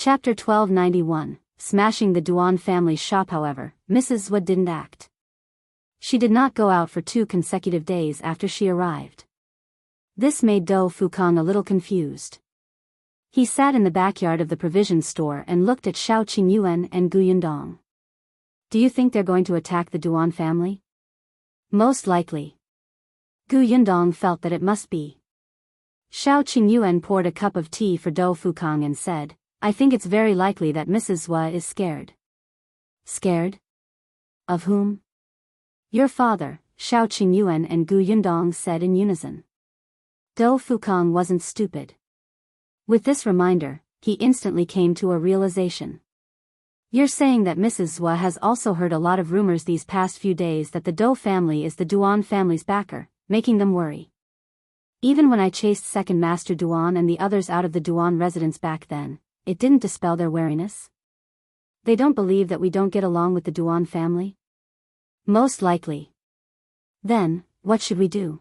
Chapter 1291, Smashing the Duan family's shop. However, Mrs. Zhua didn't act. She did not go out for 2 consecutive days after she arrived. This made Dou Fukang a little confused. He sat in the backyard of the provision store and looked at Shao Qingyuan and Yundong. Do you think they're going to attack the Duan family? Most likely. Yundong felt that it must be. Shao Qingyuan poured a cup of tea for Dou Fukang and said, I think it's very likely that Mrs. Zhua is scared. Scared? Of whom? Your father, Shao Qingyuan and Yundong said in unison. Dou Fukang wasn't stupid. With this reminder, he instantly came to a realization. You're saying that Mrs. Zhua has also heard a lot of rumors these past few days that the Dou family is the Duan family's backer, making them worry. Even when I chased Second Master Duan and the others out of the Duan residence back then, it didn't dispel their wariness. They don't believe that we don't get along with the Duan family? Most likely. Then, what should we do?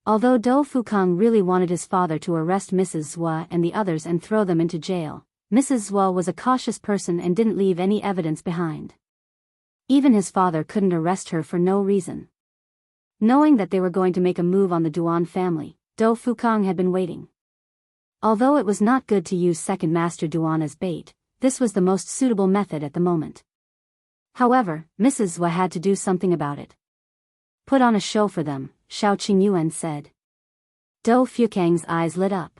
Although Dou Fukang really wanted his father to arrest Mrs. Zhua and the others and throw them into jail, Mrs. Zhua was a cautious person and didn't leave any evidence behind. Even his father couldn't arrest her for no reason. Knowing that they were going to make a move on the Duan family, Dou Fukang had been waiting. Although it was not good to use Second Master Duan as bait, this was the most suitable method at the moment. However, Mrs. Zhua had to do something about it. Put on a show for them, Shao Qingyuan said. Dou Fukang's eyes lit up.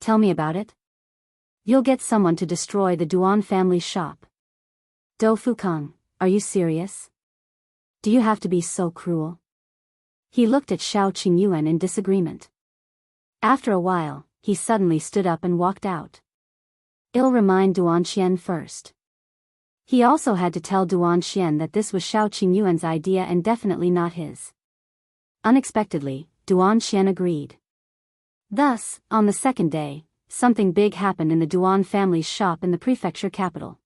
Tell me about it. You'll get someone to destroy the Duan family's shop. Dou Fukang, are you serious? Do you have to be so cruel? He looked at Shao Qingyuan in disagreement. After a while, he suddenly stood up and walked out. I'll remind Duan Qian first. He also had to tell Duan Qian that this was Shao Qingyuan's idea and definitely not his. Unexpectedly, Duan Qian agreed. Thus, on the second day, something big happened in the Duan family's shop in the prefecture capital.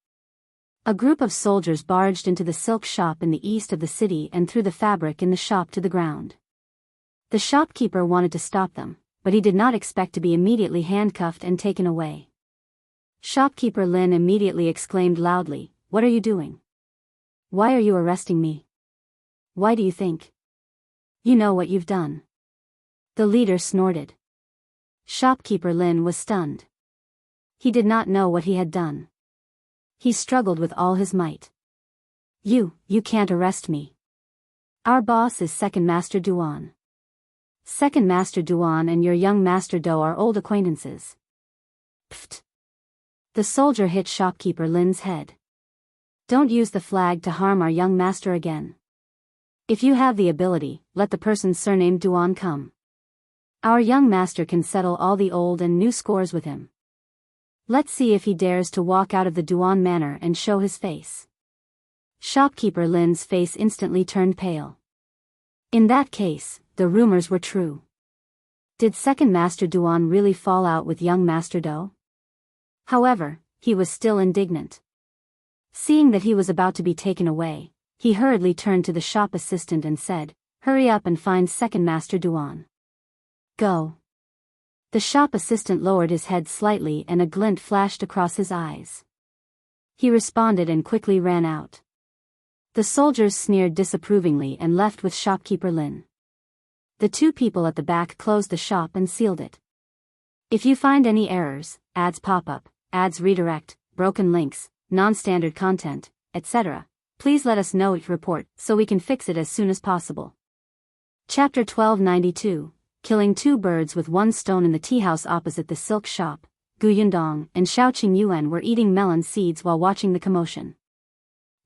A group of soldiers barged into the silk shop in the east of the city and threw the fabric in the shop to the ground. The shopkeeper wanted to stop them, but he did not expect to be immediately handcuffed and taken away. Shopkeeper Lin immediately exclaimed loudly, What are you doing? Why are you arresting me? Why do you think? You know what you've done. The leader snorted. Shopkeeper Lin was stunned. He did not know what he had done. He struggled with all his might. You can't arrest me. Our boss is Second Master Duan. Second Master Duan and your young Master Dou are old acquaintances. Pfft. The soldier hit Shopkeeper Lin's head. Don't use the flag to harm our young master again. If you have the ability, let the person surnamed Duan come. Our young master can settle all the old and new scores with him. Let's see if he dares to walk out of the Duan manor and show his face. Shopkeeper Lin's face instantly turned pale. In that case, the rumors were true. Did Second Master Duan really fall out with young Master Dou? However, he was still indignant. Seeing that he was about to be taken away, he hurriedly turned to the shop assistant and said, Hurry up and find Second Master Duan. Go. The shop assistant lowered his head slightly and a glint flashed across his eyes. He responded and quickly ran out. The soldiers sneered disapprovingly and left with Shopkeeper Lin. The 2 people at the back closed the shop and sealed it. If you find any errors, ads pop up, ads redirect, broken links, non-standard content, etc., please let us know each report so we can fix it as soon as possible. Chapter 1292, Killing 2 birds with 1 stone. In the tea house opposite the silk shop, Yundong and Shao Qingyuan were eating melon seeds while watching the commotion.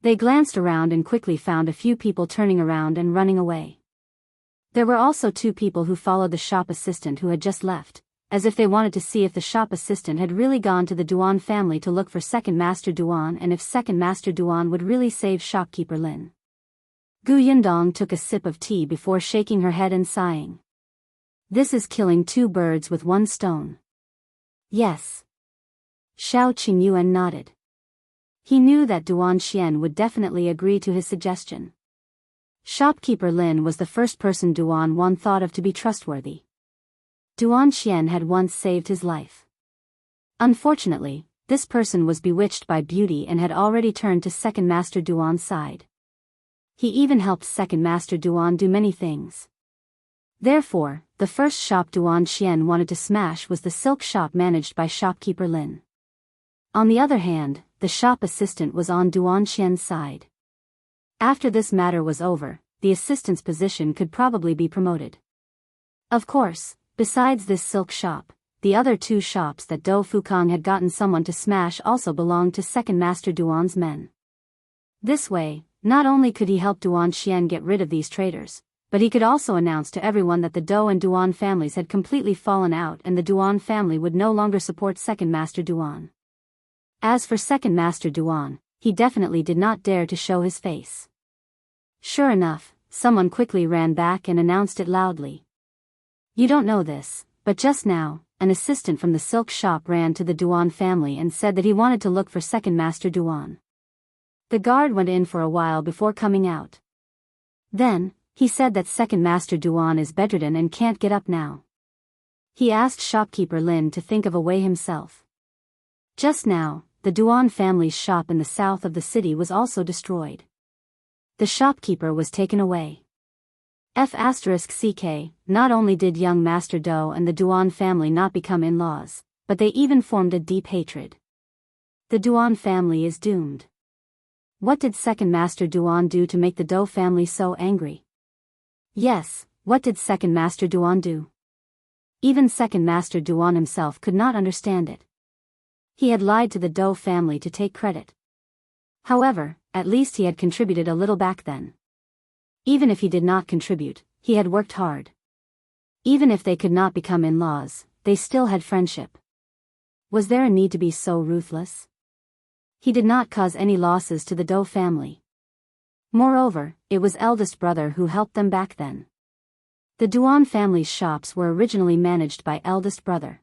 They glanced around and quickly found a few people turning around and running away. There were also 2 people who followed the shop assistant who had just left, as if they wanted to see if the shop assistant had really gone to the Duan family to look for Second Master Duan and if Second Master Duan would really save Shopkeeper Lin. Yundong took a sip of tea before shaking her head and sighing. This is killing 2 birds with 1 stone. Yes. Shao Qingyuan nodded. He knew that Duan Qian would definitely agree to his suggestion. Shopkeeper Lin was the first person Duan Wan thought of to be trustworthy. Duan Qian had once saved his life. Unfortunately, this person was bewitched by beauty and had already turned to Second Master Duan's side. He even helped Second Master Duan do many things. Therefore, the first shop Duan Qian wanted to smash was the silk shop managed by shopkeeper Lin. On the other hand, the shop assistant was on Duan Qian's side. After this matter was over, the assistant's position could probably be promoted. Of course, besides this silk shop, the other two shops that Dou Fukang had gotten someone to smash also belonged to Second Master Duan's men. This way, not only could he help Duan Qian get rid of these traitors, but he could also announce to everyone that the Dou and Duan families had completely fallen out and the Duan family would no longer support Second Master Duan. As for Second Master Duan, he definitely did not dare to show his face. Sure enough, someone quickly ran back and announced it loudly. You don't know this, but just now, an assistant from the silk shop ran to the Duan family and said that he wanted to look for Second Master Duan. The guard went in for a while before coming out. Then, he said that Second Master Duan is bedridden and can't get up now. He asked shopkeeper Lin to think of a way himself. Just now, the Duan family's shop in the south of the city was also destroyed. The shopkeeper was taken away. F***ck, not only did young Master Dou and the Duan family not become in-laws, but they even formed a deep hatred. The Duan family is doomed. What did Second Master Duan do to make the Dou family so angry? Yes, what did Second Master Duan do? Even Second Master Duan himself could not understand it. He had lied to the Dou family to take credit. However, at least he had contributed a little back then. Even if he did not contribute, he had worked hard. Even if they could not become in-laws, they still had friendship. Was there a need to be so ruthless? He did not cause any losses to the Dou family. Moreover, it was eldest brother who helped them back then. The Duan family's shops were originally managed by eldest brother.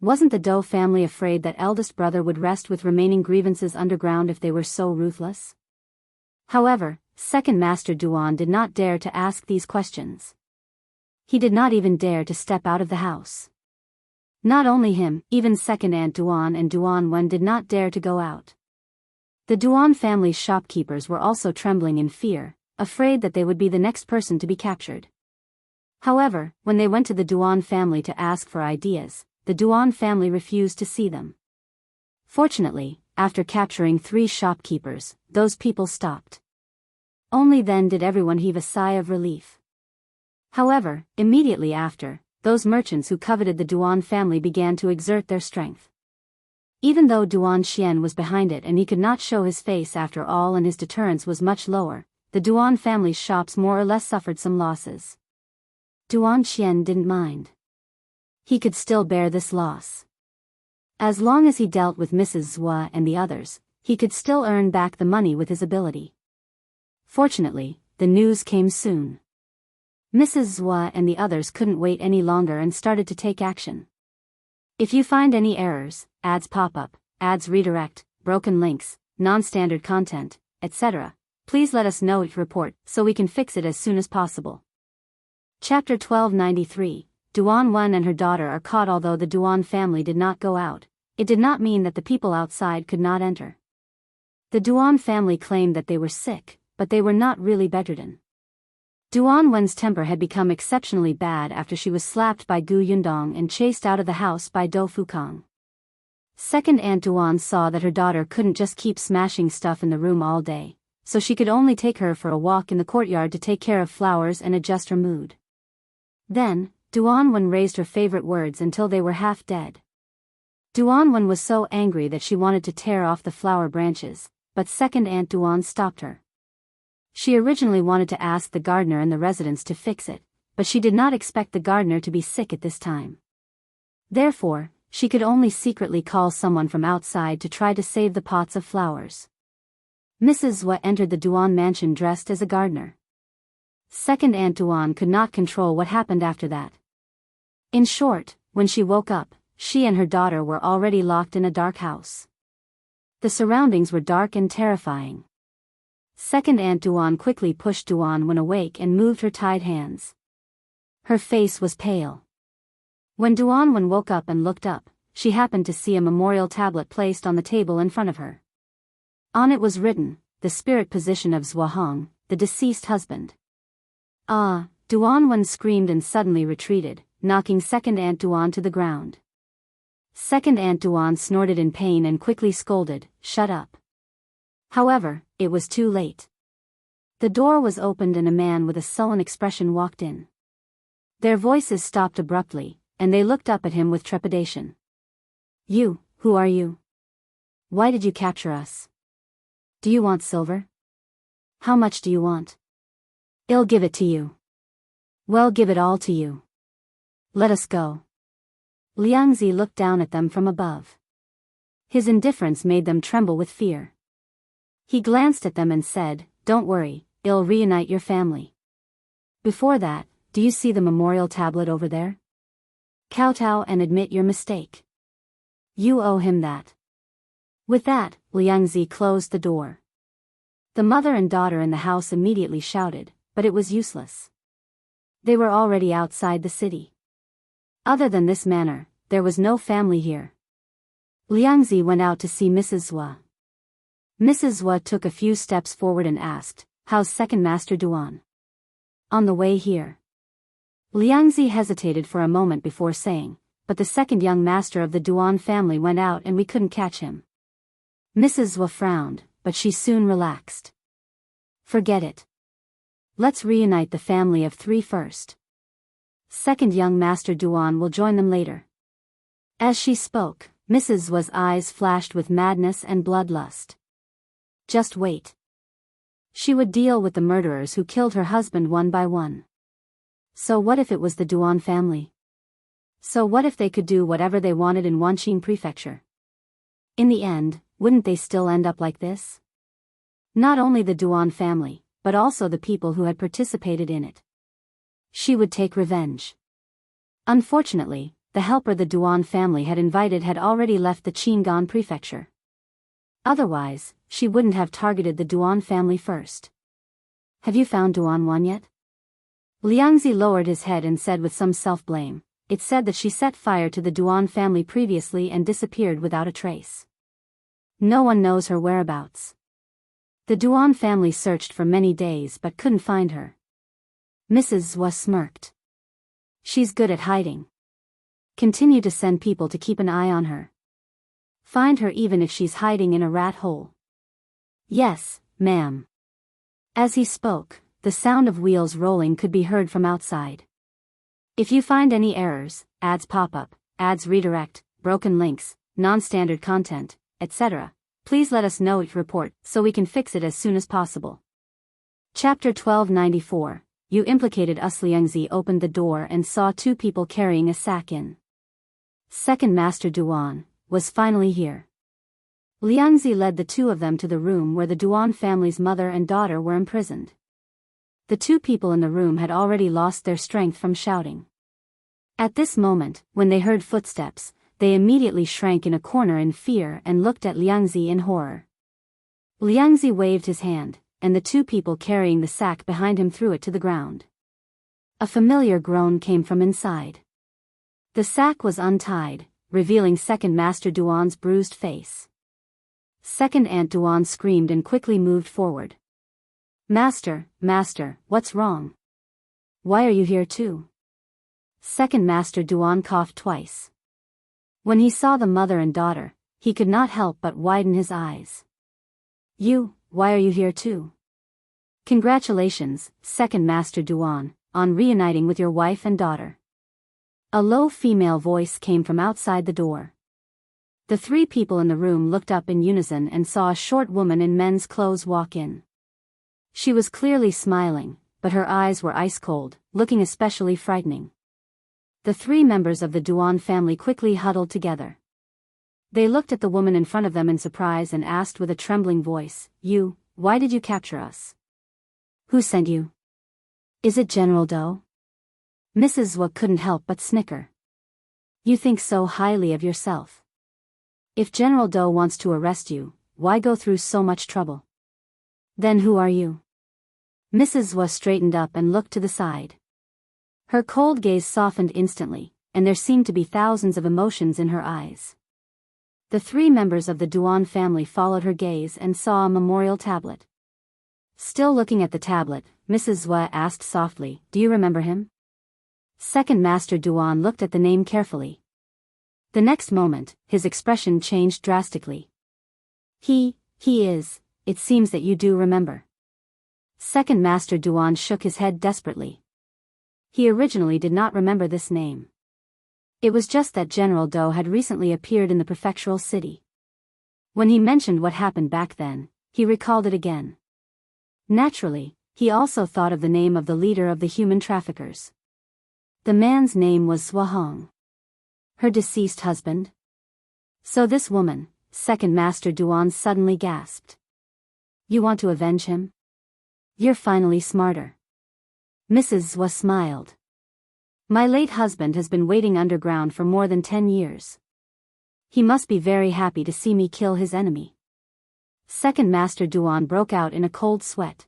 Wasn't the Dou family afraid that eldest brother would rest with remaining grievances underground if they were so ruthless? However, Second Master Duan did not dare to ask these questions. He did not even dare to step out of the house. Not only him, even Second Aunt Duan and Duan Wen did not dare to go out. The Duan family's shopkeepers were also trembling in fear, afraid that they would be the next person to be captured. However, when they went to the Duan family to ask for ideas, the Duan family refused to see them. Fortunately, after capturing 3 shopkeepers, those people stopped. Only then did everyone heave a sigh of relief. However, immediately after, those merchants who coveted the Duan family began to exert their strength. Even though Duan Qian was behind it and he could not show his face after all and his deterrence was much lower, the Duan family's shops more or less suffered some losses. Duan Qian didn't mind. He could still bear this loss. As long as he dealt with Mrs. Zhua and the others, he could still earn back the money with his ability. Fortunately, the news came soon. Mrs. Zhua and the others couldn't wait any longer and started to take action. If you find any errors, ads pop up, ads redirect, broken links, non-standard content, etc., please let us know it report so we can fix it as soon as possible. Chapter 1293, Duan Wen and her daughter are caught. Although the Duan family did not go out, it did not mean that the people outside could not enter. The Duan family claimed that they were sick, but they were not really bedridden. Duan Wen's temper had become exceptionally bad after she was slapped by Gu Yundong and chased out of the house by Dou Fukang. Second Aunt Duan saw that her daughter couldn't just keep smashing stuff in the room all day, so she could only take her for a walk in the courtyard to take care of flowers and adjust her mood. Then, Duan Wen raised her favorite words until they were half dead. Duan Wen was so angry that she wanted to tear off the flower branches, but Second Aunt Duan stopped her. She originally wanted to ask the gardener and the residents to fix it, but she did not expect the gardener to be sick at this time. Therefore, she could only secretly call someone from outside to try to save the pots of flowers. Mrs. Zhua entered the Duan mansion dressed as a gardener. Second Aunt Duan could not control what happened after that. In short, when she woke up, she and her daughter were already locked in a dark house. The surroundings were dark and terrifying. Second Aunt Duan quickly pushed Duan Wen awake and moved her tied hands. Her face was pale. When Duan Wen woke up and looked up, she happened to see a memorial tablet placed on the table in front of her. On it was written, "The spirit position of Zhuahong, the deceased husband." Ah! Duan screamed and suddenly retreated, knocking second Aunt Duan to the ground. Second Aunt Duan snorted in pain and quickly scolded, "Shut up." However, it was too late. The door was opened and a man with a sullen expression walked in. Their voices stopped abruptly, and they looked up at him with trepidation. "You, who are you? Why did you capture us? Do you want silver? How much do you want? I'll give it to you. Well, give it all to you. Let us go." Liangzi looked down at them from above. His indifference made them tremble with fear. He glanced at them and said, "Don't worry, I'll reunite your family. Before that, do you see the memorial tablet over there? Kowtow and admit your mistake. You owe him that." With that, Liangzi closed the door. The mother and daughter in the house immediately shouted, but it was useless. They were already outside the city. Other than this manor, there was no family here. Liangzi went out to see Mrs. Zhua. Mrs. Zhua took a few steps forward and asked, "How's second Master Duan?" "On the way here." Liangzi hesitated for a moment before saying, "But the second young master of the Duan family went out and we couldn't catch him." Mrs. Zhua frowned, but she soon relaxed. "Forget it. Let's reunite the family of 3 first. Second young Master Duan will join them later." As she spoke, Mrs. Zhua's eyes flashed with madness and bloodlust. Just wait. She would deal with the murderers who killed her husband one by one. So what if it was the Duan family? So what if they could do whatever they wanted in Wanqing Prefecture? In the end, wouldn't they still end up like this? Not only the Duan family, but also the people who had participated in it. She would take revenge. Unfortunately, the helper the Duan family had invited had already left the Qingyuan Prefecture. Otherwise, she wouldn't have targeted the Duan family first. "Have you found Duan yet?" Liangzi lowered his head and said with some self-blame, "It said that she set fire to the Duan family previously and disappeared without a trace. No one knows her whereabouts. The Duan family searched for many days but couldn't find her." Mrs. Zhua smirked. "She's good at hiding. Continue to send people to keep an eye on her. Find her even if she's hiding in a rat hole." "Yes, ma'am." As he spoke, the sound of wheels rolling could be heard from outside. "If you find any errors, ads pop up, ads redirect, broken links, non-standard content, etc., please let us know each report so we can fix it as soon as possible." Chapter 1294, You Implicated Us. Liangzi opened the door and saw 2 people carrying a sack in. Second Master Duan was finally here. Liangzi led the 2 of them to the room where the Duan family's mother and daughter were imprisoned. The 2 people in the room had already lost their strength from shouting. At this moment, when they heard footsteps, they immediately shrank in a corner in fear and looked at Liangzi in horror. Liangzi waved his hand, and the 2 people carrying the sack behind him threw it to the ground. A familiar groan came from inside. The sack was untied, revealing second Master Duan's bruised face. Second Aunt Duan screamed and quickly moved forward. Master, what's wrong? Why are you here too?" Second Master Duan coughed twice. When he saw the mother and daughter, he could not help but widen his eyes. Why are you here too?" "Congratulations, Second Master Duan, on reuniting with your wife and daughter." A low female voice came from outside the door. The 3 people in the room looked up in unison and saw a short woman in men's clothes walk in. She was clearly smiling, but her eyes were ice cold, looking especially frightening. The 3 members of the Duan family quickly huddled together. They looked at the woman in front of them in surprise and asked with a trembling voice, Why did you capture us? Who sent you? Is it General Dou?" Mrs. Zhua couldn't help but snicker. "You think so highly of yourself. If General Dou wants to arrest you, why go through so much trouble? Then who are you?" Mrs. Zhua straightened up and looked to the side. Her cold gaze softened instantly, and there seemed to be thousands of emotions in her eyes. The three members of the Duan family followed her gaze and saw a memorial tablet. Still looking at the tablet, Mrs. Zhua asked softly, "Do you remember him?" Second Master Duan looked at the name carefully. The next moment, his expression changed drastically. He is, it seems that you do remember." Second Master Duan shook his head desperately. He originally did not remember this name. It was just that General Dou had recently appeared in the prefectural city. When he mentioned what happened back then, he recalled it again. Naturally, he also thought of the name of the leader of the human traffickers. The man's name was Hong. Her deceased husband? So this woman, Second Master Duan suddenly gasped. "You want to avenge him? You're finally smarter." Mrs. Zhua smiled. "My late husband has been waiting underground for more than 10 years. He must be very happy to see me kill his enemy." Second Master Duan broke out in a cold sweat.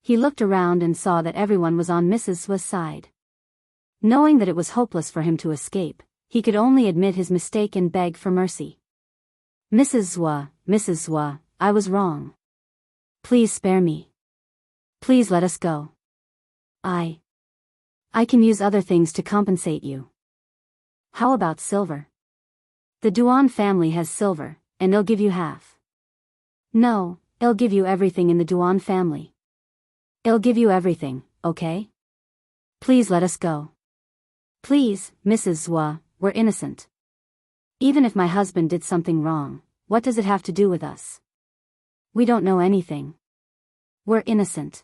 He looked around and saw that everyone was on Mrs. Zhua's side. Knowing that it was hopeless for him to escape, he could only admit his mistake and beg for mercy. Mrs. Zhua, I was wrong. Please spare me. Please let us go. I can use other things to compensate you." "How about silver? The Duan family has silver, and they'll give you half." "No, it'll give you everything in the Duan family. It'll give you everything, okay? Please let us go." "Please, Mrs. Zhua, we're innocent. Even if my husband did something wrong, what does it have to do with us? We don't know anything. We're innocent."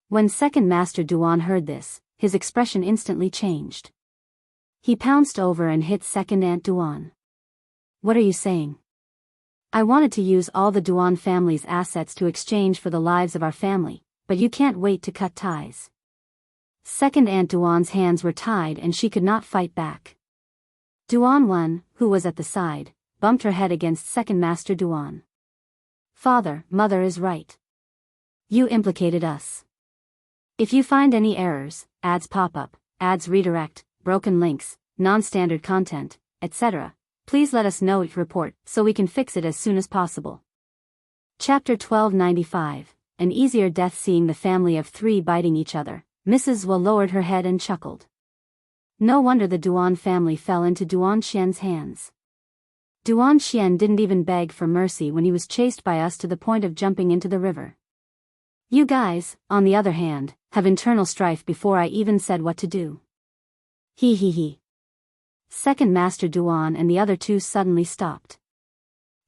When Second Master Duan heard this, his expression instantly changed. He pounced over and hit Second Aunt Duan. "What are you saying? I wanted to use all the Duan family's assets to exchange for the lives of our family, but you can't wait to cut ties." Second Aunt Duan's hands were tied and she could not fight back. Duan Wen, who was at the side, bumped her head against Second Master Duan. "Father, Mother is right. You implicated us. If you find any errors, ads pop up, ads redirect, broken links, non-standard content, etc., please let us know your report so we can fix it as soon as possible." Chapter 1295, An Easier Death. Seeing the family of three biting each other, Mrs. Zhua lowered her head and chuckled. No wonder the Duan family fell into Duan Qian's hands. Duan Qian didn't even beg for mercy when he was chased by us to the point of jumping into the river. You guys, on the other hand, have internal strife before I even said what to do. He. Second Master Duan and the other two suddenly stopped.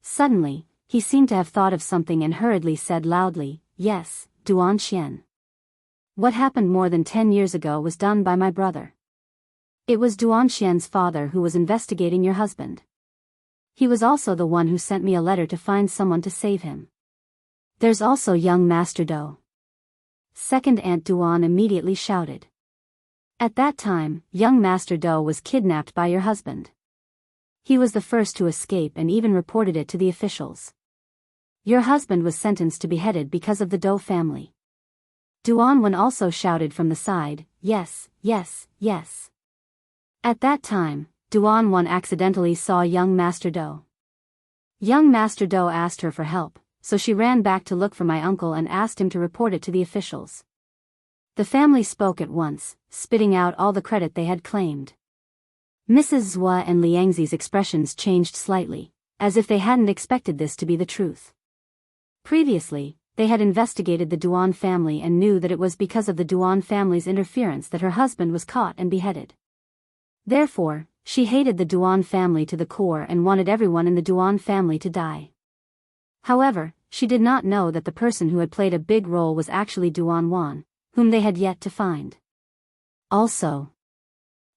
Suddenly, he seemed to have thought of something and hurriedly said loudly, "Yes, Duan Qian. What happened more than 10 years ago was done by my brother. It was Duan Qian's father who was investigating your husband. He was also the one who sent me a letter to find someone to save him. There's also young Master Dou." Second Aunt Duan immediately shouted. "At that time, young Master Dou was kidnapped by your husband. He was the first to escape and even reported it to the officials. Your husband was sentenced to be beheaded because of the Dou family." Duan Wen also shouted from the side, "Yes. At that time, Duan Wen accidentally saw young Master Dou. Young Master Dou asked her for help, so she ran back to look for my uncle and asked him to report it to the officials. The family spoke at once, spitting out all the credit they had claimed." Mrs. Zhua and Liangzi's expressions changed slightly, as if they hadn't expected this to be the truth. Previously, they had investigated the Duan family and knew that it was because of the Duan family's interference that her husband was caught and beheaded. Therefore, she hated the Duan family to the core and wanted everyone in the Duan family to die. However, she did not know that the person who had played a big role was actually Duan Wen, whom they had yet to find. Also,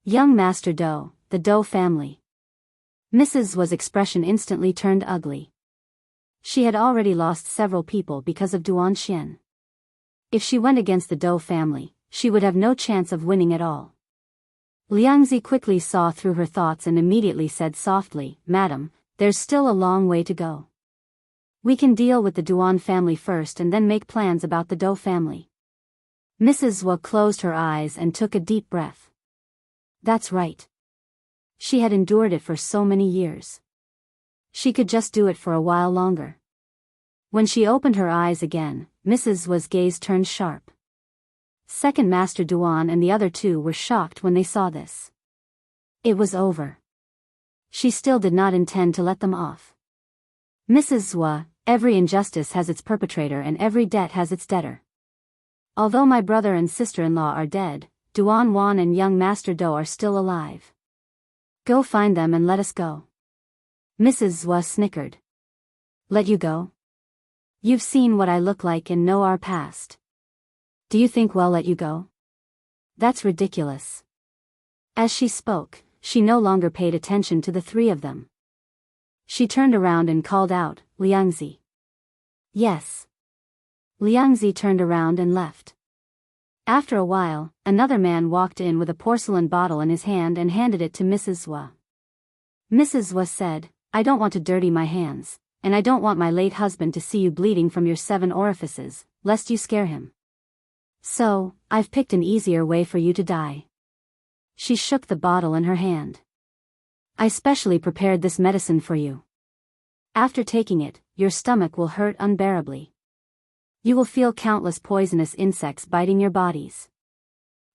young Master Dou, the Dou family. Mrs. Zhua's expression instantly turned ugly. She had already lost several people because of Duan Qian. If she went against the Dou family, she would have no chance of winning at all. Liangzi quickly saw through her thoughts and immediately said softly, "Madam, there's still a long way to go. We can deal with the Duan family first and then make plans about the Dou family." Mrs. Zhua closed her eyes and took a deep breath. "That's right. She had endured it for so many years. She could just do it for a while longer. When she opened her eyes again, Mrs. Wa's gaze turned sharp. Second Master Duan and the other two were shocked when they saw this. It was over. She still did not intend to let them off. Mrs. Wa, every injustice has its perpetrator and every debt has its debtor. Although my brother and sister-in-law are dead, Duan Wan and young Master Do are still alive. Go find them and let us go. Mrs. Wa snickered. Let you go? You've seen what I look like and know our past. Do you think we'll let you go? That's ridiculous. As she spoke, she no longer paid attention to the three of them. She turned around and called out, Liangzi. Yes. Liangzi turned around and left. After a while, another man walked in with a porcelain bottle in his hand and handed it to Mrs. Wa. Mrs. Wa said, I don't want to dirty my hands, and I don't want my late husband to see you bleeding from your 7 orifices, lest you scare him. So, I've picked an easier way for you to die. She shook the bottle in her hand. I specially prepared this medicine for you. After taking it, your stomach will hurt unbearably. You will feel countless poisonous insects biting your bodies.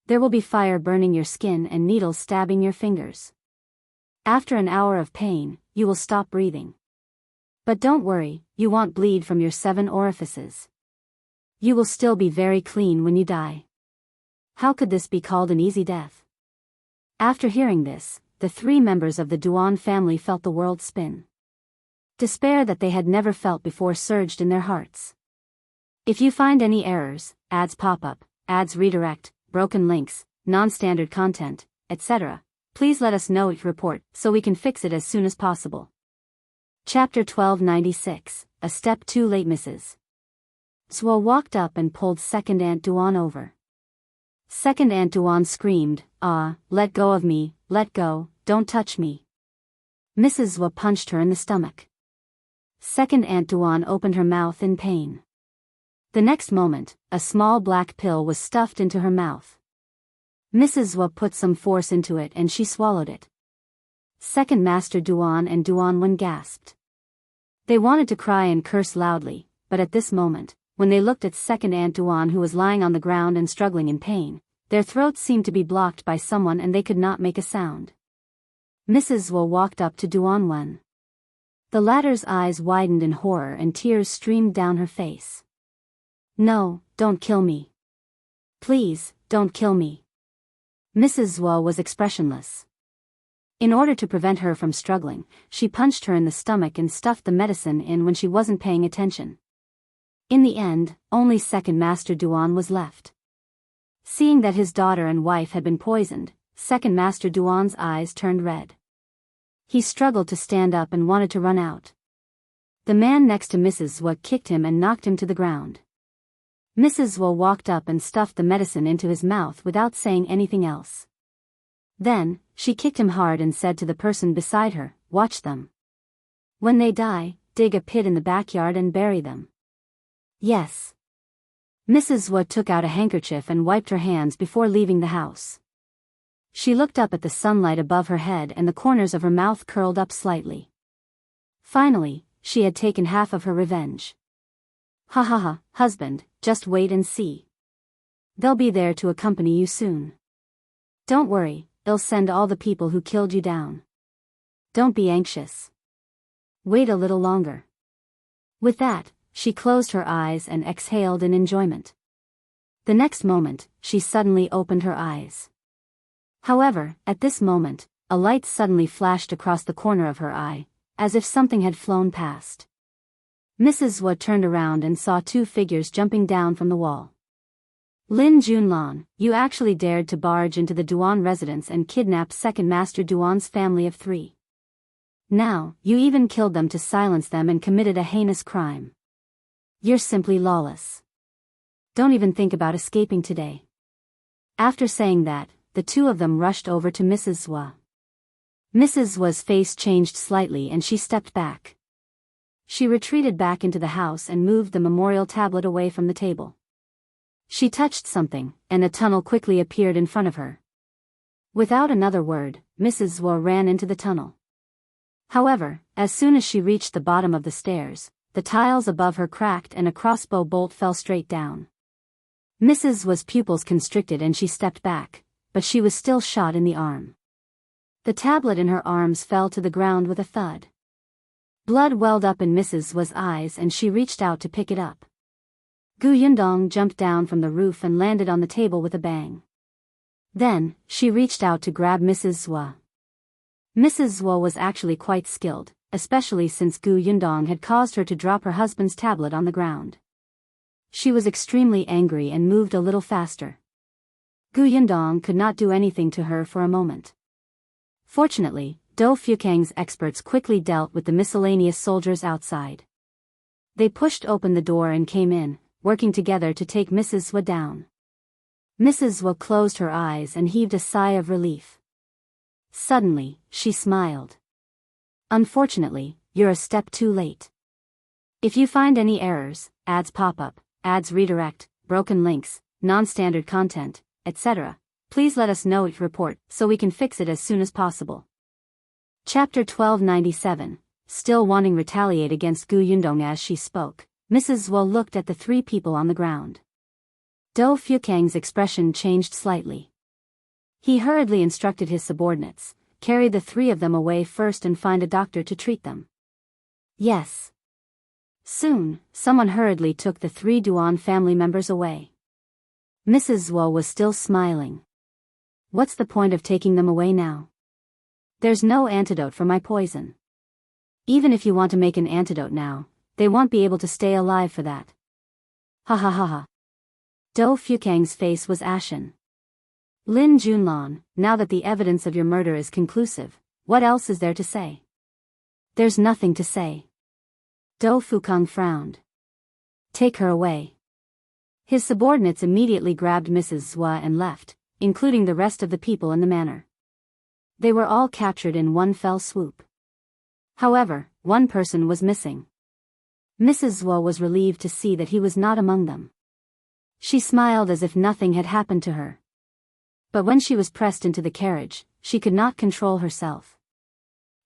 There will be fire burning your skin and needles stabbing your fingers. After an hour of pain, you will stop breathing. But don't worry, you won't bleed from your 7 orifices. You will still be very clean when you die. How could this be called an easy death? After hearing this, the 3 members of the Duan family felt the world spin. Despair that they had never felt before surged in their hearts. If you find any errors, ads pop up, ads redirect, broken links, non-standard content, etc., please let us know each report so we can fix it as soon as possible. Chapter 1296, A Step Too Late Mrs. Zhuo walked up and pulled Second Aunt Duan over. Second Aunt Duan screamed, "Ah, let go of me, let go, don't touch me." Mrs. Zhuo punched her in the stomach. Second Aunt Duan opened her mouth in pain. The next moment, a small black pill was stuffed into her mouth. Mrs. Zhuo put some force into it and she swallowed it. Second Master Duan and Duan Wen gasped. They wanted to cry and curse loudly, but at this moment, when they looked at Second Aunt Duan who was lying on the ground and struggling in pain, their throats seemed to be blocked by someone and they could not make a sound. Mrs. Zhuo walked up to Duan Wen. The latter's eyes widened in horror and tears streamed down her face. No, don't kill me. Please, don't kill me. Mrs. Zhuo was expressionless. In order to prevent her from struggling, she punched her in the stomach and stuffed the medicine in when she wasn't paying attention. In the end, only Second Master Duan was left. Seeing that his daughter and wife had been poisoned, Second Master Duan's eyes turned red. He struggled to stand up and wanted to run out. The man next to Mrs. Zhuo kicked him and knocked him to the ground. Mrs. Zhuo walked up and stuffed the medicine into his mouth without saying anything else. Then, she kicked him hard and said to the person beside her, "Watch them. When they die, dig a pit in the backyard and bury them." Yes. Mrs. Zhuo took out a handkerchief and wiped her hands before leaving the house. She looked up at the sunlight above her head and the corners of her mouth curled up slightly. Finally, she had taken half of her revenge. Ha ha ha, husband, just wait and see. They'll be there to accompany you soon. Don't worry, they'll send all the people who killed you down. Don't be anxious. Wait a little longer. With that, she closed her eyes and exhaled in enjoyment. The next moment, she suddenly opened her eyes. However, at this moment, a light suddenly flashed across the corner of her eye, as if something had flown past. Mrs. Zhuo turned around and saw 2 figures jumping down from the wall. Lin Junlan, you actually dared to barge into the Duan residence and kidnap Second Master Duan's family of 3. Now, you even killed them to silence them and committed a heinous crime. You're simply lawless. Don't even think about escaping today. After saying that, the 2 of them rushed over to Mrs. Zhuo. Mrs. Zhuo's face changed slightly and she stepped back. She retreated back into the house and moved the memorial tablet away from the table. She touched something, and a tunnel quickly appeared in front of her. Without another word, Mrs. Wu ran into the tunnel. However, as soon as she reached the bottom of the stairs, the tiles above her cracked and a crossbow bolt fell straight down. Mrs. Wu's pupils constricted and she stepped back, but she was still shot in the arm. The tablet in her arms fell to the ground with a thud. Blood welled up in Mrs. Wu's eyes and she reached out to pick it up. Yundong jumped down from the roof and landed on the table with a bang. Then, she reached out to grab Mrs. Wu. Mrs. Wu was actually quite skilled, especially since Yundong had caused her to drop her husband's tablet on the ground. She was extremely angry and moved a little faster. Yundong could not do anything to her for a moment. Fortunately, Dou Fukang's experts quickly dealt with the miscellaneous soldiers outside. They pushed open the door and came in, working together to take Mrs. Wu down. Mrs. Wu closed her eyes and heaved a sigh of relief. Suddenly, she smiled. Unfortunately, you're a step too late. If you find any errors, ads pop up, ads redirect, broken links, non-standard content, etc., please let us know each report so we can fix it as soon as possible. Chapter 1297, still wanting retaliate against Yundong. As she spoke, Mrs. Wu looked at the three people on the ground. Dou Fukang's expression changed slightly. He hurriedly instructed his subordinates, carry the three of them away first and find a doctor to treat them. Yes. Soon, someone hurriedly took the three Duan family members away. Mrs. Wu was still smiling. What's the point of taking them away now? There's no antidote for my poison. Even if you want to make an antidote now, they won't be able to stay alive for that. Ha ha ha ha. Dou Fukang's face was ashen. Lin Junlan, now that the evidence of your murder is conclusive, what else is there to say? There's nothing to say. Dou Fukang frowned. Take her away. His subordinates immediately grabbed Mrs. Wu and left, including the rest of the people in the manor. They were all captured in one fell swoop. However, one person was missing. Mrs. Wu was relieved to see that he was not among them. She smiled as if nothing had happened to her. But when she was pressed into the carriage, she could not control herself.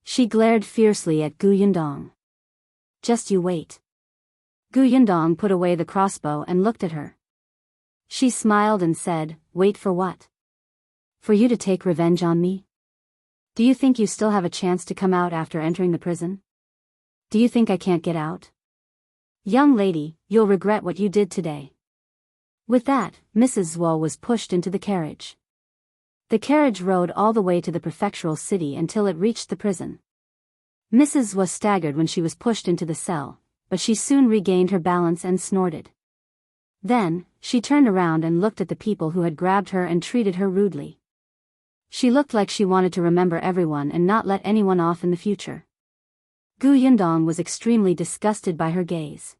She glared fiercely at Yundong. Just you wait. Yundong put away the crossbow and looked at her. She smiled and said, wait for what? For you to take revenge on me? Do you think you still have a chance to come out after entering the prison? Do you think I can't get out? Young lady, you'll regret what you did today. With that, Mrs. Wu was pushed into the carriage. The carriage rode all the way to the prefectural city until it reached the prison. Mrs. Wu staggered when she was pushed into the cell, but she soon regained her balance and snorted. Then, she turned around and looked at the people who had grabbed her and treated her rudely. She looked like she wanted to remember everyone and not let anyone off in the future. Yundong was extremely disgusted by her gaze.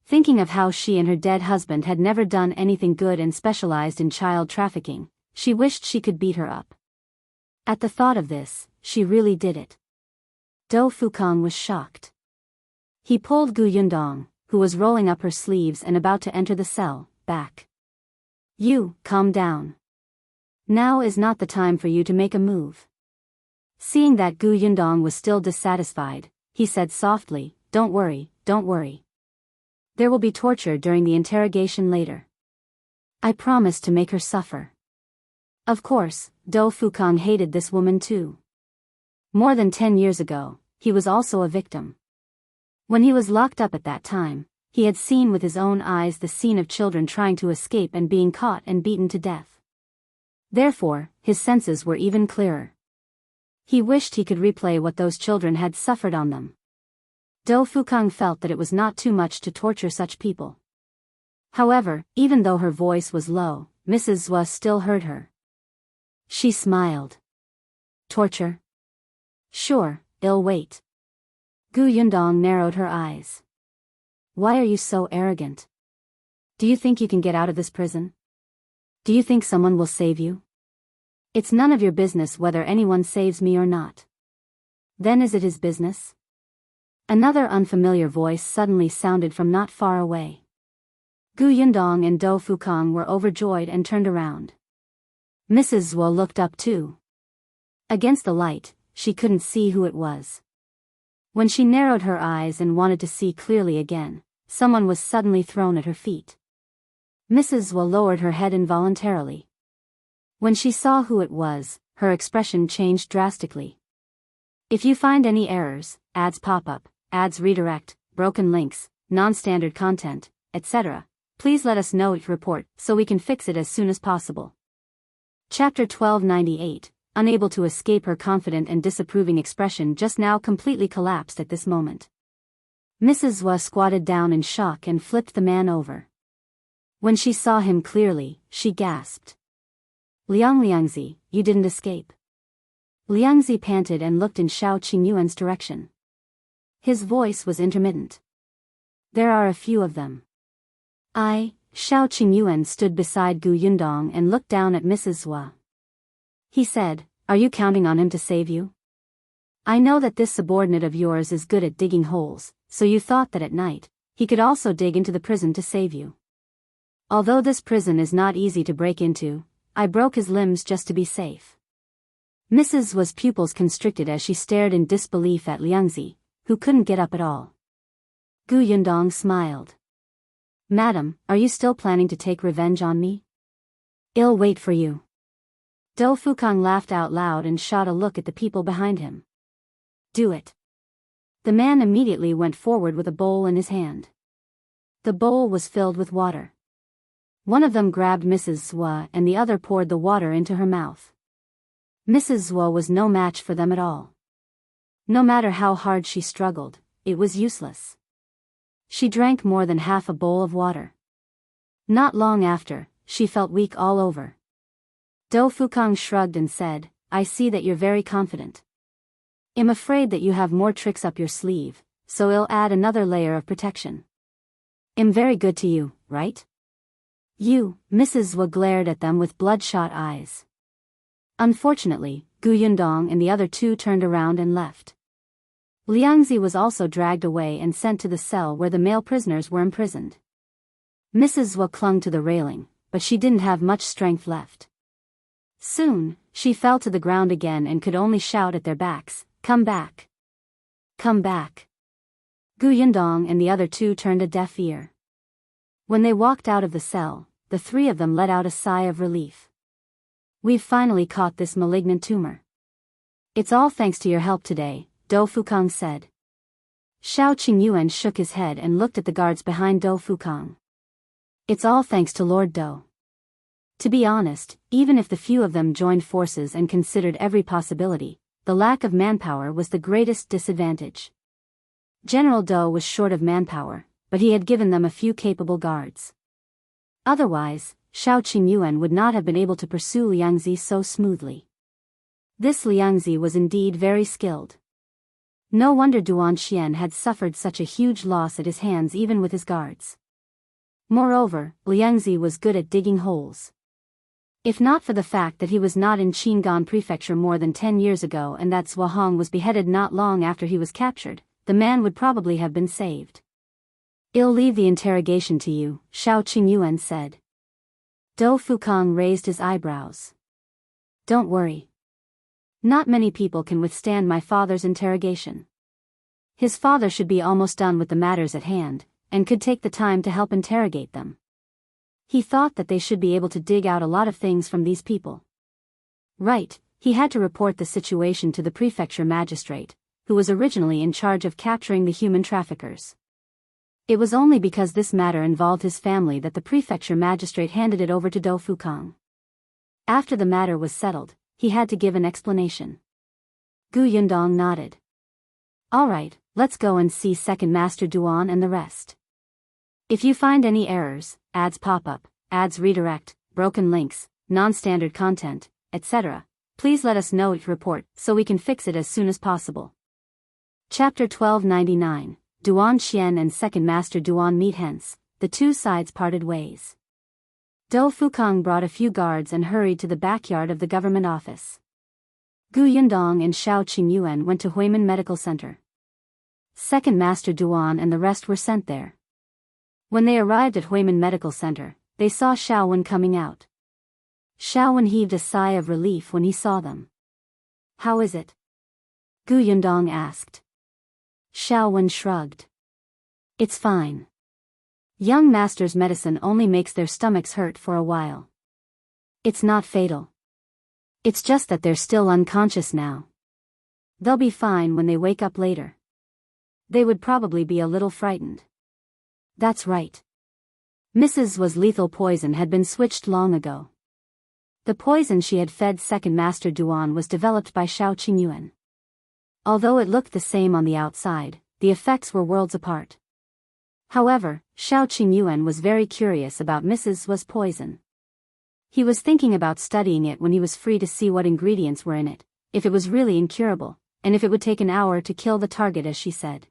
Thinking of how she and her dead husband had never done anything good and specialized in child trafficking, she wished she could beat her up. At the thought of this, she really did it. Dou Fukang was shocked. He pulled Yundong, who was rolling up her sleeves and about to enter the cell, back. You, calm down. Now is not the time for you to make a move. Seeing that Yundong was still dissatisfied, he said softly, don't worry, don't worry. There will be torture during the interrogation later. I promise to make her suffer. Of course, Dou Fukang hated this woman too. More than 10 years ago, he was also a victim. When he was locked up at that time, he had seen with his own eyes the scene of children trying to escape and being caught and beaten to death. Therefore, his senses were even clearer. He wished he could replay what those children had suffered on them. Dou Fukang felt that it was not too much to torture such people. However, even though her voice was low, Mrs. Wu still heard her. She smiled. Torture? Sure, I'll wait. Yundong narrowed her eyes. Why are you so arrogant? Do you think you can get out of this prison? Do you think someone will save you? It's none of your business whether anyone saves me or not. Then is it his business? Another unfamiliar voice suddenly sounded from not far away. Yundong and Dou Fukang were overjoyed and turned around. Mrs. Wu looked up too. Against the light, she couldn't see who it was. When she narrowed her eyes and wanted to see clearly again, someone was suddenly thrown at her feet. Mrs. Wu lowered her head involuntarily. When she saw who it was, her expression changed drastically. If you find any errors, ads pop up, ads redirect, broken links, non-standard content, etc., please let us know each report so we can fix it as soon as possible. Chapter 1298, unable to escape her confident and disapproving expression just now completely collapsed at this moment. Mrs. Wu squatted down in shock and flipped the man over. When she saw him clearly, she gasped. Liangzi, you didn't escape. Liangzi panted and looked in Shao Qingyuan's direction. His voice was intermittent. There are a few of them. Shao Qingyuan stood beside Gu Yundong and looked down at Mrs. Wu. He said, are you counting on him to save you? I know that this subordinate of yours is good at digging holes, so you thought that at night, he could also dig into the prison to save you. Although this prison is not easy to break into, I broke his limbs just to be safe. Mrs. Wu's pupils constricted as she stared in disbelief at Liangzi, who couldn't get up at all. Gu Yundong smiled. Madam, are you still planning to take revenge on me? I'll wait for you. Dou Fukang laughed out loud and shot a look at the people behind him. Do it. The man immediately went forward with a bowl in his hand. The bowl was filled with water. One of them grabbed Mrs. Wu and the other poured the water into her mouth. Mrs. Wu was no match for them at all. No matter how hard she struggled, it was useless. She drank more than half a bowl of water. Not long after, she felt weak all over. Dou Fukang shrugged and said, I see that you're very confident. I'm afraid that you have more tricks up your sleeve, so I'll add another layer of protection. I'm very good to you, right? You, Mrs. Wu glared at them with bloodshot eyes. Unfortunately, Gu Yundong and the other two turned around and left. Liangzi was also dragged away and sent to the cell where the male prisoners were imprisoned. Mrs. Wu clung to the railing, but she didn't have much strength left. Soon, she fell to the ground again and could only shout at their backs, come back. Come back. Gu Yundong and the other two turned a deaf ear. When they walked out of the cell, the three of them let out a sigh of relief. We've finally caught this malignant tumor. It's all thanks to your help today, Dou Fukang said. Shao Qingyuan shook his head and looked at the guards behind Dou Fukang. It's all thanks to Lord Dou. To be honest, even if the few of them joined forces and considered every possibility, the lack of manpower was the greatest disadvantage. General Dou was short of manpower, but he had given them a few capable guards. Otherwise, Shao Qingyuan would not have been able to pursue Liangzi so smoothly. This Liangzi was indeed very skilled. No wonder Duan Qian had suffered such a huge loss at his hands even with his guards. Moreover, Liangzi was good at digging holes. If not for the fact that he was not in Qingyuan Prefecture more than 10 years ago and that Zhou Hong was beheaded not long after he was captured, the man would probably have been saved. I'll leave the interrogation to you, Shao Qingyuan said. Dou Fukang raised his eyebrows. Don't worry. Not many people can withstand my father's interrogation. His father should be almost done with the matters at hand, and could take the time to help interrogate them. He thought that they should be able to dig out a lot of things from these people. Right, he had to report the situation to the prefecture magistrate, who was originally in charge of capturing the human traffickers. It was only because this matter involved his family that the prefecture magistrate handed it over to Dou Fukang. After the matter was settled, he had to give an explanation. Gu Yundong nodded. All right, let's go and see Second Master Duan and the rest. If you find any errors, ads pop up, ads redirect, broken links, non-standard content, etc., please let us know each report so we can fix it as soon as possible. Chapter 1299, Duan Qian and Second Master Duan meet. Hence, the two sides parted ways. Dou Fukang brought a few guards and hurried to the backyard of the government office. Gu Yundong and Shao Qingyuan went to Huimin Medical Center. Second Master Duan and the rest were sent there. When they arrived at Huimin Medical Center, they saw Shao Wen coming out. Shao Wen heaved a sigh of relief when he saw them. How is it? Yundong asked. Shao Wen shrugged. It's fine. Young master's medicine only makes their stomachs hurt for a while. It's not fatal. It's just that they're still unconscious now. They'll be fine when they wake up later. They would probably be a little frightened. That's right. Mrs. was lethal poison had been switched long ago. The poison she had fed Second Master Duan was developed by Shao Qingyuan. Although it looked the same on the outside, the effects were worlds apart. However, Shao Qingyuan was very curious about Mrs. was poison. He was thinking about studying it when he was free to see what ingredients were in it, if it was really incurable, and if it would take an hour to kill the target as she said.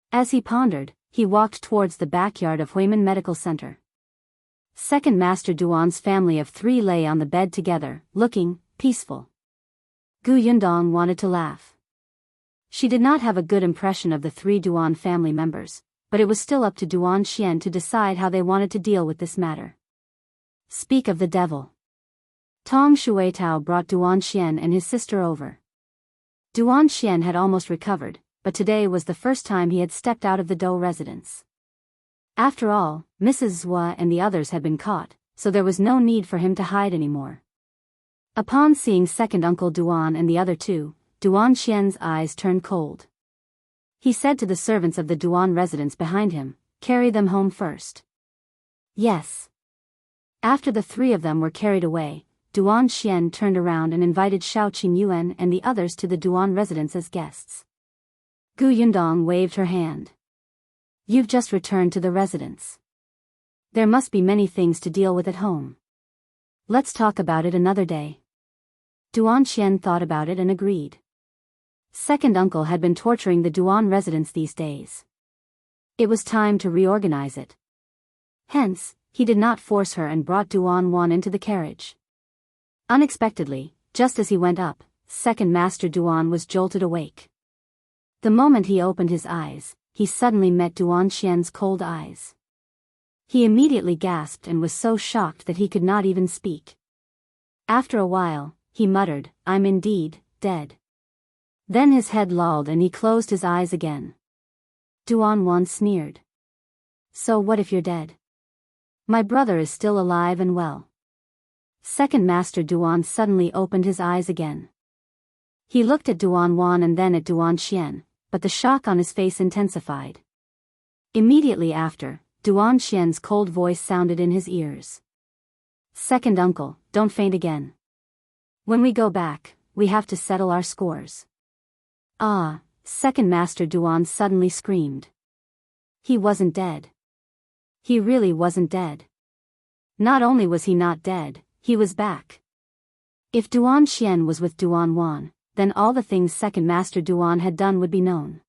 As he pondered, he walked towards the backyard of Huimin Medical Center. Second Master Duan's family of 3 lay on the bed together, looking peaceful. Yundong wanted to laugh. She did not have a good impression of the 3 Duan family members, but it was still up to Duan Xian to decide how they wanted to deal with this matter. Speak of the devil. Tong Shuitao brought Duan Xian and his sister over. Duan Xian had almost recovered, but today was the first time he had stepped out of the Dou residence. After all, Mrs. Zhua and the others had been caught, so there was no need for him to hide anymore. Upon seeing second uncle Duan and the other 2, Duan Xian's eyes turned cold. He said to the servants of the Duan residence behind him, "Carry them home first." Yes. After the 3 of them were carried away, Duan Xian turned around and invited Shao Qingyuan and the others to the Duan residence as guests. Yundong waved her hand. You've just returned to the residence. There must be many things to deal with at home. Let's talk about it another day. Duan Xian thought about it and agreed. Second uncle had been torturing the Duan residence these days. It was time to reorganize it. Hence, he did not force her and brought Duan Wan into the carriage. Unexpectedly, just as he went up, Second Master Duan was jolted awake. The moment he opened his eyes, he suddenly met Duan Xian's cold eyes. He immediately gasped and was so shocked that he could not even speak. After a while, he muttered, "I'm indeed dead." Then his head lolled and he closed his eyes again. Duan Wan sneered. So what if you're dead? My brother is still alive and well. Second Master Duan suddenly opened his eyes again. He looked at Duan Wan and then at Duan Xian, but the shock on his face intensified. Immediately after, Duan Xian's cold voice sounded in his ears. Second uncle, don't faint again. When we go back, we have to settle our scores. Ah, Second Master Duan suddenly screamed. He wasn't dead. He really wasn't dead. Not only was he not dead, he was back. If Duan Xian was with Duan Wan, then all the things Second Master Duan had done would be known.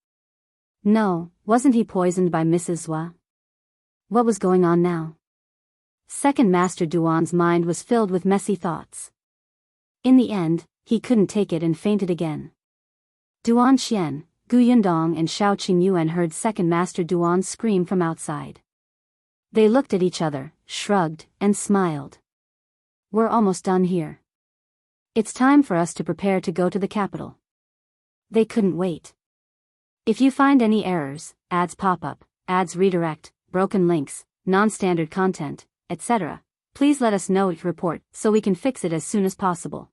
No, wasn't he poisoned by Mrs. Zhua? What was going on now? Second Master Duan's mind was filled with messy thoughts. In the end, he couldn't take it and fainted again. Duan Xian, Yundong and Shao Qingyuan heard Second Master Duan scream from outside. They looked at each other, shrugged, and smiled. We're almost done here. It's time for us to prepare to go to the capital. They couldn't wait. If you find any errors, ads pop up, ads redirect, broken links, non-standard content, etc., please let us know each report so we can fix it as soon as possible.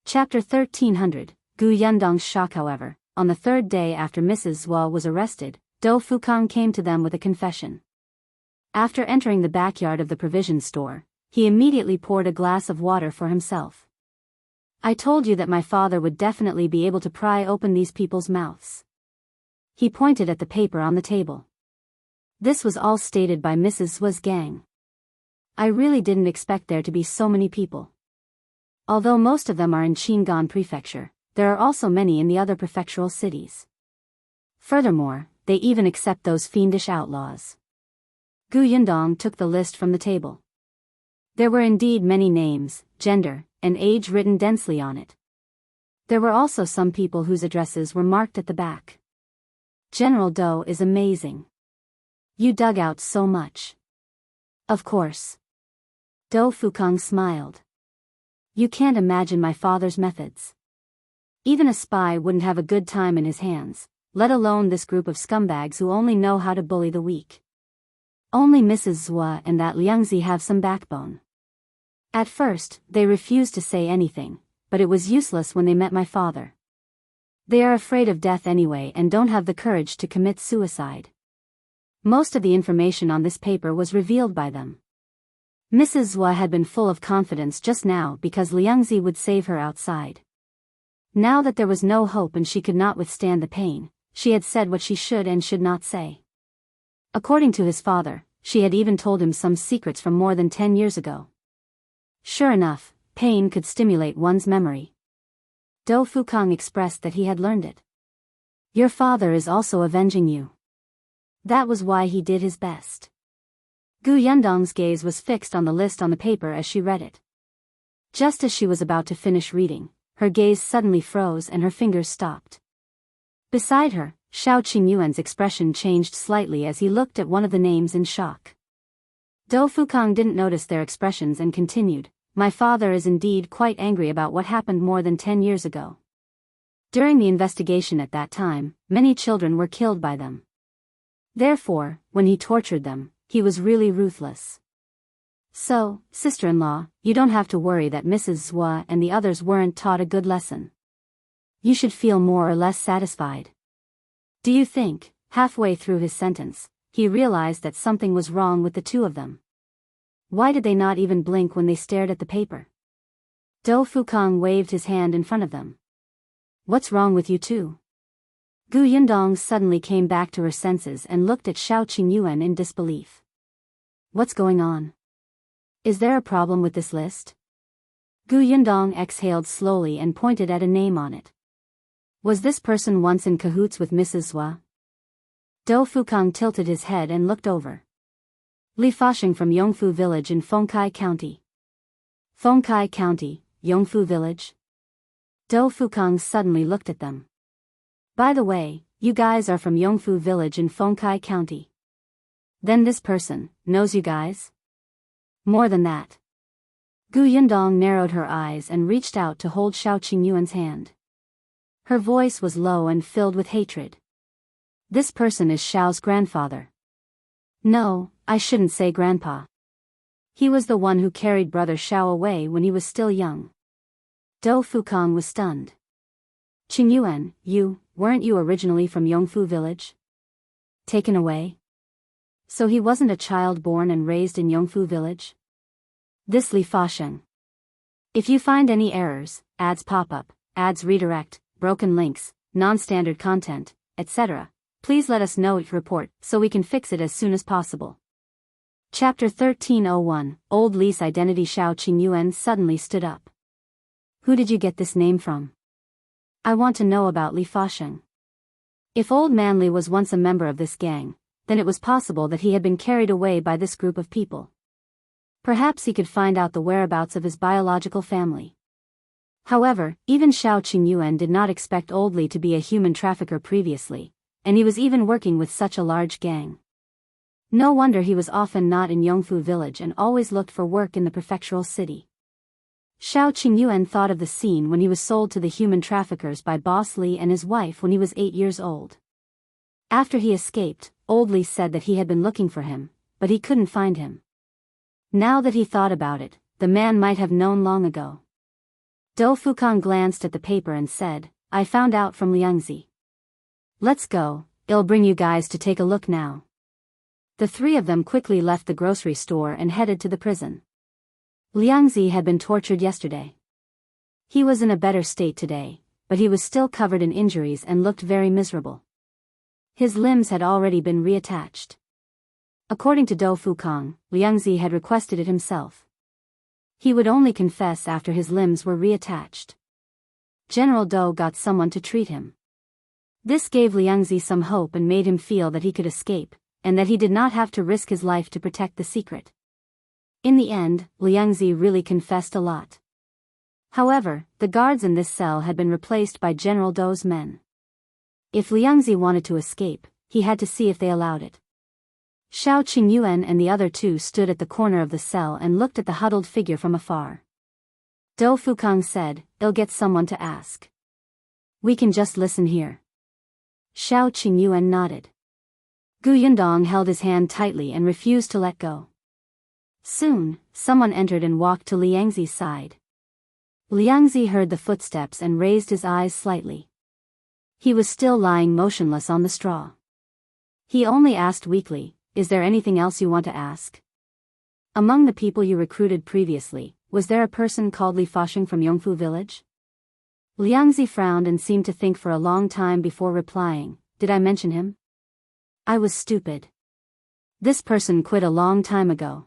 Chapter 1300, Yundong's shock. However, on the 3rd day after Mrs. Zhua was arrested, Dou Fukang came to them with a confession. After entering the backyard of the provision store, he immediately poured a glass of water for himself. I told you that my father would definitely be able to pry open these people's mouths. He pointed at the paper on the table. This was all stated by Mrs. Zhua's gang. I really didn't expect there to be so many people. Although most of them are in Qingyuan Prefecture, there are also many in the other prefectural cities. Furthermore, they even accept those fiendish outlaws. Yundong took the list from the table. There were indeed many names, gender, and age written densely on it. There were also some people whose addresses were marked at the back. General Dou is amazing. You dug out so much. Of course. Dou Fukang smiled. You can't imagine my father's methods. Even a spy wouldn't have a good time in his hands, let alone this group of scumbags who only know how to bully the weak. Only Mrs. Zhua and that Liangzi have some backbone. At first, they refused to say anything, but it was useless when they met my father. They are afraid of death anyway and don't have the courage to commit suicide. Most of the information on this paper was revealed by them. Mrs. Zhua had been full of confidence just now because Liangzi would save her outside. Now that there was no hope and she could not withstand the pain, she had said what she should and should not say. According to his father, she had even told him some secrets from more than 10 years ago. Sure enough, pain could stimulate one's memory. Dou Fukang expressed that he had learned it. Your father is also avenging you. That was why he did his best. Gu Yundong's gaze was fixed on the list on the paper as she read it. Just as she was about to finish reading, her gaze suddenly froze and her fingers stopped. Beside her, Shao Qingyuan's expression changed slightly as he looked at one of the names in shock. Dou Fukang didn't notice their expressions and continued, my father is indeed quite angry about what happened more than 10 years ago. During the investigation at that time, many children were killed by them. Therefore, when he tortured them, he was really ruthless. So, sister-in-law, you don't have to worry that Mrs. Zhua and the others weren't taught a good lesson. You should feel more or less satisfied. Do you think, halfway through his sentence, he realized that something was wrong with the two of them? Why did they not even blink when they stared at the paper? Dou Fukang waved his hand in front of them. What's wrong with you two? Gu Yundong suddenly came back to her senses and looked at Shao Qingyuan in disbelief. What's going on? Is there a problem with this list? Gu Yundong exhaled slowly and pointed at a name on it. Was this person once in cahoots with Mrs. Zhua? Dou Fukang tilted his head and looked over. Li Fashing from Yongfu Village in Fengkai County. Fengkai County, Yongfu Village? Dou Fukang suddenly looked at them. By the way, you guys are from Yongfu Village in Fengkai County. Then this person knows you guys? More than that. Gu Yundong narrowed her eyes and reached out to hold Shao Qingyuan's hand. Her voice was low and filled with hatred. This person is Shao's grandfather. No, I shouldn't say grandpa. He was the one who carried brother Shao away when he was still young. Dou Fukang was stunned. Qingyuan, weren't you originally from Yongfu Village? Taken away? So he wasn't a child born and raised in Yongfu Village? This Li Fasheng. If you find any errors, ads pop up, ads redirect, broken links, non-standard content, etc., please let us know each report so we can fix it as soon as possible. Chapter 1301, Old Li's Identity. Shao Qingyuan suddenly stood up. Who did you get this name from? I want to know about Li Fasheng. If Old Man Li was once a member of this gang, then it was possible that he had been carried away by this group of people. Perhaps he could find out the whereabouts of his biological family. However, even Shao Qingyuan did not expect Old Li to be a human trafficker previously, and he was even working with such a large gang. No wonder he was often not in Yongfu Village and always looked for work in the prefectural city. Shao Qingyuan thought of the scene when he was sold to the human traffickers by Boss Li and his wife when he was 8 years old. After he escaped, Old Li said that he had been looking for him, but he couldn't find him. Now that he thought about it, the man might have known long ago. Dou Fukang glanced at the paper and said, I found out from Liangzi. Let's go, I'll bring you guys to take a look now. The three of them quickly left the grocery store and headed to the prison. Liangzi had been tortured yesterday. He was in a better state today, but he was still covered in injuries and looked very miserable. His limbs had already been reattached. According to Dou Fukang, Liangzi had requested it himself. He would only confess after his limbs were reattached. General Dou got someone to treat him. This gave Liangzi some hope and made him feel that he could escape, and that he did not have to risk his life to protect the secret. In the end, Liangzi really confessed a lot. However, the guards in this cell had been replaced by General Dou's men. If Liangzi wanted to escape, he had to see if they allowed it. Shao Qingyuan and the other two stood at the corner of the cell and looked at the huddled figure from afar. Dou Fukang said, "I'll get someone to ask. We can just listen here." Shao Qingyuan nodded. Yundong held his hand tightly and refused to let go. Soon, someone entered and walked to Liangzi's side. Liangzi heard the footsteps and raised his eyes slightly. He was still lying motionless on the straw. He only asked weakly, "Is there anything else you want to ask? Among the people you recruited previously, was there a person called Li Fashing from Yongfu village?" Liangzi frowned and seemed to think for a long time before replying, "Did I mention him? I was stupid. This person quit a long time ago.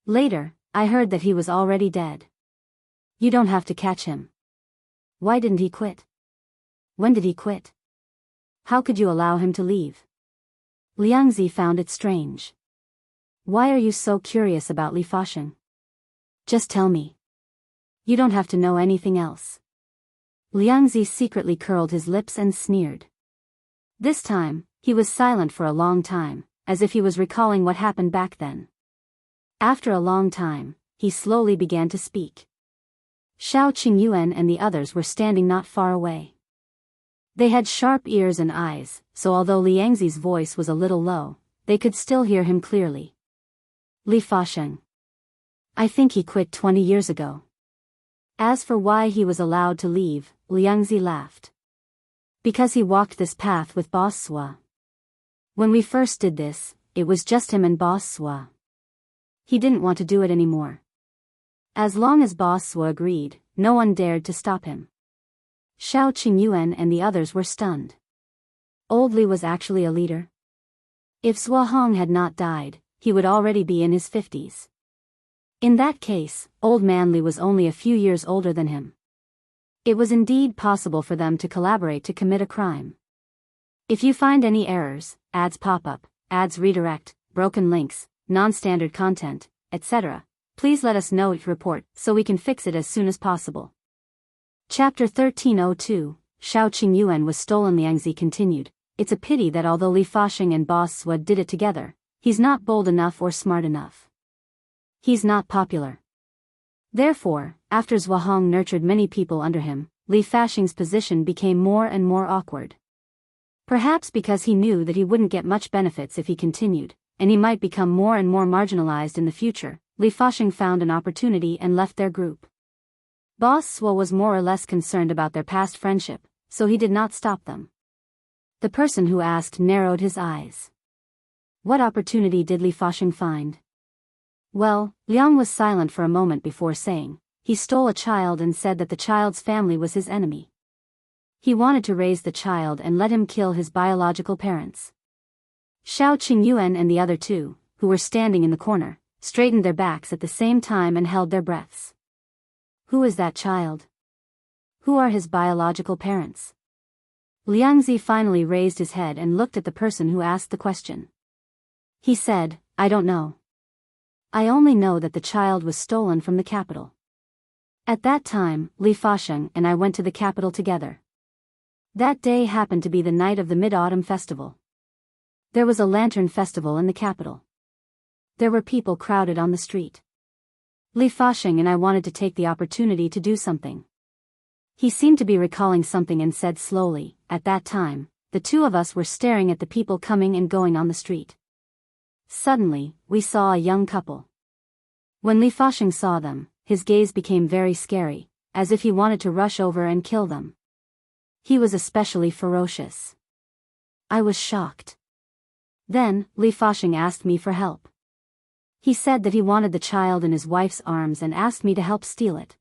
Later, I heard that he was already dead. You don't have to catch him. Why didn't he quit? When did he quit? How could you allow him to leave?" Liangzi found it strange. "Why are you so curious about Li Fashing? Just tell me. You don't have to know anything else." Liangzi secretly curled his lips and sneered. This time, he was silent for a long time, as if he was recalling what happened back then. After a long time, he slowly began to speak. Shao Qingyuan and the others were standing not far away. They had sharp ears and eyes, so although Liangzi's voice was a little low, they could still hear him clearly. "Li Fasheng. I think he quit 20 years ago." As for why he was allowed to leave, Liangzi laughed. "Because he walked this path with Boss Sua. When we first did this, it was just him and Boss Sua. He didn't want to do it anymore. As long as Boss Sua agreed, no one dared to stop him." Shao Qingyuan and the others were stunned. Old Li was actually a leader? If Sua Hong had not died, he would already be in his 50s. In that case, old man Li was only a few years older than him. It was indeed possible for them to collaborate to commit a crime. If you find any errors, ads pop up, ads redirect, broken links, non-standard content, etc., please let us know each report so we can fix it as soon as possible. Chapter 1302, Shao Qingyuan was stolen. Liangzi continued, "It's a pity that although Li Fashing and Boss Sua did it together, he's not bold enough or smart enough. He's not popular. Therefore, after Sua Hong nurtured many people under him, Li Fashing's position became more and more awkward. Perhaps because he knew that he wouldn't get much benefits if he continued, and he might become more and more marginalized in the future, Li Fashing found an opportunity and left their group. Boss Sua was more or less concerned about their past friendship, so he did not stop them." The person who asked narrowed his eyes. What opportunity did Li Fashing find? Well, Liang was silent for a moment before saying, "He stole a child and said that the child's family was his enemy. He wanted to raise the child and let him kill his biological parents." Shao Qingyuan and the other two, who were standing in the corner, straightened their backs at the same time and held their breaths. Who is that child? Who are his biological parents? Liangzi finally raised his head and looked at the person who asked the question. He said, "I don't know. I only know that the child was stolen from the capital. At that time, Li Fasheng and I went to the capital together. That day happened to be the night of the Mid-Autumn Festival. There was a lantern festival in the capital. There were people crowded on the street. Li Fasheng and I wanted to take the opportunity to do something." He seemed to be recalling something and said slowly, "At that time, the two of us were staring at the people coming and going on the street. Suddenly, we saw a young couple. When Li Fasheng saw them, his gaze became very scary, as if he wanted to rush over and kill them. He was especially ferocious. I was shocked. Then, Li Fasheng asked me for help. He said that he wanted the child in his wife's arms and asked me to help steal it.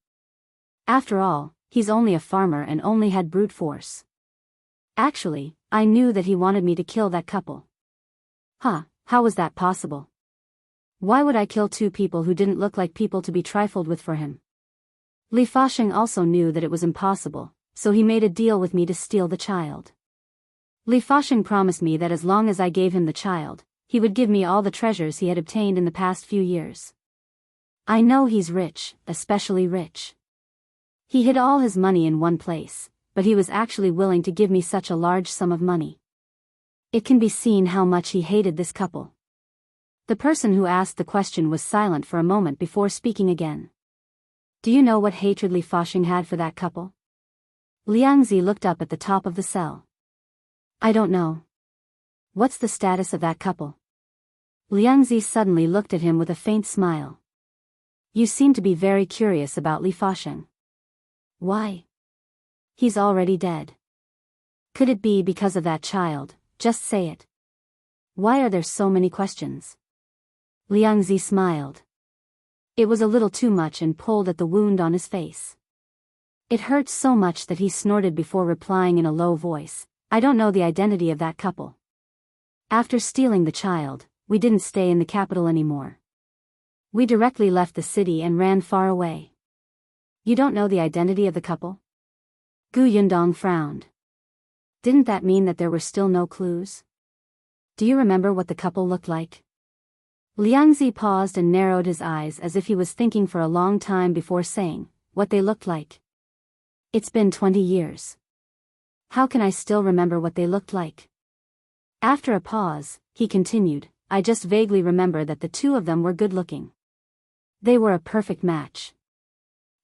After all, he's only a farmer and only had brute force. Actually, I knew that he wanted me to kill that couple." How was that possible? Why would I kill two people who didn't look like people to be trifled with for him? Li Fasheng also knew that it was impossible, so he made a deal with me to steal the child. Li Fasheng promised me that as long as I gave him the child, he would give me all the treasures he had obtained in the past few years. I know he's rich, especially rich. He hid all his money in one place, but he was actually willing to give me such a large sum of money. It can be seen how much he hated this couple." The person who asked the question was silent for a moment before speaking again. Do you know what hatred Li Fashing had for that couple? Liangzi looked up at the top of the cell. I don't know. What's the status of that couple? Liangzi suddenly looked at him with a faint smile. You seem to be very curious about Li Fashing. Why? He's already dead. Could it be because of that child? Just say it. Why are there so many questions? Liangzi smiled. It was a little too much and pulled at the wound on his face. It hurt so much that he snorted before replying in a low voice, I don't know the identity of that couple. After stealing the child, we didn't stay in the capital anymore. We directly left the city and ran far away. You don't know the identity of the couple? Yundong frowned. Didn't that mean that there were still no clues? Do you remember what the couple looked like? Liangzi paused and narrowed his eyes as if he was thinking for a long time before saying, what they looked like. It's been 20 years. How can I still remember what they looked like? After a pause, he continued, I just vaguely remember that the two of them were good-looking. They were a perfect match.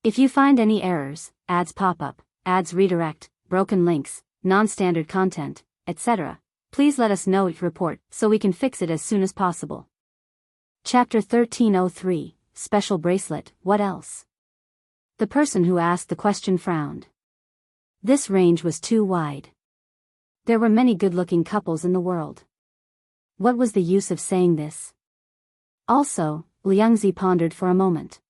If you find any errors, ads pop up, ads redirect, broken links, non-standard content, etc., please let us know each report so we can fix it as soon as possible. Chapter 1303, Special Bracelet, what else? The person who asked the question frowned. This range was too wide. There were many good-looking couples in the world. What was the use of saying this? Also, Liangzi pondered for a moment.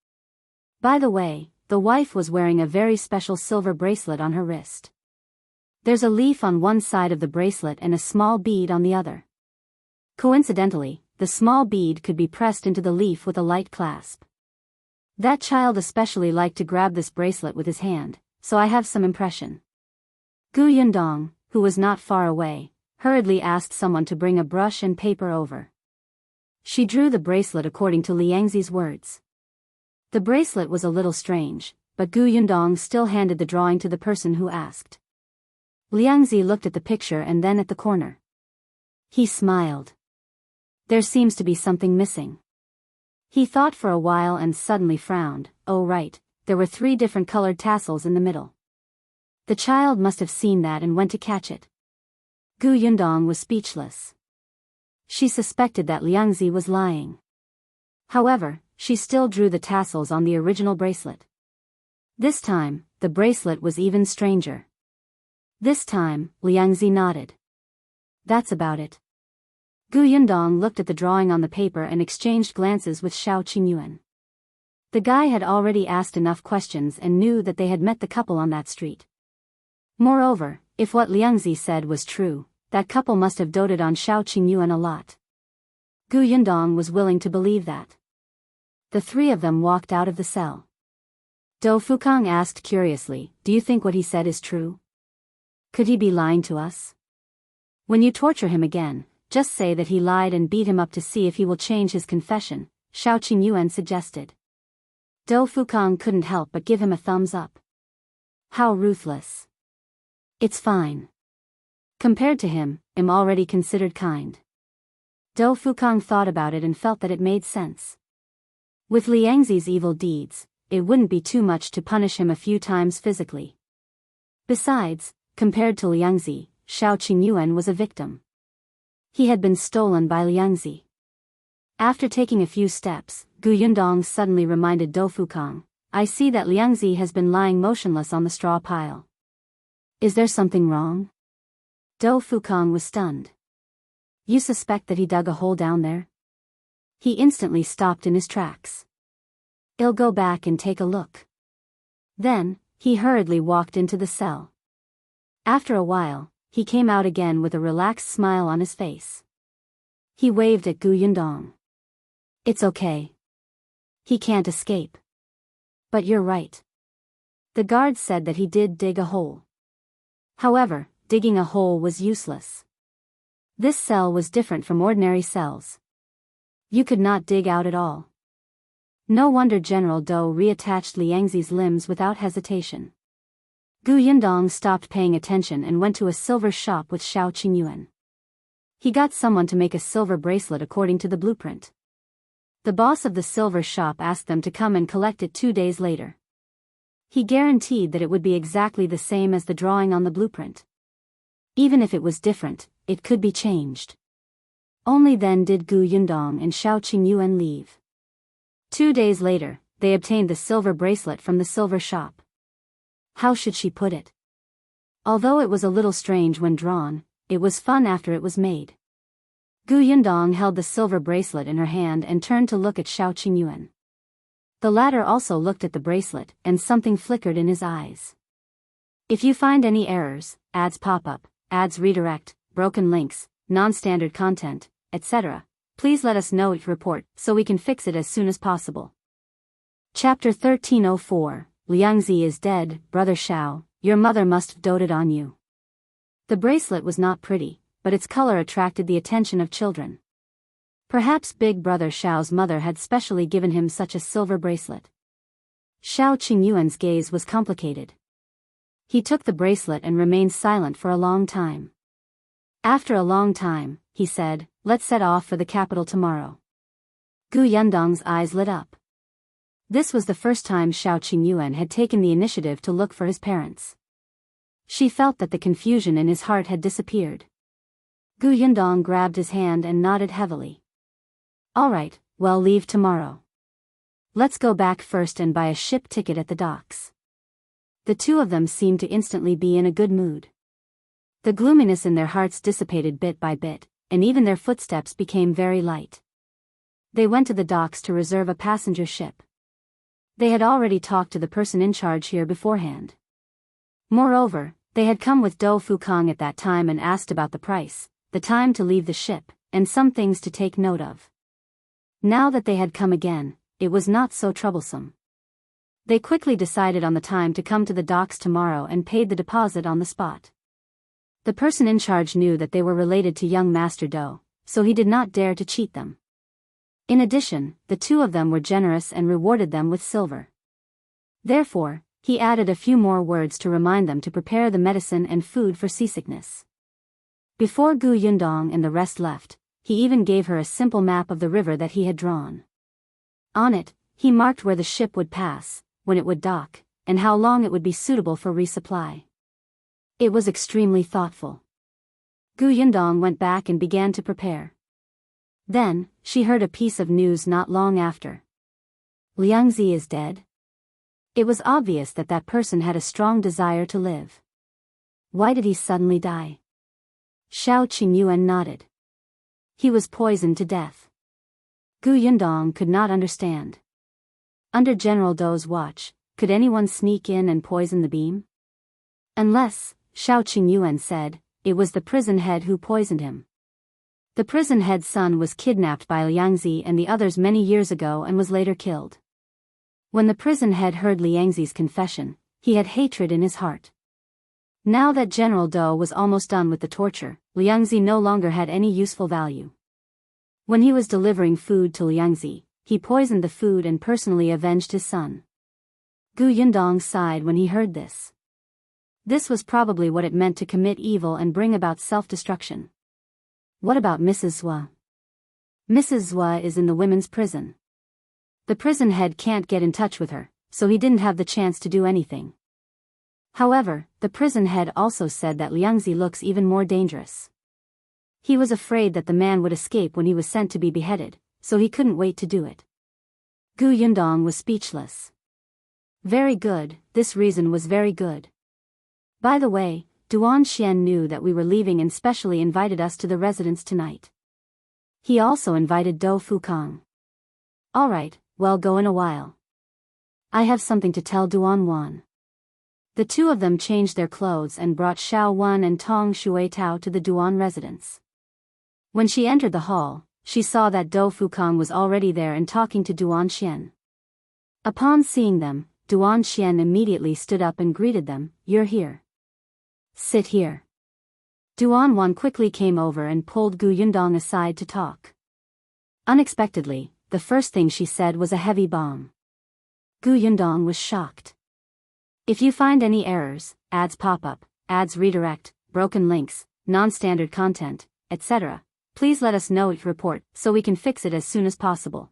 By the way, the wife was wearing a very special silver bracelet on her wrist. There's a leaf on one side of the bracelet and a small bead on the other. Coincidentally, the small bead could be pressed into the leaf with a light clasp. That child especially liked to grab this bracelet with his hand, so I have some impression. Yundong, who was not far away, hurriedly asked someone to bring a brush and paper over. She drew the bracelet according to Liangzi's words. The bracelet was a little strange, but Yundong still handed the drawing to the person who asked. Liangzi looked at the picture and then at the corner. He smiled. There seems to be something missing. He thought for a while and suddenly frowned. Oh right, there were 3 different colored tassels in the middle. The child must have seen that and went to catch it. Yundong was speechless. She suspected that Liangzi was lying. However, she still drew the tassels on the original bracelet. This time, the bracelet was even stranger. This time, Liangzi nodded. That's about it. Yundong looked at the drawing on the paper and exchanged glances with Shao Qingyuan. The guy had already asked enough questions and knew that they had met the couple on that street. Moreover, if what Liangzi said was true, that couple must have doted on Shao Qingyuan a lot. Yundong was willing to believe that. The 3 of them walked out of the cell. Dou Fukang asked curiously, do you think what he said is true? Could he be lying to us? When you torture him again, just say that he lied and beat him up to see if he will change his confession, Shao Qingyuan suggested. Dou Fukang couldn't help but give him a thumbs up. How ruthless. It's fine. Compared to him, I'm already considered kind. Dou Fukang thought about it and felt that it made sense. With Liangzi's evil deeds, it wouldn't be too much to punish him a few times physically. Besides, compared to Liangzi, Shao Qingyuan was a victim. He had been stolen by Liangzi. After taking a few steps, Yundong suddenly reminded Dou Fukang, I see that Liangzi has been lying motionless on the straw pile. Is there something wrong? Dou Fukang was stunned. You suspect that he dug a hole down there? He instantly stopped in his tracks. I'll go back and take a look. Then, he hurriedly walked into the cell. After a while, he came out again with a relaxed smile on his face. He waved at Yundong. It's okay. He can't escape. But you're right. The guard said that he did dig a hole. However, digging a hole was useless. This cell was different from ordinary cells. You could not dig out at all. No wonder General Dou reattached Liangzi's limbs without hesitation. Yundong stopped paying attention and went to a silver shop with Shao Qingyuan. He got someone to make a silver bracelet according to the blueprint. The boss of the silver shop asked them to come and collect it 2 days later. He guaranteed that it would be exactly the same as the drawing on the blueprint. Even if it was different, it could be changed. Only then did Gu Yundong and Shao Qingyuan leave. 2 days later, they obtained the silver bracelet from the silver shop. How should she put it? Although it was a little strange when drawn, it was fun after it was made. Gu Yundong held the silver bracelet in her hand and turned to look at Shao Qingyuan. The latter also looked at the bracelet, and something flickered in his eyes. If you find any errors, ads pop up, ads redirect, broken links, non-standard content, etc., please let us know it report so we can fix it as soon as possible. Chapter 1304, Liangzi is dead. Brother Shao, your mother must have doted on you. The bracelet was not pretty, but its color attracted the attention of children. Perhaps big brother Shao's mother had specially given him such a silver bracelet. Shao Qingyuan's gaze was complicated. He took the bracelet and remained silent for a long time. After a long time, he said, let's set off for the capital tomorrow. Gu Yundong's eyes lit up. This was the first time Shao Qingyuan had taken the initiative to look for his parents. She felt that the confusion in his heart had disappeared. Gu Yundong grabbed his hand and nodded heavily. All right, well, leave tomorrow. Let's go back first and buy a ship ticket at the docks. The two of them seemed to instantly be in a good mood. The gloominess in their hearts dissipated bit by bit, and even their footsteps became very light. They went to the docks to reserve a passenger ship. They had already talked to the person in charge here beforehand. Moreover, they had come with Do Fukong at that time and asked about the price, the time to leave the ship, and some things to take note of. Now that they had come again, it was not so troublesome. They quickly decided on the time to come to the docks tomorrow and paid the deposit on the spot. The person in charge knew that they were related to young Master Do, so he did not dare to cheat them. In addition, the two of them were generous and rewarded them with silver. Therefore, he added a few more words to remind them to prepare the medicine and food for seasickness. Before Gu Yundong and the rest left, he even gave her a simple map of the river that he had drawn. On it, he marked where the ship would pass, when it would dock, and how long it would be suitable for resupply. It was extremely thoughtful. Gu Yundong went back and began to prepare. Then, she heard a piece of news not long after. Liangzi is dead? It was obvious that that person had a strong desire to live. Why did he suddenly die? Shao Qingyuan nodded. He was poisoned to death. Gu Yundong could not understand. Under General Dou's watch, could anyone sneak in and poison the beam? Unless, Shao Qingyuan said, it was the prison head who poisoned him. The prison head's son was kidnapped by Liangzi and the others many years ago and was later killed. When the prison head heard Liangzi's confession, he had hatred in his heart. Now that General Dou was almost done with the torture, Liangzi no longer had any useful value. When he was delivering food to Liangzi, he poisoned the food and personally avenged his son. Gu Yundong sighed when he heard this. This was probably what it meant to commit evil and bring about self-destruction. What about Mrs. Zhua? Mrs. Zhua is in the women's prison. The prison head can't get in touch with her, so he didn't have the chance to do anything. However, the prison head also said that Liangzi looks even more dangerous. He was afraid that the man would escape when he was sent to be beheaded, so he couldn't wait to do it. Gu Yundong was speechless. Very good, this reason was very good. By the way, Duan Xian knew that we were leaving and specially invited us to the residence tonight. He also invited Do Fukong. Alright, well, go in a while. I have something to tell Duan Wan. The two of them changed their clothes and brought Shao Wan and Tong Shuitao to the Duan residence. When she entered the hall, she saw that Do Fukong was already there and talking to Duan Xian. Upon seeing them, Duan Xian immediately stood up and greeted them. You're here. Sit here. Duan Wan quickly came over and pulled Gu Yundong aside to talk. Unexpectedly, the first thing she said was a heavy bomb. Gu Yundong was shocked. If you find any errors, ads pop up, ads redirect, broken links, non-standard content, etc., please let us know it report so we can fix it as soon as possible.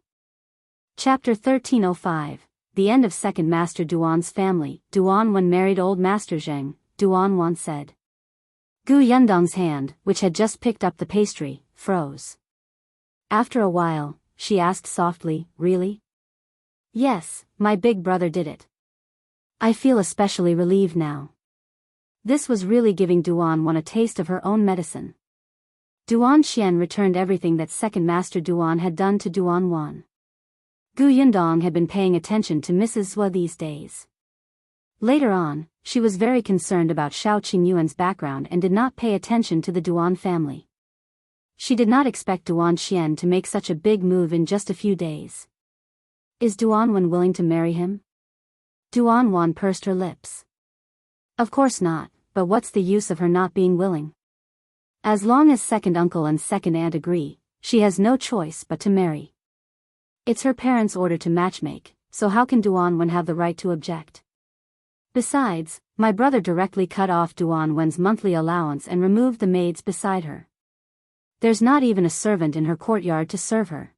Chapter 1305, the end of second Master Duan's family. Duan Wen married old Master Zheng, Duan Wan said. Gu Yundong's hand, which had just picked up the pastry, froze. After a while, she asked softly, really? Yes, my big brother did it. I feel especially relieved now. This was really giving Duan Wan a taste of her own medicine. Duan Qian returned everything that second Master Duan had done to Duan Wan. Gu Yundong had been paying attention to Mrs. Zhua these days. Later on, she was very concerned about Shao Qingyuan's background and did not pay attention to the Duan family. She did not expect Duan Qian to make such a big move in just a few days. Is Duan Wan willing to marry him? Duan Wan pursed her lips. Of course not, but what's the use of her not being willing? As long as second uncle and second aunt agree, she has no choice but to marry. It's her parents' order to matchmake, so how can Duan Wan have the right to object? Besides, my brother directly cut off Duan Wen's monthly allowance and removed the maids beside her. There's not even a servant in her courtyard to serve her.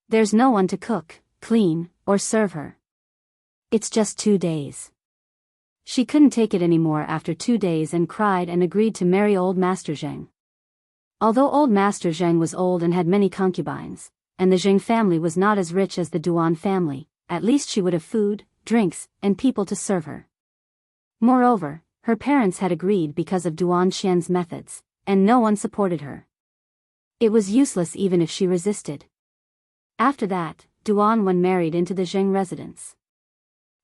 There's no one to cook, clean, or serve her. It's just 2 days. She couldn't take it anymore after 2 days and cried and agreed to marry old Master Zheng. Although old Master Zheng was old and had many concubines, and the Zheng family was not as rich as the Duan family, at least she would have food, drinks, and people to serve her. Moreover, her parents had agreed because of Duan Qian's methods, and no one supported her. It was useless even if she resisted. After that, Duan Wan married into the Zheng residence.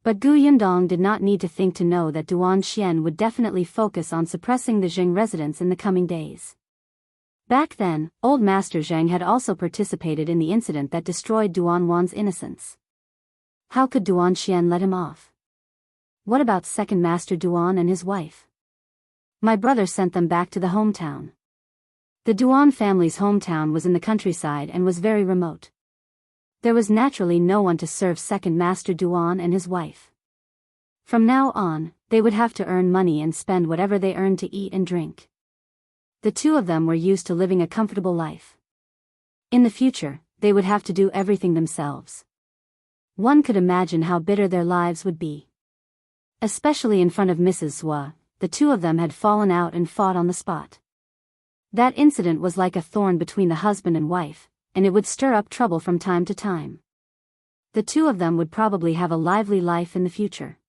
But Gu Yundong did not need to think to know that Duan Qian would definitely focus on suppressing the Zheng residents in the coming days. Back then, old Master Zheng had also participated in the incident that destroyed Duan Wan's innocence. How could Duan Qian let him off? What about second Master Duan and his wife? My brother sent them back to the hometown. The Duan family's hometown was in the countryside and was very remote. There was naturally no one to serve second Master Duan and his wife. From now on, they would have to earn money and spend whatever they earned to eat and drink. The two of them were used to living a comfortable life. In the future, they would have to do everything themselves. One could imagine how bitter their lives would be. Especially in front of Mrs. Zhua, the two of them had fallen out and fought on the spot. That incident was like a thorn between the husband and wife, and it would stir up trouble from time to time. The two of them would probably have a lively life in the future.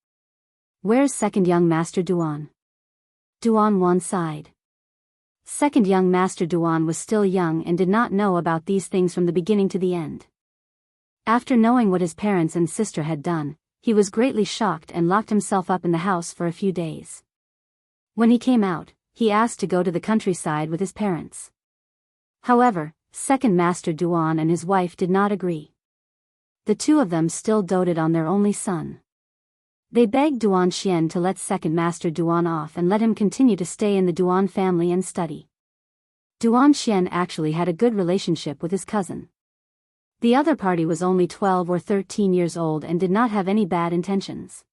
Where's second young Master Duan? Duan Wan sighed. Second young Master Duan was still young and did not know about these things from the beginning to the end. After knowing what his parents and sister had done, he was greatly shocked and locked himself up in the house for a few days. When he came out, he asked to go to the countryside with his parents. However, second Master Duan and his wife did not agree. The two of them still doted on their only son. They begged Duan Qian to let second Master Duan off and let him continue to stay in the Duan family and study. Duan Qian actually had a good relationship with his cousin. The other party was only 12 or 13 years old and did not have any bad intentions.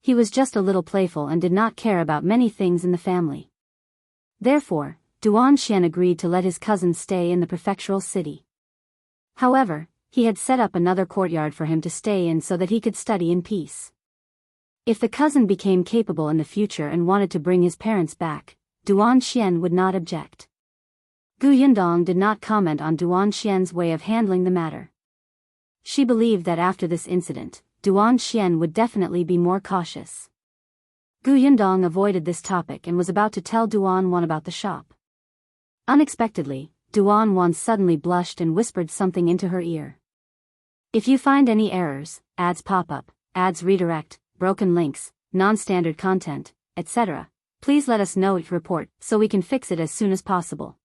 He was just a little playful and did not care about many things in the family. Therefore, Duan Qian agreed to let his cousin stay in the prefectural city. However, he had set up another courtyard for him to stay in so that he could study in peace. If the cousin became capable in the future and wanted to bring his parents back, Duan Qian would not object. Gu Yundong did not comment on Duan Qian's way of handling the matter. She believed that after this incident, Duan Qian would definitely be more cautious. Gu Yundong avoided this topic and was about to tell Duan Wan about the shop. Unexpectedly, Duan Wan suddenly blushed and whispered something into her ear. If you find any errors, ads pop up, ads redirect, broken links, non-standard content, etc., please let us know it report so we can fix it as soon as possible.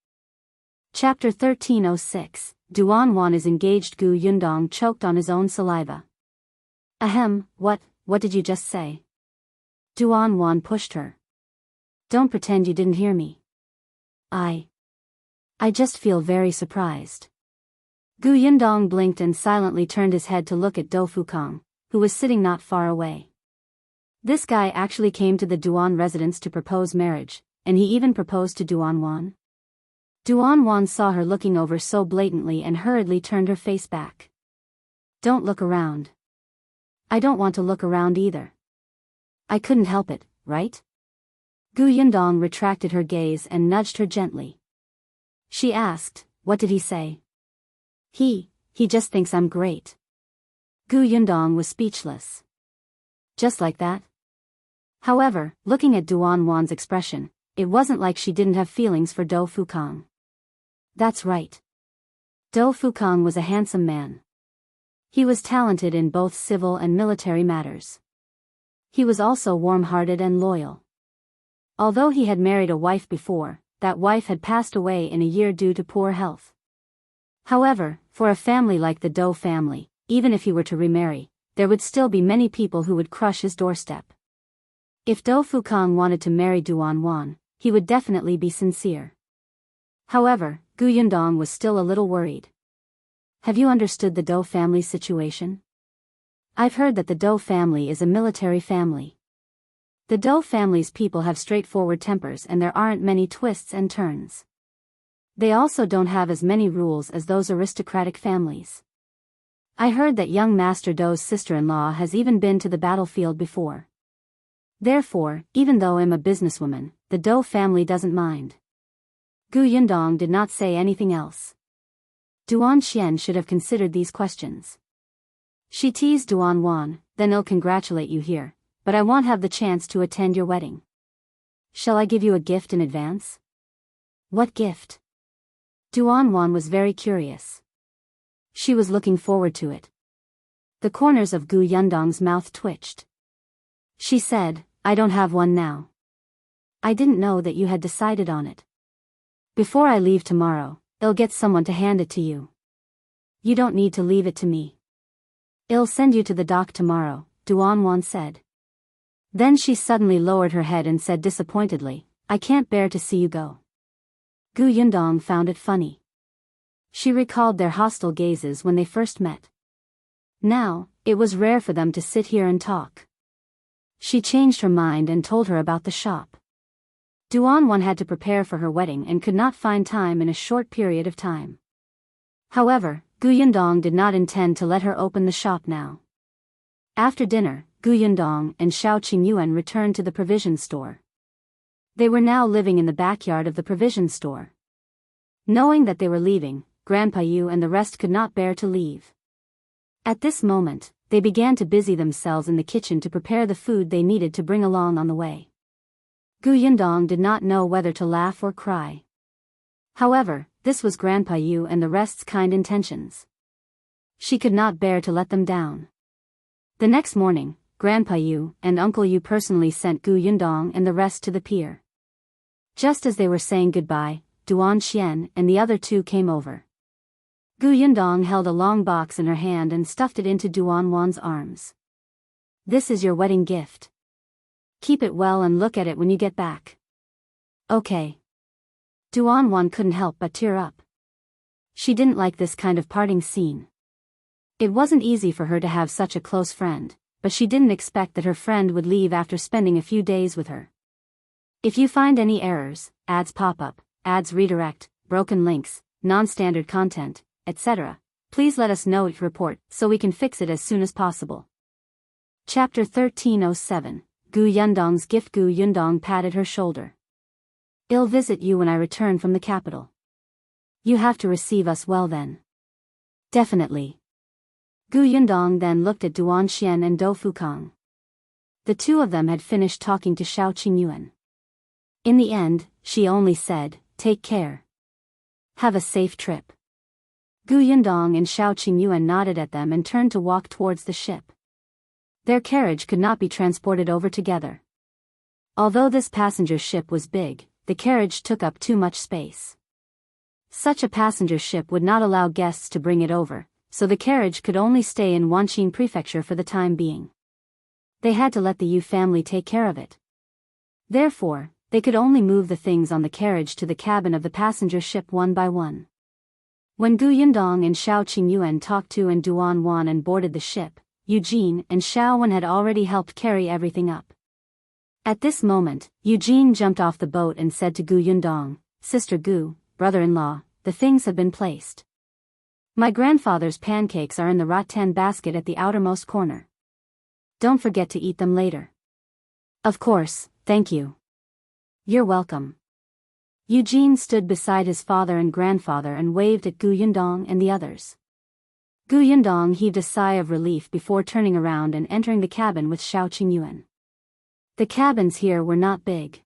Chapter 1306, Duan Wan is engaged. Gu Yundong choked on his own saliva. Ahem, what did you just say? Duan Wan pushed her. Don't pretend you didn't hear me. I just feel very surprised. Gu Yundong blinked and silently turned his head to look at Dou Fukong, who was sitting not far away. This guy actually came to the Duan residence to propose marriage, and he even proposed to Duan Wan. Duan Wan saw her looking over so blatantly and hurriedly turned her face back. Don't look around. I don't want to look around either. I couldn't help it, right? Gu Yundong retracted her gaze and nudged her gently. She asked, what did he say? He just thinks I'm great. Gu Yundong was speechless. Just like that? However, looking at Duan Wan's expression, it wasn't like she didn't have feelings for Dou Fukong. That's right. Dou Fukong was a handsome man. He was talented in both civil and military matters. He was also warm-hearted and loyal. Although he had married a wife before, that wife had passed away in a year due to poor health. However, for a family like the Dou family, even if he were to remarry, there would still be many people who would crush his doorstep. If Dou Fukong wanted to marry Duan Wan, he would definitely be sincere. However, Gu Yundong was still a little worried. Have you understood the Dou family's situation? I've heard that the Dou family is a military family. The Dou family's people have straightforward tempers and there aren't many twists and turns. They also don't have as many rules as those aristocratic families. I heard that young Master Dou's sister-in-law has even been to the battlefield before. Therefore, even though I'm a businesswoman, the Dou family doesn't mind. Gu Yundong did not say anything else. Duan Qian should have considered these questions. She teased Duan Wan, then I'll congratulate you here, but I won't have the chance to attend your wedding. Shall I give you a gift in advance? What gift? Duan Wan was very curious. She was looking forward to it. The corners of Gu Yundong's mouth twitched. She said, I don't have one now. I didn't know that you had decided on it. Before I leave tomorrow, I'll get someone to hand it to you. You don't need to leave it to me. I'll send you to the dock tomorrow, Duan Wan said. Then she suddenly lowered her head and said disappointedly, I can't bear to see you go. Gu Yundong found it funny. She recalled their hostile gazes when they first met. Now, it was rare for them to sit here and talk. She changed her mind and told her about the shop. Duan Wan had to prepare for her wedding and could not find time in a short period of time. However, Gu Yundong did not intend to let her open the shop now. After dinner, Gu Yundong and Shao Qingyuan returned to the provision store. They were now living in the backyard of the provision store. Knowing that they were leaving, Grandpa Yu and the rest could not bear to leave. At this moment, they began to busy themselves in the kitchen to prepare the food they needed to bring along on the way. Gu Yundong did not know whether to laugh or cry. However, this was Grandpa Yu and the rest's kind intentions. She could not bear to let them down. The next morning, Grandpa Yu and Uncle Yu personally sent Gu Yundong and the rest to the pier. Just as they were saying goodbye, Duan Qian and the other two came over. Gu Yundong held a long box in her hand and stuffed it into Duan Wan's arms. This is your wedding gift. Keep it well and look at it when you get back. Okay. Duan Wan couldn't help but tear up. She didn't like this kind of parting scene. It wasn't easy for her to have such a close friend, but she didn't expect that her friend would leave after spending a few days with her. If you find any errors, ads pop up, ads redirect, broken links, non-standard content, etc., please let us know each report so we can fix it as soon as possible. Chapter 1307, Gu Yundong's gift. Gu Yundong patted her shoulder. I'll visit you when I return from the capital. You have to receive us well then. Definitely. Gu Yundong then looked at Duan Qian and Dou Fukong. The two of them had finished talking to Shao Qingyuan. In the end, she only said, take care. Have a safe trip. Gu Yundong and Shao Qingyuan nodded at them and turned to walk towards the ship. Their carriage could not be transported over together. Although this passenger ship was big, the carriage took up too much space. Such a passenger ship would not allow guests to bring it over, so the carriage could only stay in Wanqing Prefecture for the time being. They had to let the Yu family take care of it. Therefore, they could only move the things on the carriage to the cabin of the passenger ship one by one. When Gu Yundong and Shao Qingyuan talked to and Duan Wan and boarded the ship, Eugene and Shao Wen had already helped carry everything up. At this moment, Eugene jumped off the boat and said to Gu Yundong, Sister Gu, brother-in-law, the things have been placed. My grandfather's pancakes are in the rattan basket at the outermost corner. Don't forget to eat them later. Of course, thank you. You're welcome. Eugene stood beside his father and grandfather and waved at Yundong and the others. Yundong heaved a sigh of relief before turning around and entering the cabin with Shao Qingyuan. The cabins here were not big.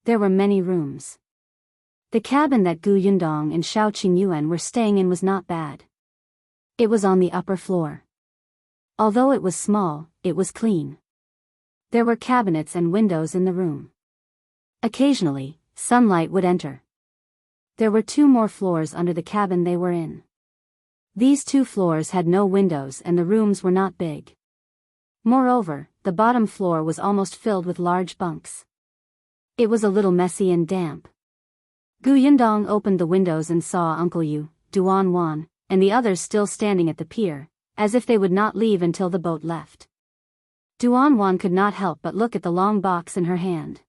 There were many rooms. The cabin that Yundong and Shao Qingyuan were staying in was not bad. It was on the upper floor. Although it was small, it was clean. There were cabinets and windows in the room. Occasionally, sunlight would enter. There were 2 more floors under the cabin they were in. These 2 floors had no windows and the rooms were not big. Moreover, the bottom floor was almost filled with large bunks. It was a little messy and damp. Yundong opened the windows and saw Uncle Yu, Duan, and the others still standing at the pier, as if they would not leave until the boat left. Duan could not help but look at the long box in her hand.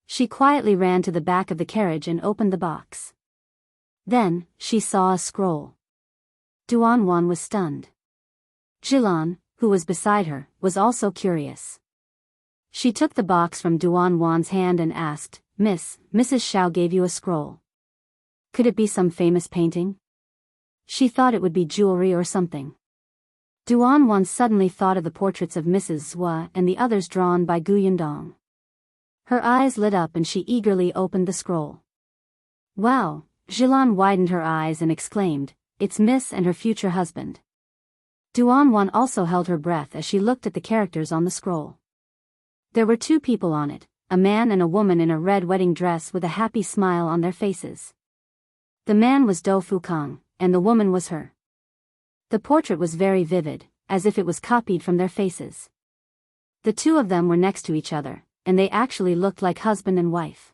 She quietly ran to the back of the carriage and opened the box. Then, she saw a scroll. Duan was stunned. Jilan, who was beside her, was also curious. She took the box from Duan's hand and asked, Mrs. Shao gave you a scroll. Could it be some famous painting? She thought it would be jewelry or something. Duan suddenly thought of the portraits of Mrs. Zhua and the others drawn by Yundong. Her eyes lit up and she eagerly opened the scroll. Wow! Jilan widened her eyes and exclaimed, it's Miss and her future husband. Duan also held her breath as she looked at the characters on the scroll. There were 2 people on it, a man and a woman in a red wedding dress with a happy smile on their faces. The man was Dou Fukang, and the woman was her. The portrait was very vivid, as if it was copied from their faces. The 2 of them were next to each other, and they actually looked like husband and wife.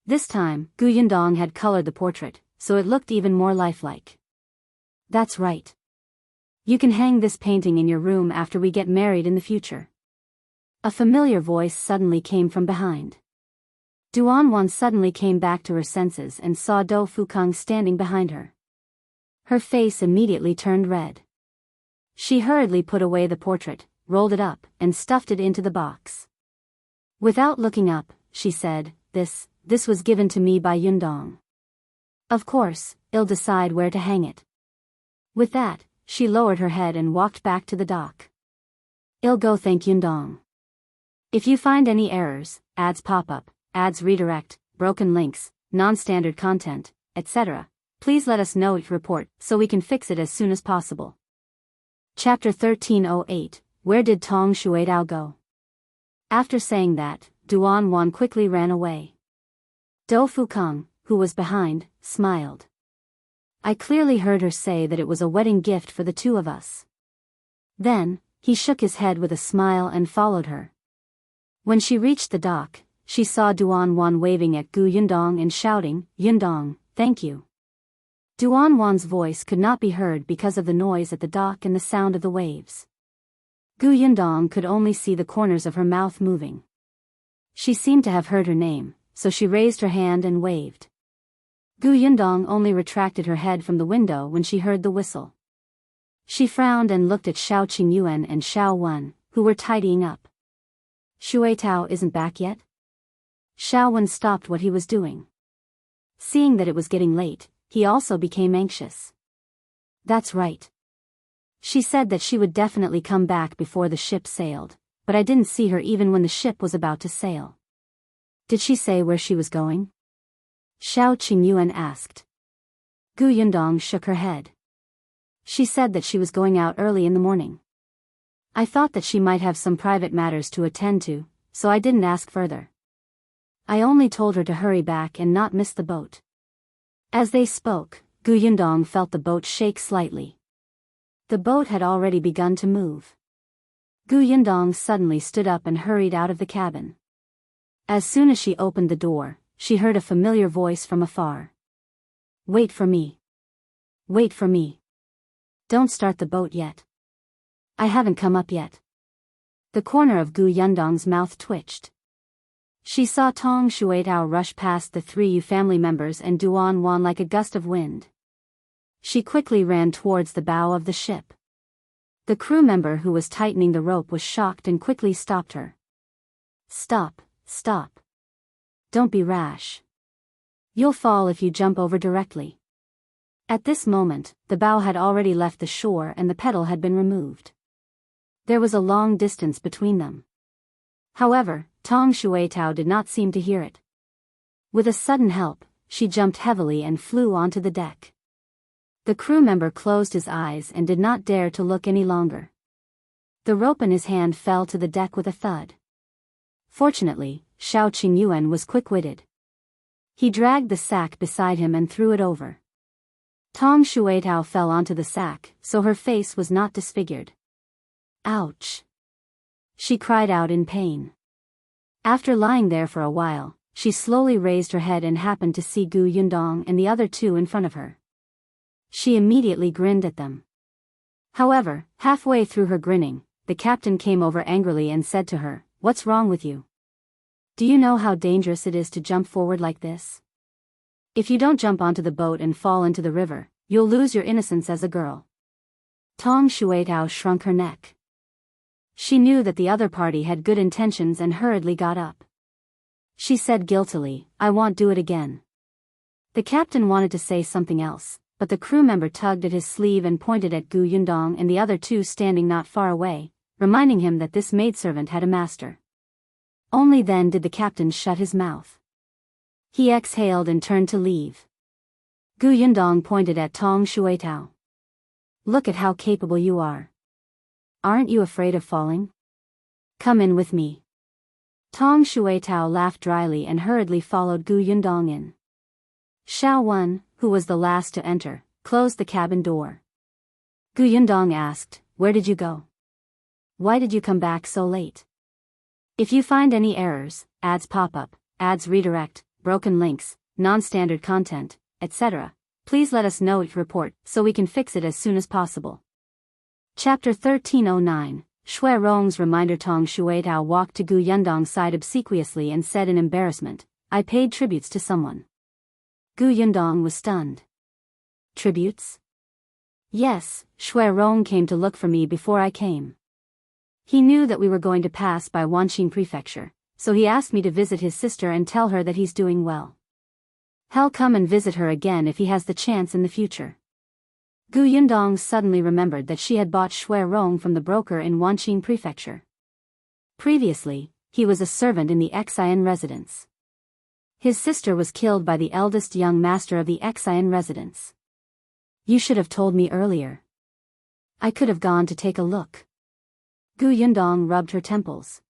This time, Yundong had colored the portrait, so it looked even more lifelike. That's right. You can hang this painting in your room after we get married in the future. A familiar voice suddenly came from behind. Duan suddenly came back to her senses and saw Dou Fukang standing behind her. Her face immediately turned red. She hurriedly put away the portrait, rolled it up, and stuffed it into the box. Without looking up, she said, This was given to me by Yundong. Of course, I'll decide where to hang it. With that, she lowered her head and walked back to the dock. I'll go thank Yundong. If you find any errors, ads pop up, ads redirect, broken links, non-standard content, etc., please let us know your report so we can fix it as soon as possible. Chapter 1308, Where did Tong Shuitao go? After saying that, Duan quickly ran away. Dou Fukang, who was behind, smiled. I clearly heard her say that it was a wedding gift for the 2 of us. Then, he shook his head with a smile and followed her. When she reached the dock, she saw Duan waving at Yundong and shouting, Yundong, thank you. Duan's voice could not be heard because of the noise at the dock and the sound of the waves. Yundong could only see the corners of her mouth moving. She seemed to have heard her name, so she raised her hand and waved. Yundong only retracted her head from the window when she heard the whistle. She frowned and looked at Shao Qingyuan and Shao Wen, who were tidying up. Shuitao isn't back yet? Shao Wen stopped what he was doing. Seeing that it was getting late, he also became anxious. That's right. She said that she would definitely come back before the ship sailed, but I didn't see her even when the ship was about to sail. Did she say where she was going? Shao Qingyuan asked. Yundong shook her head. She said that she was going out early in the morning. I thought that she might have some private matters to attend to, so I didn't ask further. I only told her to hurry back and not miss the boat. As they spoke, Yundong felt the boat shake slightly. The boat had already begun to move. Yundong suddenly stood up and hurried out of the cabin. As soon as she opened the door, she heard a familiar voice from afar. Wait for me. Wait for me. Don't start the boat yet. I haven't come up yet. The corner of Yundong's mouth twitched. She saw Tong Shuitao rush past the 3 family members and Duan like a gust of wind. She quickly ran towards the bow of the ship. The crew member who was tightening the rope was shocked and quickly stopped her. Stop, stop. Don't be rash. You'll fall if you jump over directly. At this moment, the bow had already left the shore and the pedal had been removed. There was a long distance between them. However, Tong Shuitao did not seem to hear it. With a sudden help, she jumped heavily and flew onto the deck. The crew member closed his eyes and did not dare to look any longer. The rope in his hand fell to the deck with a thud. Fortunately, Shao Qingyuan was quick-witted. He dragged the sack beside him and threw it over. Tong Shuitao fell onto the sack, so her face was not disfigured. Ouch! She cried out in pain. After lying there for a while, she slowly raised her head and happened to see Yundong and the other two in front of her. She immediately grinned at them. However, halfway through her grinning, the captain came over angrily and said to her, "What's wrong with you? Do you know how dangerous it is to jump forward like this? If you don't jump onto the boat and fall into the river, you'll lose your innocence as a girl." Tong Shuitao shrunk her neck. She knew that the other party had good intentions and hurriedly got up. She said guiltily, "I won't do it again." The captain wanted to say something else, but the crew member tugged at his sleeve and pointed at Yundong and the other two standing not far away, reminding him that this maidservant had a master. Only then did the captain shut his mouth. He exhaled and turned to leave. Yundong pointed at Tong Shuitao. "Look at how capable you are. Aren't you afraid of falling? Come in with me." Tong Shuitao laughed dryly and hurriedly followed Yundong in. Shao Wan, who was the last to enter, closed the cabin door. Yundong asked, "Where did you go? Why did you come back so late? If you find any errors, ads pop up, ads redirect, broken links, non-standard content, etc., please let us know each report so we can fix it as soon as possible." Chapter 1309, Shui Rong's reminder. Tong Shuitao walked to Yundong's side obsequiously and said in embarrassment, "I paid tributes to someone." Yundong was stunned. "Tributes?" "Yes, Shui Rong came to look for me before I came. He knew that we were going to pass by Wanqing Prefecture, so he asked me to visit his sister and tell her that he's doing well. He'll come and visit her again if he has the chance in the future." Yundong suddenly remembered that she had bought Shui Rong from the broker in Wanqing Prefecture. Previously, he was a servant in the Xian residence. His sister was killed by the eldest young master of the Xian residence. "You should have told me earlier. I could have gone to take a look." Yundong rubbed her temples.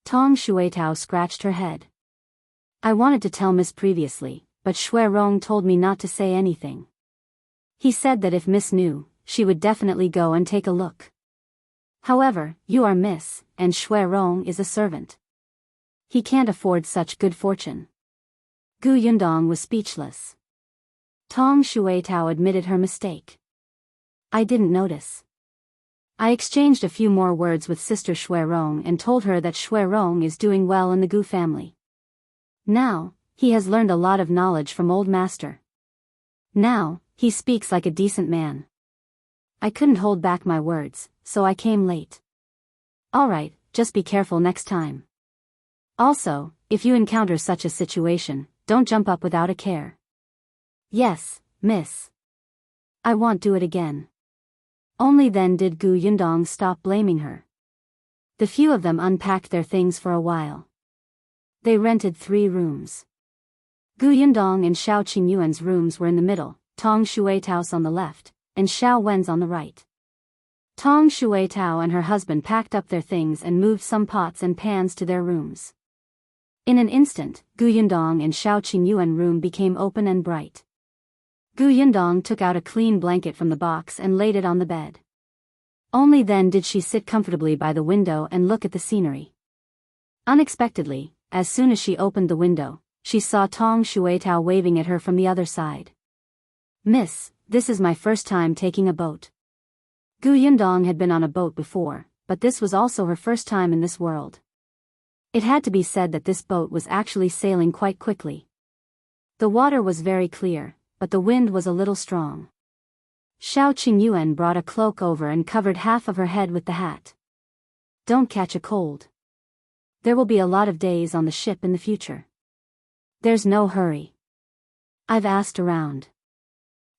Tong Shuitao scratched her head. "I wanted to tell Miss previously, but Shui Rong told me not to say anything. He said that if Miss knew, she would definitely go and take a look. However, you are Miss, and Shui Rong is a servant. He can't afford such good fortune." Yundong was speechless. Tong Shuitao admitted her mistake. "I didn't notice. I exchanged a few more words with Sister Shui Rong and told her that Shui Rong is doing well in the Gu family. Now, he has learned a lot of knowledge from old master. Now, he speaks like a decent man. I couldn't hold back my words, so I came late. Alright, just be careful next time. Also, if you encounter such a situation, don't jump up without a care." "Yes, miss. I won't do it again." Only then did Yundong stop blaming her. The few of them unpacked their things for a while. They rented 3 rooms. Yundong and Shao Qingyuan's rooms were in the middle, Tong Shuitao's on the left, and Shao Wen's on the right. Tong Shuitao and her husband packed up their things and moved some pots and pans to their rooms. In an instant, Yundong and Shao Qingyuan room became open and bright. Yundong took out a clean blanket from the box and laid it on the bed. Only then did she sit comfortably by the window and look at the scenery. Unexpectedly, as soon as she opened the window, she saw Tong Shuitao waving at her from the other side. "Miss, this is my first time taking a boat." Yundong had been on a boat before, but this was also her first time in this world. It had to be said that this boat was actually sailing quite quickly. The water was very clear, but the wind was a little strong. Qingyuan brought a cloak over and covered half of her head with the hat. Don't catch a cold. There will be a lot of days on the ship in the future. There's no hurry. I've asked around.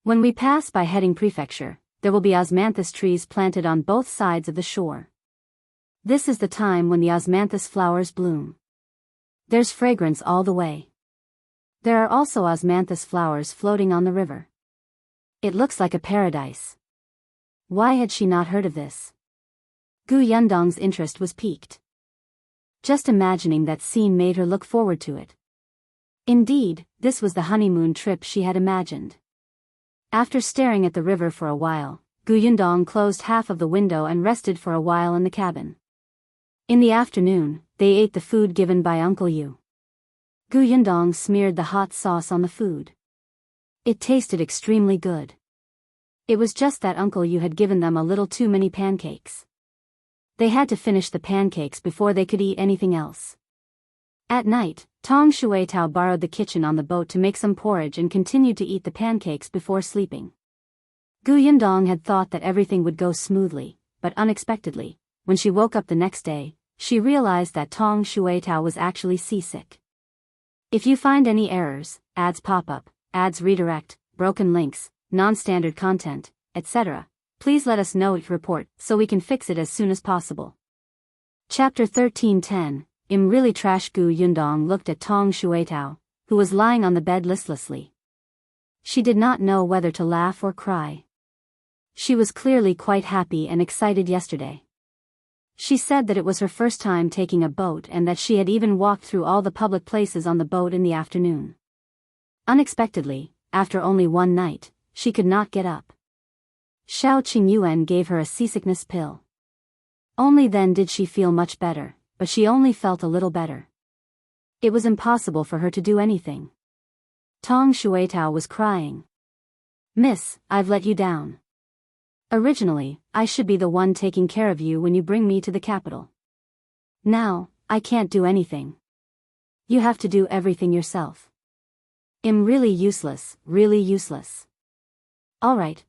When we pass by Heading Prefecture, there will be osmanthus trees planted on both sides of the shore. This is the time when the osmanthus flowers bloom. There's fragrance all the way. There are also osmanthus flowers floating on the river. It looks like a paradise. Why had she not heard of this? Yundong's interest was piqued. Just imagining that scene made her look forward to it. Indeed, this was the honeymoon trip she had imagined. After staring at the river for a while, Yundong closed half of the window and rested for a while in the cabin. In the afternoon, they ate the food given by Uncle Yu. Yundong smeared the hot sauce on the food. It tasted extremely good. It was just that Uncle Yu had given them a little too many pancakes. They had to finish the pancakes before they could eat anything else. At night, Tong Shuitao borrowed the kitchen on the boat to make some porridge and continued to eat the pancakes before sleeping. Yundong had thought that everything would go smoothly, but unexpectedly, when she woke up the next day, she realized that Tong Shuitao was actually seasick. If you find any errors, ads pop up, ads redirect, broken links, non-standard content, etc., please let us know each report so we can fix it as soon as possible. Chapter 13:10 really trash. Yundong looked at Tong Shuitao, who was lying on the bed listlessly. She did not know whether to laugh or cry. She was clearly quite happy and excited yesterday. She said that it was her first time taking a boat and that she had even walked through all the public places on the boat in the afternoon. Unexpectedly, after only one night, she could not get up. Qingyuan gave her a seasickness pill. Only then did she feel much better, but she only felt a little better. It was impossible for her to do anything. Tong Shuitao was crying. "Miss, I've let you down. Originally, I should be the one taking care of you when you bring me to the capital. Now, I can't do anything. You have to do everything yourself. I'm really useless, really useless." Alright.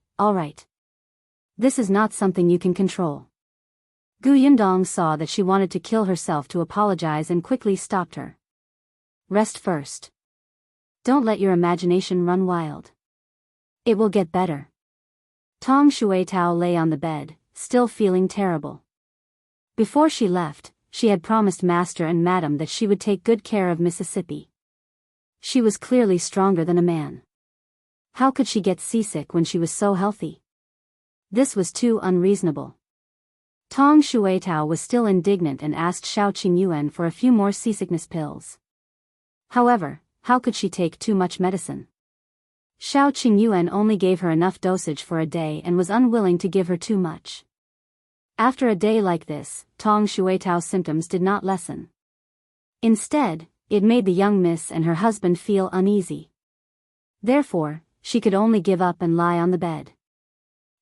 This is not something you can control." Yundong saw that she wanted to kill herself to apologize and quickly stopped her. "Rest first. Don't let your imagination run wild. It will get better." Tong Shuitao lay on the bed, still feeling terrible. Before she left, she had promised Master and Madam that she would take good care of Mississippi. She was clearly stronger than a man. How could she get seasick when she was so healthy? This was too unreasonable. Tong Shuitao was still indignant and asked Qingyuan for a few more seasickness pills. However, how could she take too much medicine? Qingyuan only gave her enough dosage for a day and was unwilling to give her too much. After a day like this, Tong Shuitao's symptoms did not lessen. Instead, it made the young miss and her husband feel uneasy. Therefore, she could only give up and lie on the bed.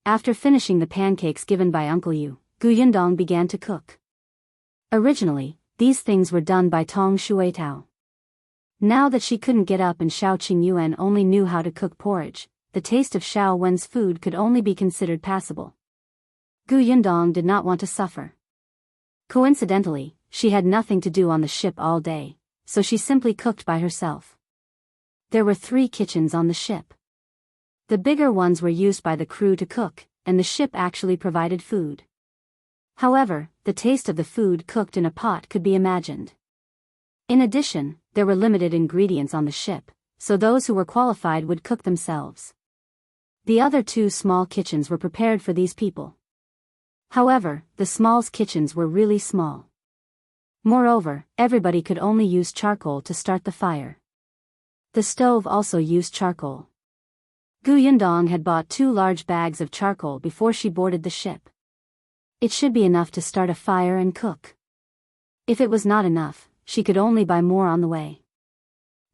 After finishing the pancakes given by Uncle Yu, Yundong began to cook. Originally, these things were done by Tong Shuitao. Now that she couldn't get up and Qingyuan only knew how to cook porridge, the taste of Shao Wen's food could only be considered passable. Yundong did not want to suffer. Coincidentally, she had nothing to do on the ship all day, so she simply cooked by herself. There were 3 kitchens on the ship. The bigger ones were used by the crew to cook, and the ship actually provided food. However, the taste of the food cooked in a pot could be imagined. In addition, there were limited ingredients on the ship, so those who were qualified would cook themselves. The other 2 small kitchens were prepared for these people. However, the small's kitchens were really small. Moreover, everybody could only use charcoal to start the fire. The stove also used charcoal. Yundong had bought 2 large bags of charcoal before she boarded the ship. It should be enough to start a fire and cook. If it was not enough, she could only buy more on the way.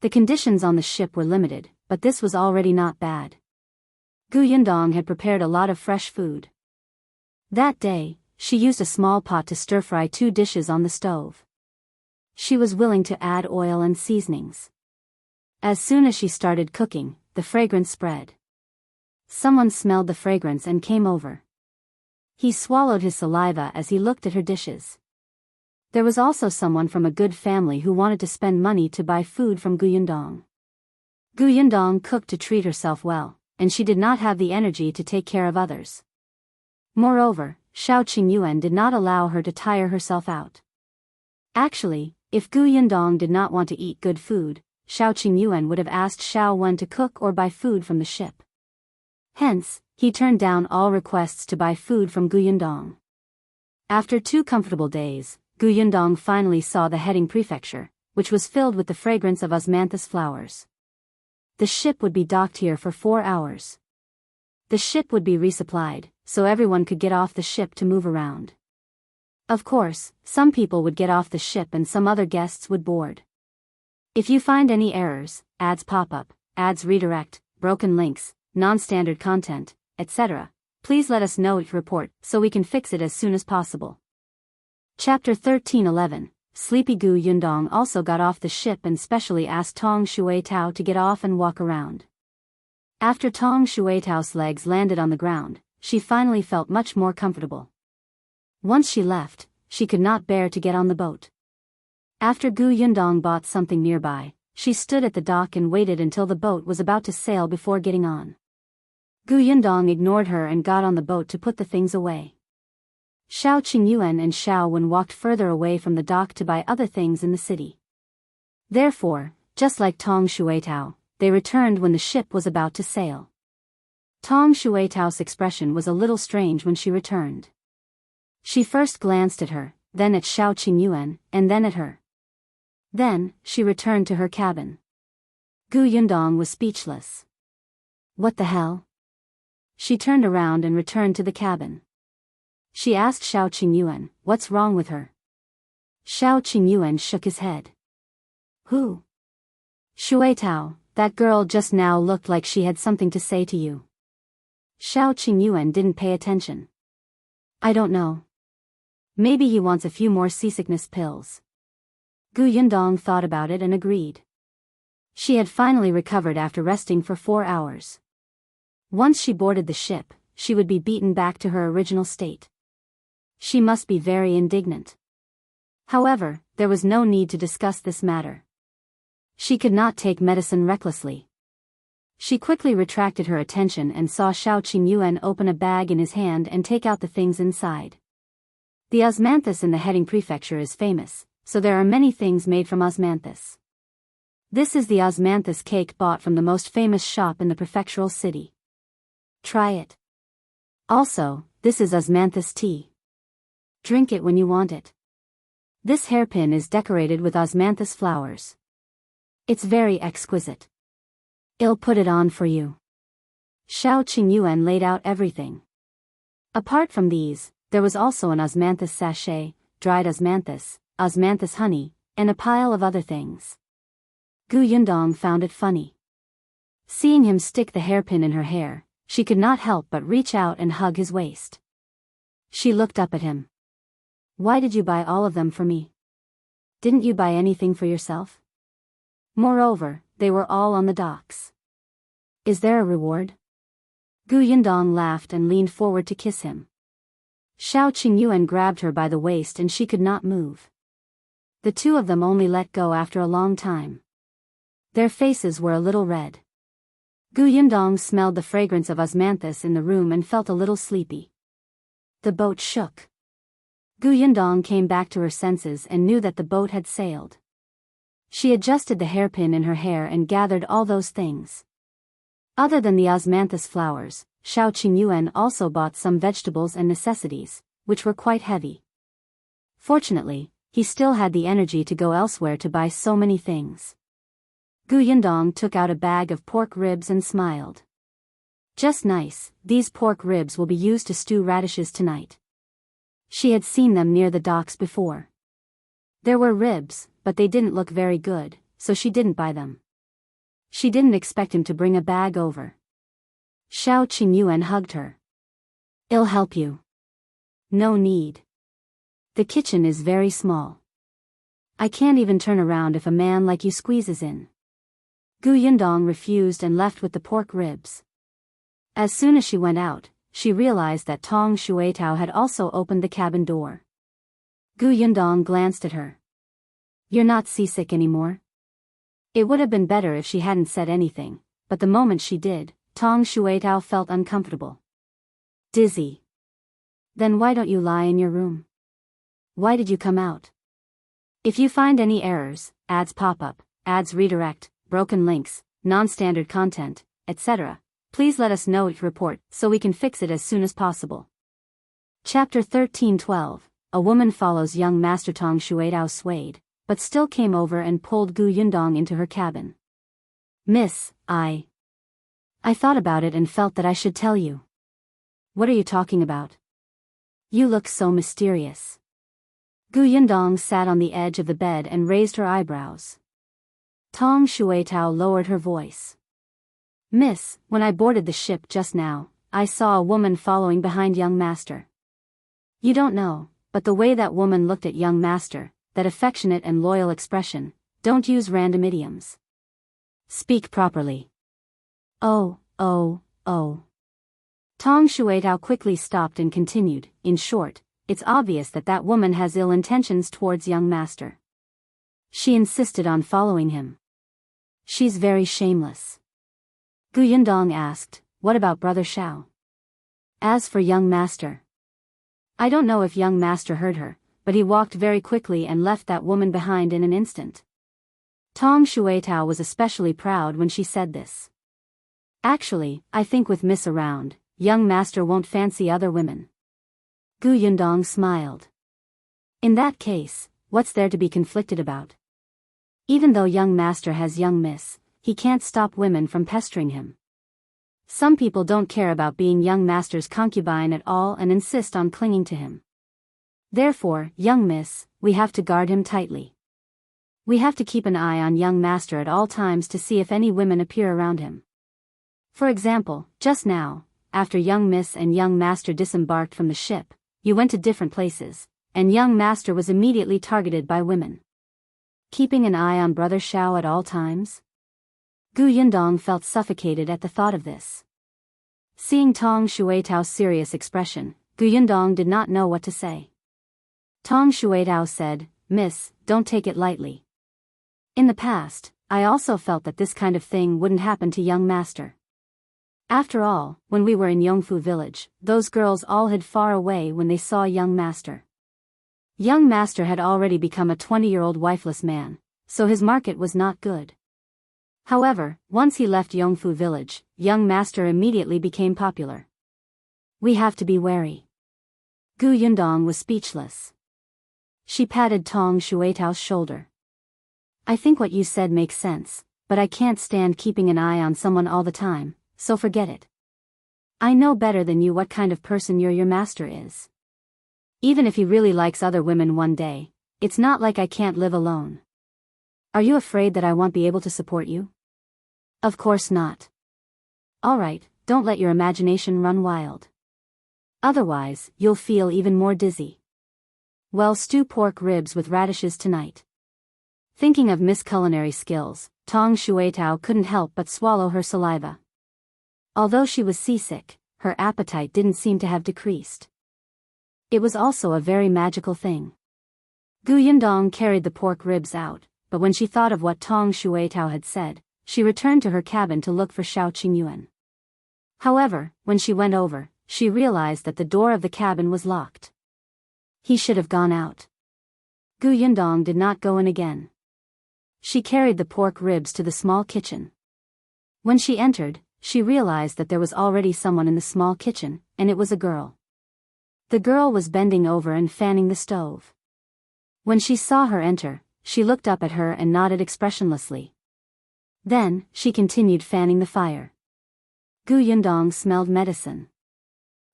The conditions on the ship were limited, but this was already not bad. Yundong had prepared a lot of fresh food. That day, she used a small pot to stir-fry 2 dishes on the stove. She was willing to add oil and seasonings. As soon as she started cooking, the fragrance spread. Someone smelled the fragrance and came over. He swallowed his saliva as he looked at her dishes. There was also someone from a good family who wanted to spend money to buy food from Yundong. Yundong cooked to treat herself well, and she did not have the energy to take care of others. Moreover, Qingyuan did not allow her to tire herself out. Actually, if Yundong did not want to eat good food, Qingyuan would have asked Shao when to cook or buy food from the ship. Hence, he turned down all requests to buy food from Yundong. After 2 comfortable days, Yundong finally saw the heading prefecture, which was filled with the fragrance of osmanthus flowers. The ship would be docked here for 4 hours. The ship would be resupplied, so everyone could get off the ship to move around. Of course, some people would get off the ship and some other guests would board. If you find any errors, ads pop up, ads redirect, broken links, non-standard content, etc., please let us know each report so we can fix it as soon as possible. Chapter 13:11. Sleepy Yundong also got off the ship and specially asked Tong Shuitao to get off and walk around. After Tong Shuitao's legs landed on the ground, she finally felt much more comfortable. Once she left, she could not bear to get on the boat. After Yundong bought something nearby, she stood at the dock and waited until the boat was about to sail before getting on. Yundong ignored her and got on the boat to put the things away. Qingyuan and Shao walked further away from the dock to buy other things in the city. Therefore, just like Tong Shuitao, they returned when the ship was about to sail. Tong Shuitao's expression was a little strange when she returned. She first glanced at her, then at Qingyuan, and then at her. Then, she returned to her cabin. Yundong was speechless. What the hell? She turned around and returned to the cabin. She asked Qingyuan, what's wrong with her? Qingyuan shook his head. Who? Shuitao, that girl just now looked like she had something to say to you. Qingyuan didn't pay attention. I don't know. Maybe he wants a few more seasickness pills. Yundong thought about it and agreed. She had finally recovered after resting for 4 hours. Once she boarded the ship, she would be beaten back to her original state. She must be very indignant. However, there was no need to discuss this matter. She could not take medicine recklessly. She quickly retracted her attention and saw Qingyuan open a bag in his hand and take out the things inside. The osmanthus in the heading prefecture is famous, so there are many things made from osmanthus. This is the osmanthus cake bought from the most famous shop in the prefectural city. Try it. Also, this is osmanthus tea. Drink it when you want it. This hairpin is decorated with osmanthus flowers. It's very exquisite. I'll put it on for you. Qingyuan laid out everything. Apart from these, there was also an osmanthus sachet, dried osmanthus honey, and a pile of other things. Yundong found it funny. Seeing him stick the hairpin in her hair, she could not help but reach out and hug his waist. She looked up at him. Why did you buy all of them for me? Didn't you buy anything for yourself? Moreover, they were all on the docks. Is there a reward? Yundong laughed and leaned forward to kiss him. Qingyuan grabbed her by the waist and she could not move. The two of them only let go after a long time. Their faces were a little red. Yundong smelled the fragrance of osmanthus in the room and felt a little sleepy. The boat shook. Yundong came back to her senses and knew that the boat had sailed. She adjusted the hairpin in her hair and gathered all those things. Other than the osmanthus flowers, Qingyuan also bought some vegetables and necessities, which were quite heavy. Fortunately, he still had the energy to go elsewhere to buy so many things. Yundong took out a bag of pork ribs and smiled. Just nice, these pork ribs will be used to stew radishes tonight. She had seen them near the docks before. There were ribs, but they didn't look very good, so she didn't buy them. She didn't expect him to bring a bag over. Qingyuan hugged her. I'll help you. No need. The kitchen is very small. I can't even turn around if a man like you squeezes in. Yundong refused and left with the pork ribs. As soon as she went out, she realized that Tong Shuitao had also opened the cabin door. Yundong glanced at her. "You're not seasick anymore?" It would have been better if she hadn't said anything, but the moment she did, Tong Shuitao felt uncomfortable. "Dizzy. Then why don't you lie in your room? Why did you come out? If you find any errors, ads pop up, ads redirect, broken links, non-standard content, etc., please let us know each report so we can fix it as soon as possible." Chapter 13:12. A woman follows young Master Tong Shuitao swayed, but still came over and pulled Gu Yundong into her cabin. "Miss, I thought about it and felt that I should tell you." "What are you talking about? You look so mysterious." Gu Yundong sat on the edge of the bed and raised her eyebrows. Tong Shuitao lowered her voice. "Miss, when I boarded the ship just now, I saw a woman following behind young Master. You don't know, but the way that woman looked at young Master, that affectionate and loyal expression, don't use random idioms. Speak properly." Oh. Tong Shuitao quickly stopped and continued, "In short, it's obvious that that woman has ill intentions towards young Master. She insisted on following him. She's very shameless." Gu Yundong asked, "What about Brother Shao?" "As for young Master, I don't know if young Master heard her, but he walked very quickly and left that woman behind in an instant." Tong Shuitao was especially proud when she said this. "Actually, I think with Miss around, young Master won't fancy other women." Gu Yundong smiled. "In that case, what's there to be conflicted about? Even though young Master has young Miss, he can't stop women from pestering him. Some people don't care about being young Master's concubine at all and insist on clinging to him. Therefore, young Miss, we have to guard him tightly. We have to keep an eye on young Master at all times to see if any women appear around him. For example, just now, after young Miss and young Master disembarked from the ship, you went to different places, and young Master was immediately targeted by women. Keeping an eye on Brother Shao at all times?" Gu Yundong felt suffocated at the thought of this. Seeing Tong Shuitao's serious expression, Gu Yundong did not know what to say. Tong Shuitao said, "Miss, don't take it lightly. In the past, I also felt that this kind of thing wouldn't happen to young Master. After all, when we were in Yongfu village, those girls all hid far away when they saw young Master. Young Master had already become a 20-year-old wifeless man, so his market was not good. However, once he left Yongfu village, young Master immediately became popular. We have to be wary." Gu Yundong was speechless. She patted Tong Shuitao's shoulder. "I think what you said makes sense, but I can't stand keeping an eye on someone all the time, so forget it. I know better than you what kind of person your Master is. Even if he really likes other women one day, it's not like I can't live alone. Are you afraid that I won't be able to support you?" "Of course not." "Alright, don't let your imagination run wild. Otherwise, you'll feel even more dizzy. Well, stew pork ribs with radishes tonight." Thinking of Miss Culinary skills, Tong Shuitao couldn't help but swallow her saliva. Although she was seasick, her appetite didn't seem to have decreased. It was also a very magical thing. Gu Yundong carried the pork ribs out, but when she thought of what Tong Shuitao had said, she returned to her cabin to look for Shao Qingyuan. However, when she went over, she realized that the door of the cabin was locked. He should have gone out. Gu Yundong did not go in again. She carried the pork ribs to the small kitchen. When she entered, she realized that there was already someone in the small kitchen, and it was a girl. The girl was bending over and fanning the stove. When she saw her enter, she looked up at her and nodded expressionlessly. Then, she continued fanning the fire. Gu Yundong smelled medicine.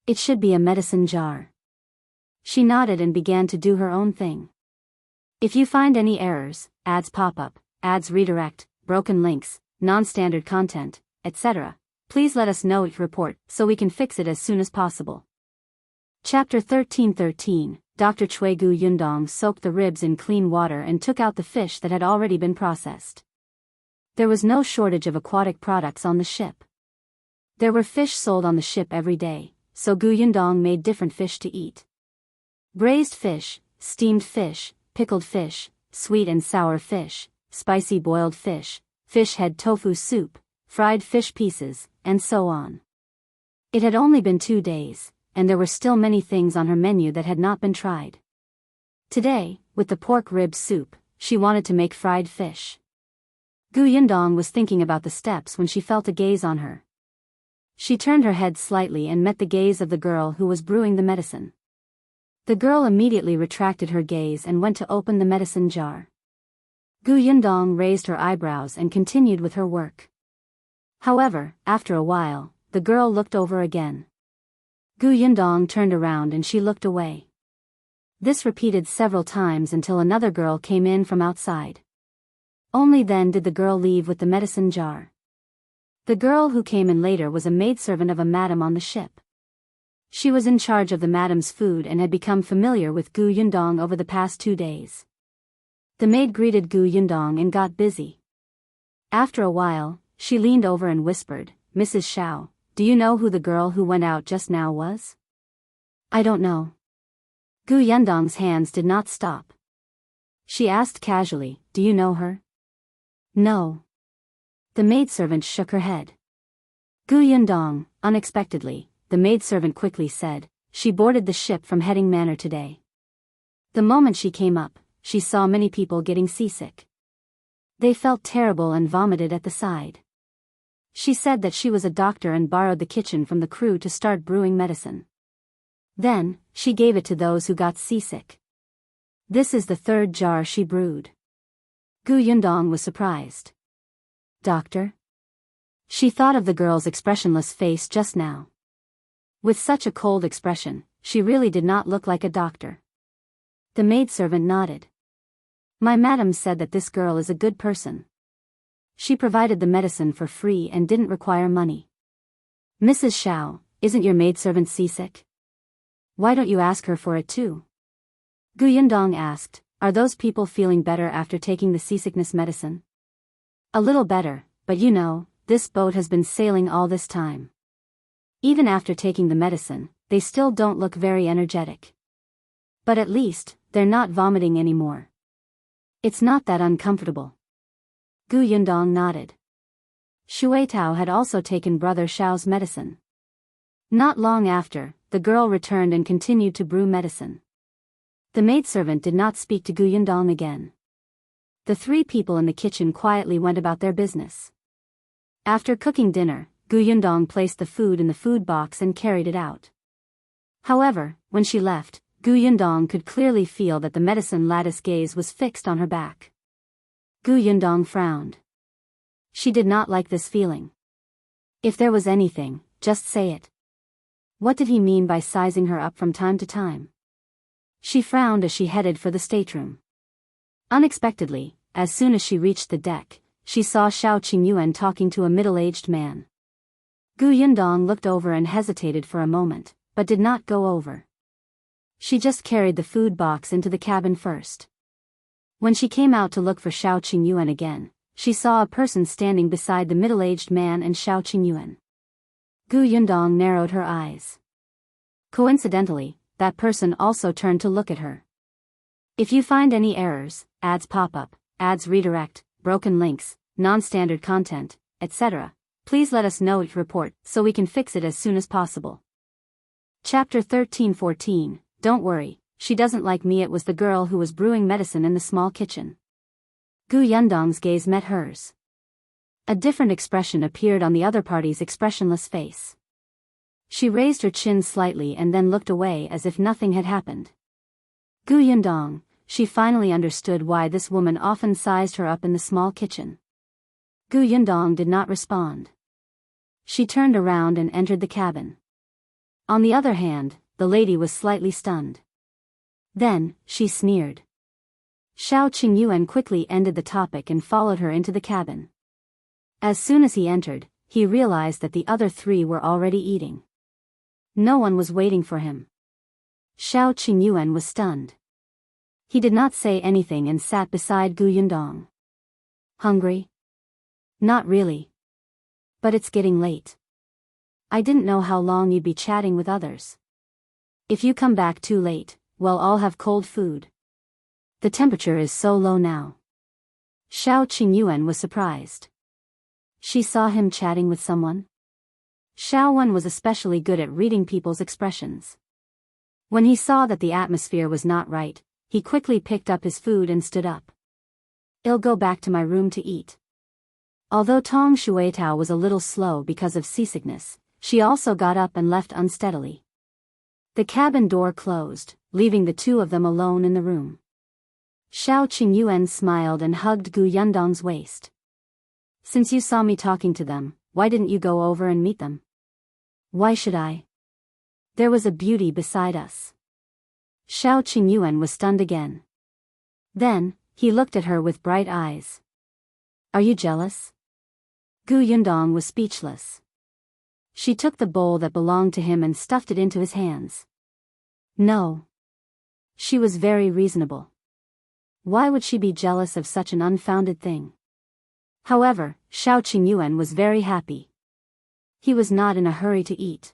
It should be a medicine jar. She nodded and began to do her own thing. If you find any errors, ads pop up, ads redirect, broken links, non-standard content, etc., please let us know each report so we can fix it as soon as possible. Chapter 13:13. Dr. Chui. Gu Yundong soaked the ribs in clean water and took out the fish that had already been processed. There was no shortage of aquatic products on the ship. There were fish sold on the ship every day, so Yundong made different fish to eat. Braised fish, steamed fish, pickled fish, sweet and sour fish, spicy boiled fish, fish head tofu soup, fried fish pieces, and so on. It had only been 2 days, and there were still many things on her menu that had not been tried. Today, with the pork rib soup, she wanted to make fried fish. Yundong was thinking about the steps when she felt a gaze on her. She turned her head slightly and met the gaze of the girl who was brewing the medicine. The girl immediately retracted her gaze and went to open the medicine jar. Yundong raised her eyebrows and continued with her work. However, after a while, the girl looked over again. Yundong turned around and she looked away. This repeated several times until another girl came in from outside. Only then did the girl leave with the medicine jar. The girl who came in later was a maidservant of a madam on the ship. She was in charge of the madam's food and had become familiar with Yundong over the past 2 days. The maid greeted Yundong and got busy. After a while, she leaned over and whispered, "Mrs. Shao, do you know who the girl who went out just now was?" "I don't know." Yundong's hands did not stop. She asked casually, "Do you know her?" "No." The maidservant shook her head. Yundong, unexpectedly, the maidservant quickly said, "She boarded the ship from Heading Manor today." The moment she came up, she saw many people getting seasick. They felt terrible and vomited at the side. She said that she was a doctor and borrowed the kitchen from the crew to start brewing medicine. Then, she gave it to those who got seasick. This is the 3rd jar she brewed. Yundong was surprised. "Doctor?" She thought of the girl's expressionless face just now. With such a cold expression, she really did not look like a doctor. The maidservant nodded. "My madam said that this girl is a good person. She provided the medicine for free and didn't require money." "Mrs. Shao, isn't your maidservant seasick? Why don't you ask her for it too?" Yundong asked, "Are those people feeling better after taking the seasickness medicine?" "A little better, but you know, this boat has been sailing all this time. Even after taking the medicine, they still don't look very energetic. But at least, they're not vomiting anymore. It's not that uncomfortable." Yundong nodded. Shuitao had also taken Brother Shao's medicine. Not long after, the girl returned and continued to brew medicine. The maidservant did not speak to Yundong again. The 3 people in the kitchen quietly went about their business. After cooking dinner, Yundong placed the food in the food box and carried it out. However, when she left, Yundong could clearly feel that the medicine lattice gaze was fixed on her back. Yundong frowned. She did not like this feeling. If there was anything, just say it. What did he mean by sizing her up from time to time? She frowned as she headed for the stateroom. Unexpectedly, as soon as she reached the deck, she saw Qingyuan talking to a middle-aged man. Yundong looked over and hesitated for a moment, but did not go over. She just carried the food box into the cabin first. When she came out to look for Qingyuan again, she saw a person standing beside the middle-aged man and Qingyuan. Yundong narrowed her eyes. Coincidentally, that person also turned to look at her. "If you find any errors, ads pop up, ads redirect, broken links, non-standard content, etc., please let us know each report so we can fix it as soon as possible." Chapter 13-14, Don't worry, she doesn't like me. It was the girl who was brewing medicine in the small kitchen. Yundong's gaze met hers. A different expression appeared on the other party's expressionless face. She raised her chin slightly and then looked away as if nothing had happened. Yundong, she finally understood why this woman often sized her up in the small kitchen. Yundong did not respond. She turned around and entered the cabin. On the other hand, the lady was slightly stunned. Then, she sneered. Qingyuan quickly ended the topic and followed her into the cabin. As soon as he entered, he realized that the other 3 were already eating. No one was waiting for him. Qingyuan was stunned. He did not say anything and sat beside Yundong. "Hungry?" "Not really. But it's getting late." I didn't know how long you'd be chatting with others. If you come back too late, well, I'll have cold food. The temperature is so low now. Qingyuan was surprised. She saw him chatting with someone. Shao was especially good at reading people's expressions. When he saw that the atmosphere was not right, he quickly picked up his food and stood up. I'll go back to my room to eat. Although Tong Shuitao was a little slow because of seasickness, she also got up and left unsteadily. The cabin door closed, leaving the two of them alone in the room. Qingyuan smiled and hugged Yundong's waist. Since you saw me talking to them, why didn't you go over and meet them? Why should I? There was a beauty beside us. Qingyuan was stunned again. Then, he looked at her with bright eyes. Are you jealous? Yundong was speechless. She took the bowl that belonged to him and stuffed it into his hands. No. She was very reasonable. Why would she be jealous of such an unfounded thing? However, Qingyuan was very happy. He was not in a hurry to eat.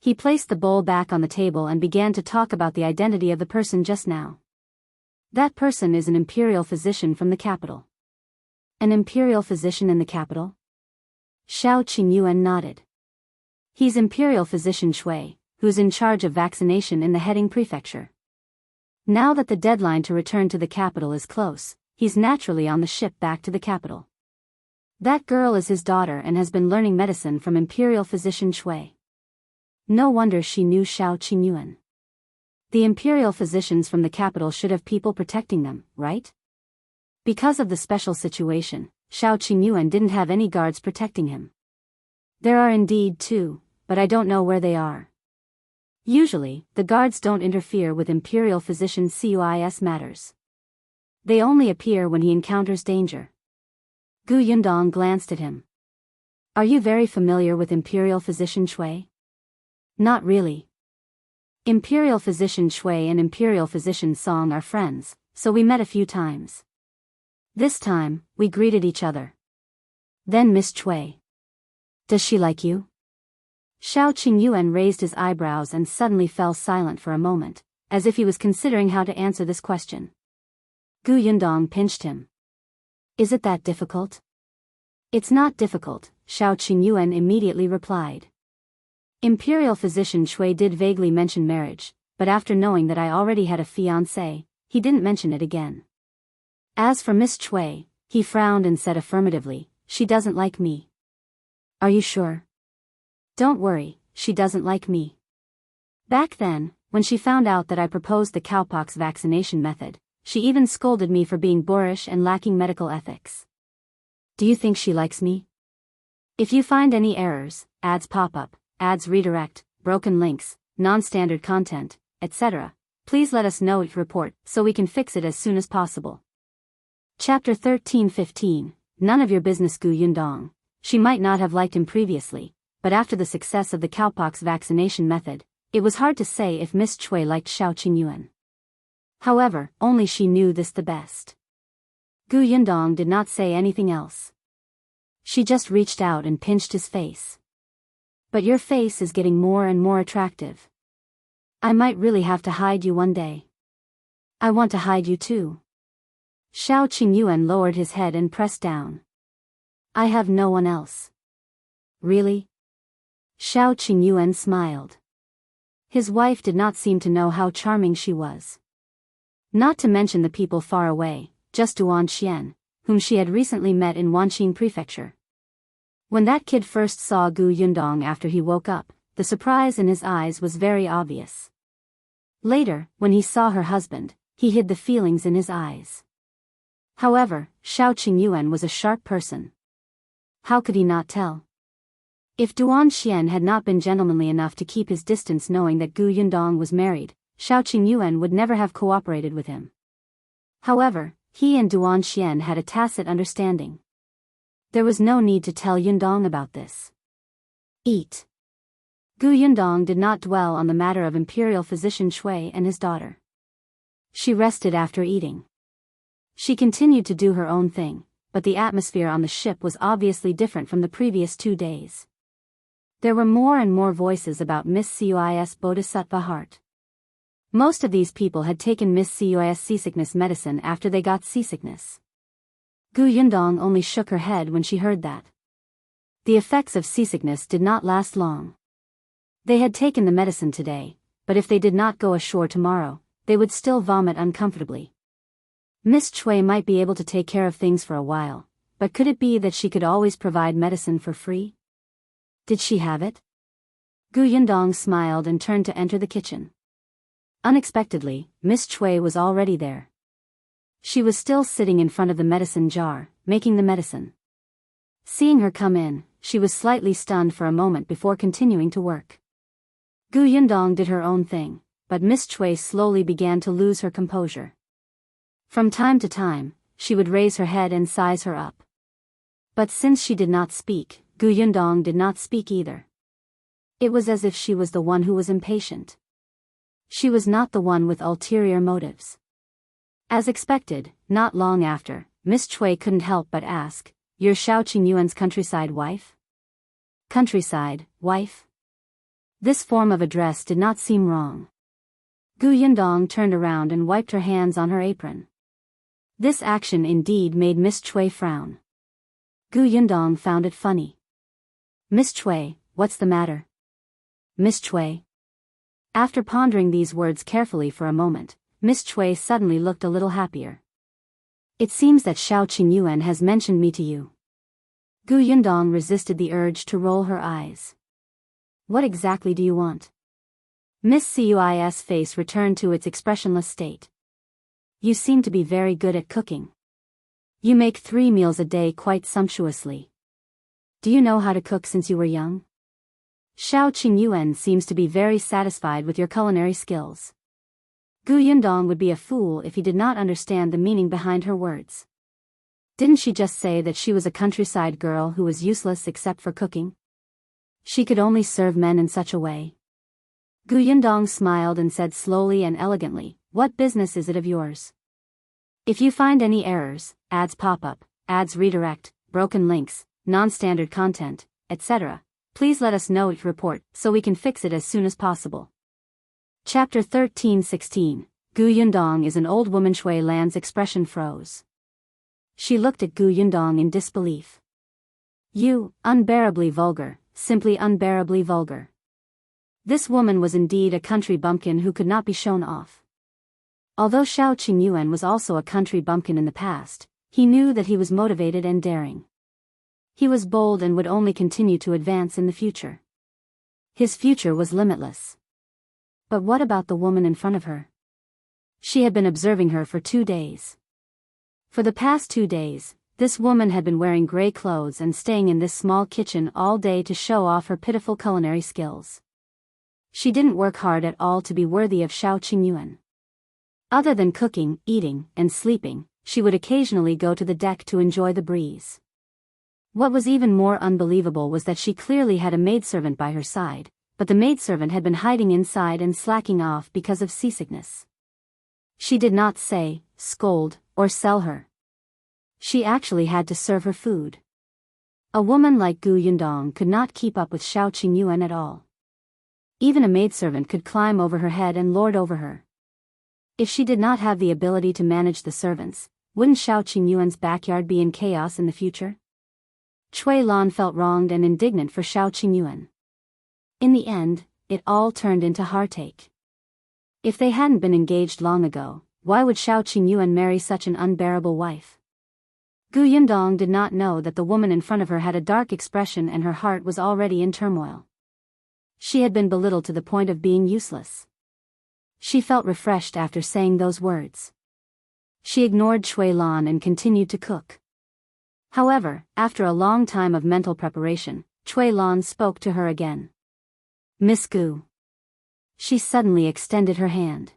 He placed the bowl back on the table and began to talk about the identity of the person just now. That person is an imperial physician from the capital. An imperial physician in the capital? Qingyuan nodded. He's Imperial Physician Shui, who's in charge of vaccination in the Heading Prefecture. Now that the deadline to return to the capital is close, he's naturally on the ship back to the capital. That girl is his daughter and has been learning medicine from Imperial Physician Shui. No wonder she knew Qingyuan. The imperial physicians from the capital should have people protecting them, right? Because of the special situation, Qingyuan didn't have any guards protecting him. There are indeed two, but I don't know where they are. Usually, the guards don't interfere with Imperial Physician Cui's matters. They only appear when he encounters danger. Yundong glanced at him. Are you very familiar with Imperial Physician Shui? Not really. Imperial Physician Shui and Imperial Physician Song are friends, so we met a few times. This time, we greeted each other. Then Miss Shui. Does she like you? Qingyuan raised his eyebrows and suddenly fell silent for a moment, as if he was considering how to answer this question. Yundong pinched him. Is it that difficult? It's not difficult, Qingyuan immediately replied. Imperial Physician Shui did vaguely mention marriage, but after knowing that I already had a fiancé, he didn't mention it again. As for Miss Shui, he frowned and said affirmatively, she doesn't like me. Are you sure? Don't worry, she doesn't like me. Back then, when she found out that I proposed the cowpox vaccination method, she even scolded me for being boorish and lacking medical ethics. Do you think she likes me? If you find any errors, ads pop up, ads redirect, broken links, non-standard content, etc., please let us know it report so we can fix it as soon as possible. Chapter 13-15, None of your business. Yundong. She might not have liked him previously, but after the success of the cowpox vaccination method, it was hard to say if Miss Shui liked Qingyuan. However, only she knew this the best. Yundong did not say anything else. She just reached out and pinched his face. But your face is getting more and more attractive. I might really have to hide you one day. I want to hide you too. Qingyuan lowered his head and pressed down. I have no one else. Really? Qingyuan smiled. His wife did not seem to know how charming she was. Not to mention the people far away, just Duan Qian, whom she had recently met in Wanqing Prefecture. When that kid first saw Yundong after he woke up, the surprise in his eyes was very obvious. Later, when he saw her husband, he hid the feelings in his eyes. However, Qingyuan was a sharp person. How could he not tell? If Duan Qian had not been gentlemanly enough to keep his distance knowing that Yundong was married, Qingyuan would never have cooperated with him. However, he and Duan Qian had a tacit understanding. There was no need to tell Yundong about this. Eat. Yundong did not dwell on the matter of Imperial Physician Shui and his daughter. She rested after eating. She continued to do her own thing, but the atmosphere on the ship was obviously different from the previous 2 days. There were more and more voices about Miss Cui's Bodhisattva heart. Most of these people had taken Miss Cui's seasickness medicine after they got seasickness. Yundong only shook her head when she heard that. The effects of seasickness did not last long. They had taken the medicine today, but if they did not go ashore tomorrow, they would still vomit uncomfortably. Miss Cui might be able to take care of things for a while, but could it be that she could always provide medicine for free? Did she have it? Yundong smiled and turned to enter the kitchen. Unexpectedly, Miss Cui was already there. She was still sitting in front of the medicine jar, making the medicine. Seeing her come in, she was slightly stunned for a moment before continuing to work. Yundong did her own thing, but Miss Cui slowly began to lose her composure. From time to time, she would raise her head and size her up. But since she did not speak, Yundong did not speak either. It was as if she was the one who was impatient. She was not the one with ulterior motives. As expected, not long after, Miss Cui couldn't help but ask, "You're Shao Qingyuan's countryside wife?" Countryside wife? This form of address did not seem wrong. Yundong turned around and wiped her hands on her apron. This action indeed made Miss Cui frown. Yundong found it funny. "Miss Cui, what's the matter?" "Miss Cui?" After pondering these words carefully for a moment, Miss Cui suddenly looked a little happier. "It seems that Shao Qingyuan has mentioned me to you." Yundong resisted the urge to roll her eyes. "What exactly do you want?" Miss Cui's face returned to its expressionless state. "You seem to be very good at cooking. You make 3 meals a day quite sumptuously. Do you know how to cook since you were young? Shao Qingyuan seems to be very satisfied with your culinary skills." Yundong would be a fool if he did not understand the meaning behind her words. Didn't she just say that she was a countryside girl who was useless except for cooking? She could only serve men in such a way. Yundong smiled and said slowly and elegantly, "What business is it of yours? If you find any errors, ads pop up, ads redirect, broken links, non-standard content, etc., please let us know each report so we can fix it as soon as possible." Chapter 13:16. Yundong is an old woman. Shui Lan's expression froze. She looked at Yundong in disbelief. "You, unbearably vulgar, simply unbearably vulgar." This woman was indeed a country bumpkin who could not be shown off. Although Shao Qingyuan was also a country bumpkin in the past, he knew that he was motivated and daring. He was bold and would only continue to advance in the future. His future was limitless. But what about the woman in front of her? She had been observing her for 2 days. For the past 2 days, this woman had been wearing gray clothes and staying in this small kitchen all day to show off her pitiful culinary skills. She didn't work hard at all to be worthy of Shao Qingyuan. Other than cooking, eating, and sleeping, she would occasionally go to the deck to enjoy the breeze. What was even more unbelievable was that she clearly had a maidservant by her side, but the maidservant had been hiding inside and slacking off because of seasickness. She did not say, scold, or sell her. She actually had to serve her food. A woman like Yundong could not keep up with Shao Qingyuan at all. Even a maidservant could climb over her head and lord over her. If she did not have the ability to manage the servants, wouldn't Shao Qingyuan's backyard be in chaos in the future? Cui Lan felt wronged and indignant for Shao Qingyuan. In the end, it all turned into heartache. If they hadn't been engaged long ago, why would Shao Qingyuan marry such an unbearable wife? Yundong did not know that the woman in front of her had a dark expression and her heart was already in turmoil. She had been belittled to the point of being useless. She felt refreshed after saying those words. She ignored Cui Lan and continued to cook. However, after a long time of mental preparation, Cui Lan spoke to her again. "Miss Gu." She suddenly extended her hand.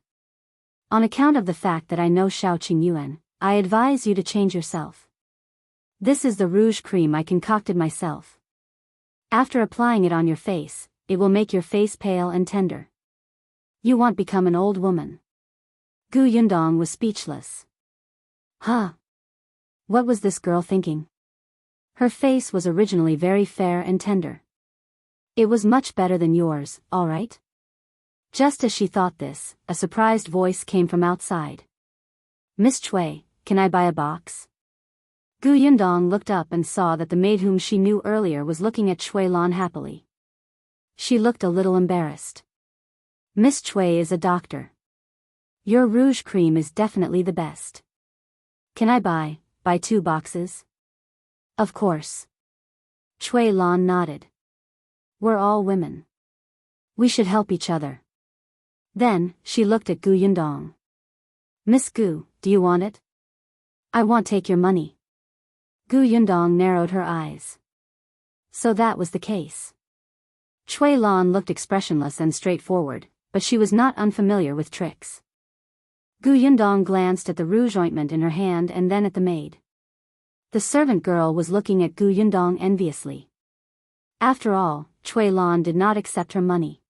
"On account of the fact that I know Shao Qingyuan, I advise you to change yourself. This is the rouge cream I concocted myself. After applying it on your face, it will make your face pale and tender. You won't become an old woman." Yundong was speechless. Huh? What was this girl thinking? Her face was originally very fair and tender. It was much better than yours, all right? Just as she thought this, a surprised voice came from outside. Miss Chui, can I buy a box? Yundong looked up and saw that the maid whom she knew earlier was looking at Chui Lan happily. She looked a little embarrassed. Miss Chui is a doctor. Your rouge cream is definitely the best. Can I buy 2 boxes? Of course. Chui Lan nodded. We're all women. We should help each other. Then, she looked at Yundong. Miss Gu, do you want it? I won't take your money. Yundong narrowed her eyes. So that was the case. Chui Lan looked expressionless and straightforward, but she was not unfamiliar with tricks. Yundong glanced at the rouge ointment in her hand and then at the maid. The servant girl was looking at Yundong enviously. After all, Chui Lan did not accept her money.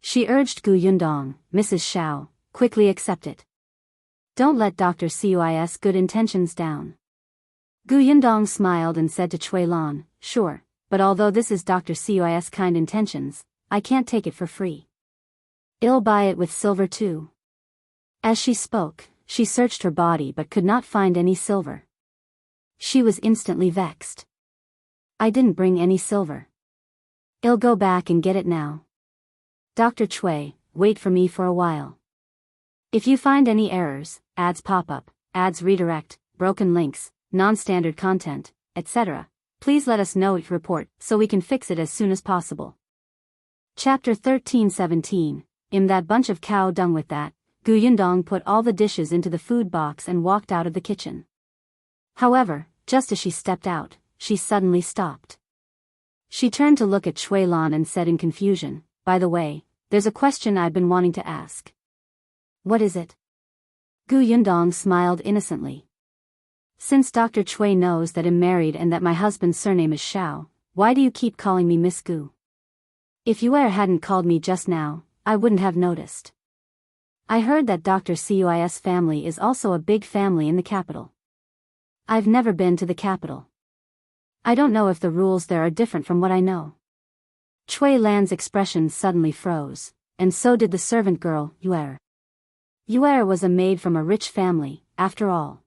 She urged Yundong, Mrs. Shao, quickly accept it. Don't let Dr. Cui's good intentions down. Yundong smiled and said to Chui Lan, sure, but although this is Dr. Cui's kind intentions, I can't take it for free. I'll buy it with silver too. As she spoke, she searched her body but could not find any silver. She was instantly vexed. I didn't bring any silver. I'll go back and get it now. Dr. Chui, wait for me for a while. If you find any errors, ads pop up, ads redirect, broken links, non-standard content, etc., please let us know each report so we can fix it as soon as possible. Chapter 13:17. In that bunch of cow dung with that, Yundong put all the dishes into the food box and walked out of the kitchen. However, just as she stepped out, she suddenly stopped. She turned to look at Chui Lan and said in confusion, by the way, there's a question I've been wanting to ask. What is it? Yundong smiled innocently. Since Dr. Chui knows that I'm married and that my husband's surname is Shao, why do you keep calling me Miss Gu? If you hadn't called me just now, I wouldn't have noticed. I heard that Dr. Cui's family is also a big family in the capital. I've never been to the capital. I don't know if the rules there are different from what I know. Chui Lan's expression suddenly froze, and so did the servant girl, Yuer. Yuer was a maid from a rich family, after all.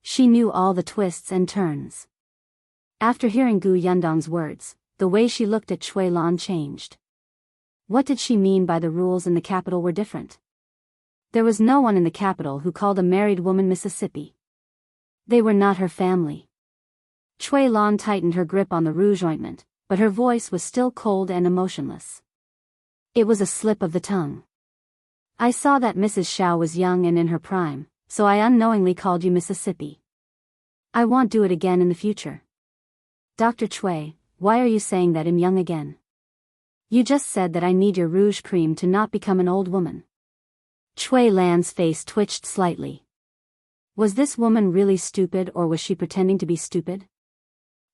She knew all the twists and turns. After hearing Yundong's words, the way she looked at Chui Lan changed. What did she mean by the rules in the capital were different? There was no one in the capital who called a married woman Mississippi. They were not her family. Chui Lan tightened her grip on the rouge ointment, but her voice was still cold and emotionless. It was a slip of the tongue. I saw that Mrs. Shao was young and in her prime, so I unknowingly called you Mississippi. I won't do it again in the future. Dr. Chui, why are you saying that I'm young again? You just said that I need your rouge cream to not become an old woman. Chui Lan's face twitched slightly. Was this woman really stupid or was she pretending to be stupid?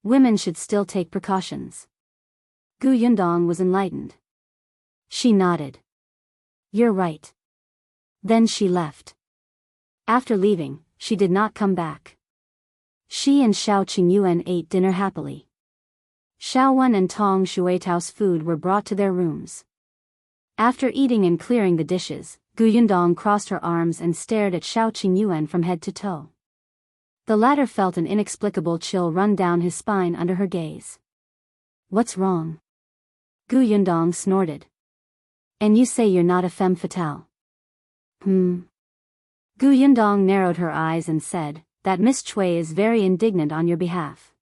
Women should still take precautions. Yundong was enlightened. She nodded. You're right. Then she left. After leaving, she did not come back. She and Shao Qingyuan ate dinner happily. Shaowen and Tong Shuitao's food were brought to their rooms. After eating and clearing the dishes, Yundong crossed her arms and stared at Shao Qingyuan from head to toe. The latter felt an inexplicable chill run down his spine under her gaze. What's wrong? Yundong snorted. And you say you're not a femme fatale? Yundong narrowed her eyes and said, that Miss Chui is very indignant on your behalf.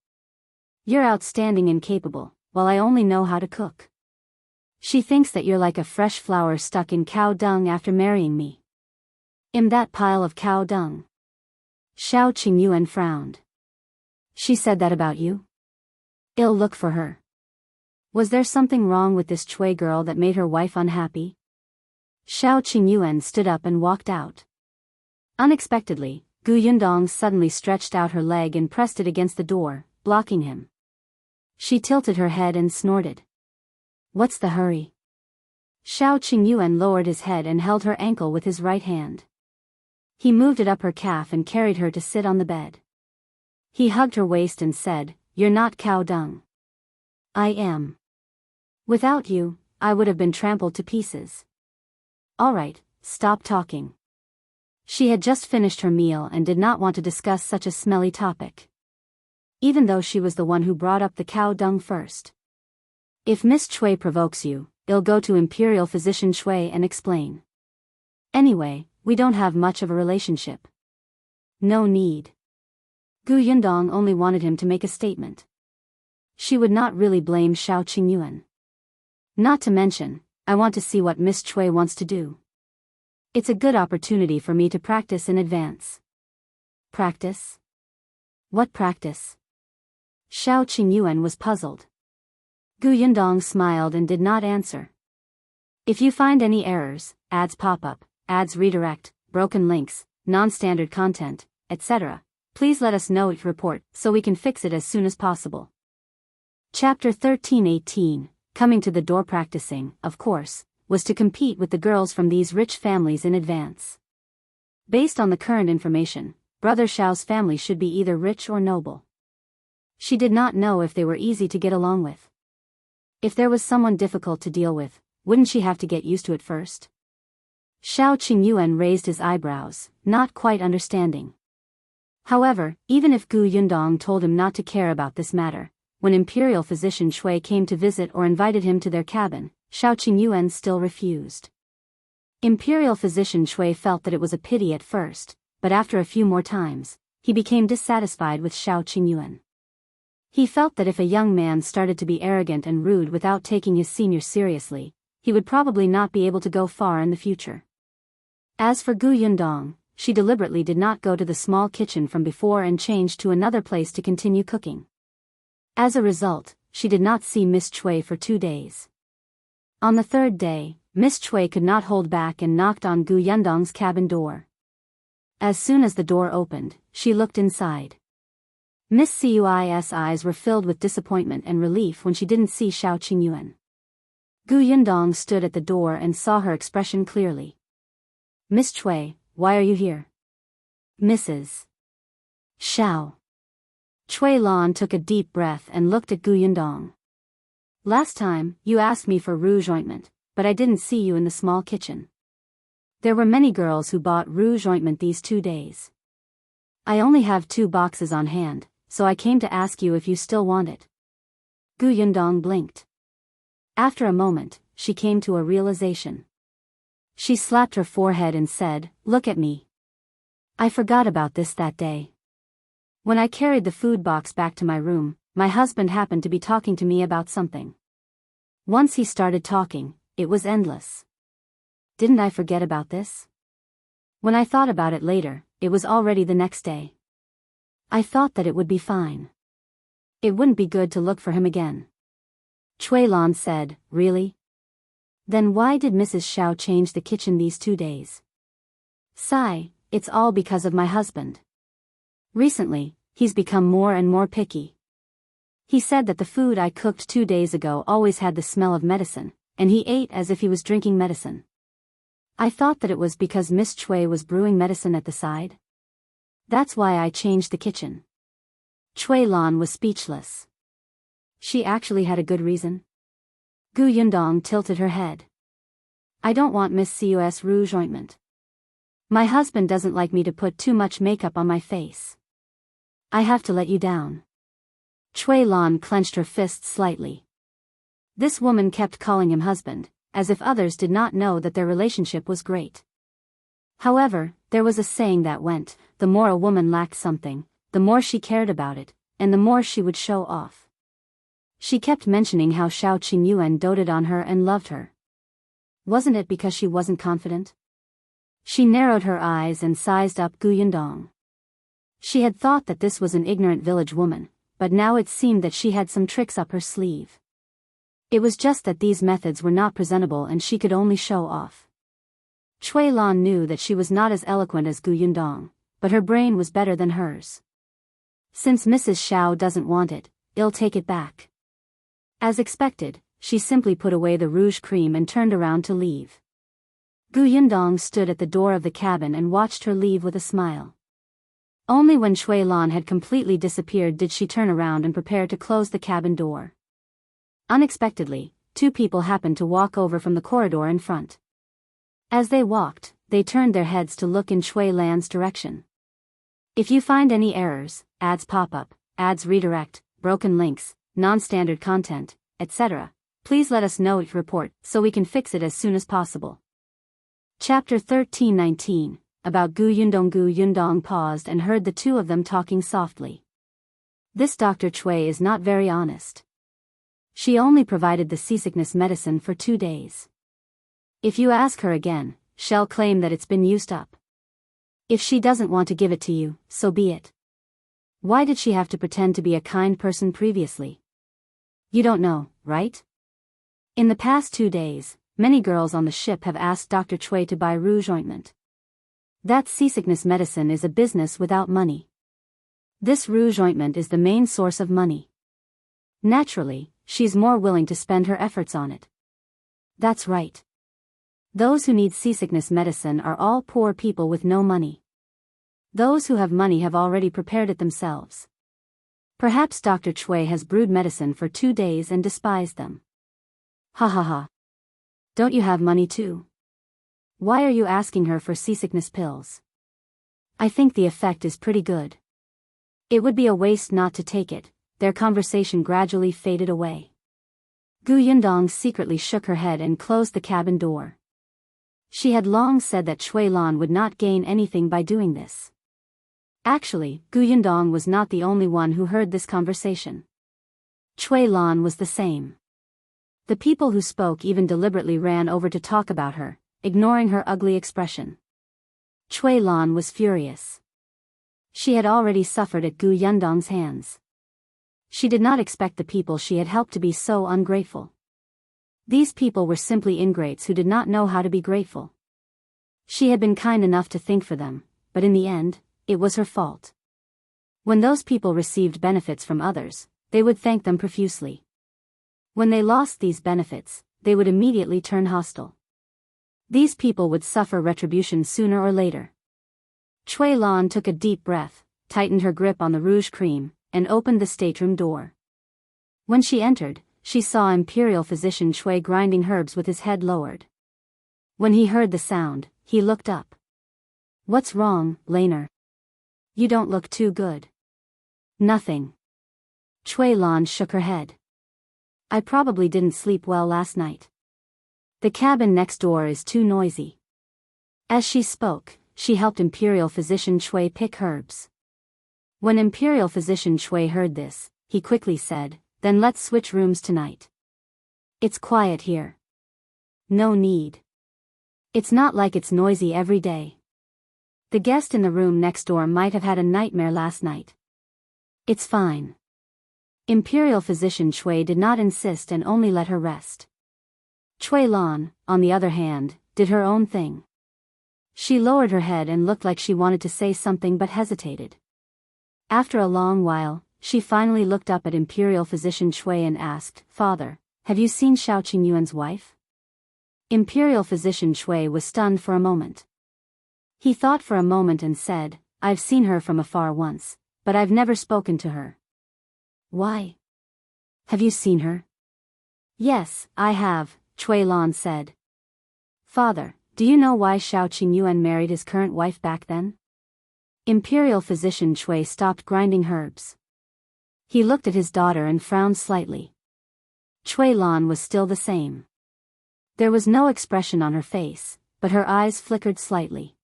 You're outstanding and capable, while I only know how to cook. She thinks that you're like a fresh flower stuck in cow dung after marrying me. In that pile of cow dung. Shao Qingyuan frowned. She said that about you? I'll look for her. Was there something wrong with this Chui girl that made her wife unhappy? Shao Qingyuan stood up and walked out. Unexpectedly, Yundong suddenly stretched out her leg and pressed it against the door, blocking him. She tilted her head and snorted. What's the hurry? Shao Qingyuan lowered his head and held her ankle with his right hand. He moved it up her calf and carried her to sit on the bed. He hugged her waist and said, You're not cow dung. I am. Without you, I would have been trampled to pieces. Alright, stop talking. She had just finished her meal and did not want to discuss such a smelly topic. Even though she was the one who brought up the cow dung first. If Miss Chui provokes you, I'll go to Imperial Physician Chui and explain. Anyway, we don't have much of a relationship. No need. Yundong only wanted him to make a statement. She would not really blame Shao Qingyuan. Not to mention, I want to see what Miss Chui wants to do. It's a good opportunity for me to practice in advance. Practice? What practice? Shao Qingyuan was puzzled. Yundong smiled and did not answer. If you find any errors, ads pop up, ads redirect, broken links, non-standard content, etc., please let us know each report so we can fix it as soon as possible. Chapter 13:18, coming to the door practicing, of course, was to compete with the girls from these rich families in advance. Based on the current information, Brother Shao's family should be either rich or noble. She did not know if they were easy to get along with. If there was someone difficult to deal with, wouldn't she have to get used to it first? Shao Qingyuan raised his eyebrows, not quite understanding. However, even if Yundong told him not to care about this matter, when Imperial Physician Chui came to visit or invited him to their cabin, Shao Qingyuan still refused. Imperial Physician Chui felt that it was a pity at first, but after a few more times, he became dissatisfied with Shao Qingyuan. He felt that if a young man started to be arrogant and rude without taking his senior seriously, he would probably not be able to go far in the future. As for Yundong, she deliberately did not go to the small kitchen from before and changed to another place to continue cooking. As a result, she did not see Miss Chui for 2 days. On the third day, Miss Chui could not hold back and knocked on Yundong's cabin door. As soon as the door opened, she looked inside. Miss Cui's eyes were filled with disappointment and relief when she didn't see Shao Qingyuan. Yundong stood at the door and saw her expression clearly. Miss Chui, why are you here? Mrs. Shao. Chui Lan took a deep breath and looked at Yundong. Last time, you asked me for rouge ointment, but I didn't see you in the small kitchen. There were many girls who bought rouge ointment these 2 days. I only have 2 boxes on hand, so I came to ask you if you still want it. Yundong blinked. After a moment, she came to a realization. She slapped her forehead and said, "Look at me. I forgot about this that day. When I carried the food box back to my room, my husband happened to be talking to me about something. Once he started talking, it was endless. Didn't I forget about this? When I thought about it later, it was already the next day. I thought that it would be fine. It wouldn't be good to look for him again." Chui Lan said, "Really? Then why did Mrs. Shao change the kitchen these 2 days?" Sigh, "It's all because of my husband. Recently, he's become more and more picky. He said that the food I cooked 2 days ago always had the smell of medicine, and he ate as if he was drinking medicine. I thought that it was because Miss Chui was brewing medicine at the side. That's why I changed the kitchen." Chui Lan was speechless. She actually had a good reason? Yundong tilted her head. "I don't want Miss Cus rouge ointment. My husband doesn't like me to put too much makeup on my face. I have to let you down." Chui Lan clenched her fists slightly. This woman kept calling him husband, as if others did not know that their relationship was great. However, there was a saying that went, the more a woman lacked something, the more she cared about it, and the more she would show off. She kept mentioning how Shao Qingyuan doted on her and loved her. Wasn't it because she wasn't confident? She narrowed her eyes and sized up Yundong. She had thought that this was an ignorant village woman, but now it seemed that she had some tricks up her sleeve. It was just that these methods were not presentable and she could only show off. Chui Lan knew that she was not as eloquent as Yundong, but her brain was better than hers. Since Mrs. Shao doesn't want it, I'll take it back. As expected, she simply put away the rouge cream and turned around to leave. Yundong stood at the door of the cabin and watched her leave with a smile. Only when Chui Lan had completely disappeared did she turn around and prepare to close the cabin door. Unexpectedly, two people happened to walk over from the corridor in front. As they walked, they turned their heads to look in Chui Lan's direction. If you find any errors, ads pop up, ads redirect, broken links, non-standard content, etc., please let us know each report so we can fix it as soon as possible. Chapter 13:19, about Gu Yundong. Gu Yundong paused and heard the two of them talking softly. This Dr. Chui is not very honest. She only provided the seasickness medicine for 2 days. If you ask her again, she'll claim that it's been used up. If she doesn't want to give it to you, so be it. Why did she have to pretend to be a kind person previously? You don't know, right? In the past 2 days, many girls on the ship have asked Dr. Chui to buy rouge ointment. That seasickness medicine is a business without money. This rouge ointment is the main source of money. Naturally, she's more willing to spend her efforts on it. That's right. Those who need seasickness medicine are all poor people with no money. Those who have money have already prepared it themselves. Perhaps Dr. Chui has brewed medicine for 2 days and despised them. Ha ha ha. Don't you have money too? Why are you asking her for seasickness pills? I think the effect is pretty good. It would be a waste not to take it. Their conversation gradually faded away. Gu Yundong secretly shook her head and closed the cabin door. She had long said that Chui Lan would not gain anything by doing this. Actually, Gu Yundong was not the only one who heard this conversation. Chui Lan was the same. The people who spoke even deliberately ran over to talk about her, ignoring her ugly expression. Chui Lan was furious. She had already suffered at Gu Yundong's hands. She did not expect the people she had helped to be so ungrateful. These people were simply ingrates who did not know how to be grateful. She had been kind enough to think for them, but in the end, it was her fault. When those people received benefits from others, they would thank them profusely. When they lost these benefits, they would immediately turn hostile. These people would suffer retribution sooner or later. Chui Lan took a deep breath, tightened her grip on the rouge cream, and opened the stateroom door. When she entered, she saw Imperial Physician Chui grinding herbs with his head lowered. When he heard the sound, he looked up. What's wrong, Laner? You don't look too good. Nothing. Chui Lan shook her head. I probably didn't sleep well last night. The cabin next door is too noisy. As she spoke, she helped Imperial Physician Chui pick herbs. When Imperial Physician Chui heard this, he quickly said, then let's switch rooms tonight. It's quiet here. No need. It's not like it's noisy every day. The guest in the room next door might have had a nightmare last night. It's fine. Imperial Physician Chui did not insist and only let her rest. Chui Lan, on the other hand, did her own thing. She lowered her head and looked like she wanted to say something but hesitated. After a long while, she finally looked up at Imperial Physician Chui and asked, Father, have you seen Shao Qingyuan's wife? Imperial Physician Chui was stunned for a moment. He thought for a moment and said, I've seen her from afar once, but I've never spoken to her. Why? Have you seen her? Yes, I have, Chui Lan said. Father, do you know why Shao Qingyuan married his current wife back then? Imperial Physician Chui stopped grinding herbs. He looked at his daughter and frowned slightly. Chui Lan was still the same. There was no expression on her face, but her eyes flickered slightly.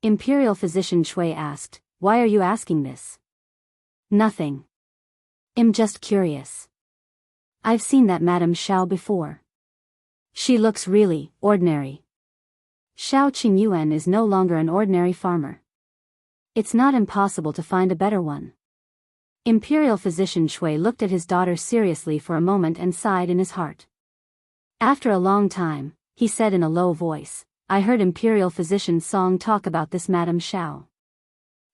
Imperial Physician Chui asked, Why are you asking this? Nothing. I'm just curious. I've seen that Madame Shao before. She looks really ordinary. Shao Qingyuan is no longer an ordinary farmer. It's not impossible to find a better one. Imperial Physician Chui looked at his daughter seriously for a moment and sighed in his heart. After a long time, he said in a low voice, I heard Imperial Physician Song talk about this Madame Shao.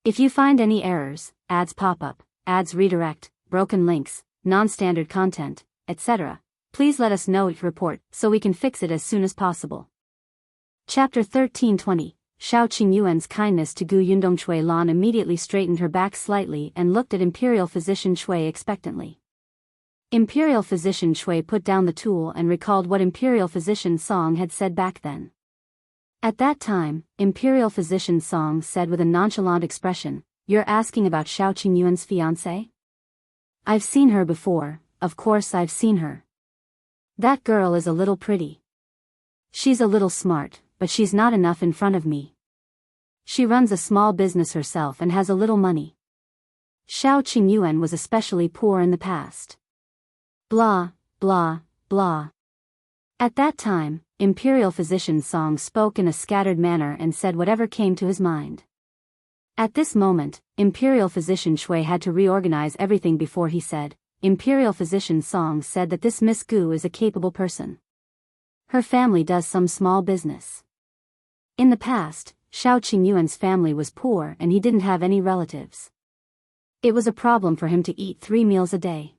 If you find any errors, ads pop up, ads redirect, broken links, non-standard content, etc., please let us know each report so we can fix it as soon as possible. Chapter 13:20, Shao Qingyuan's kindness to Gu Yundong. Chui Lan immediately straightened her back slightly and looked at Imperial Physician Chui expectantly. Imperial Physician Shui put down the tool and recalled what Imperial Physician Song had said back then. At that time, Imperial Physician Song said with a nonchalant expression, "You're asking about Shao Qingyuan's fiancée? I've seen her before, of course I've seen her. That girl is a little pretty. She's a little smart, but she's not enough in front of me. She runs a small business herself and has a little money. Shao Qingyuan was especially poor in the past." Blah, blah, blah. At that time, Imperial Physician Song spoke in a scattered manner and said whatever came to his mind. At this moment, Imperial Physician Shui had to reorganize everything before he said. Imperial Physician Song said that this Miss Gu is a capable person. Her family does some small business. In the past, Shao Qingyuan's family was poor and he didn't have any relatives. It was a problem for him to eat 3 meals a day.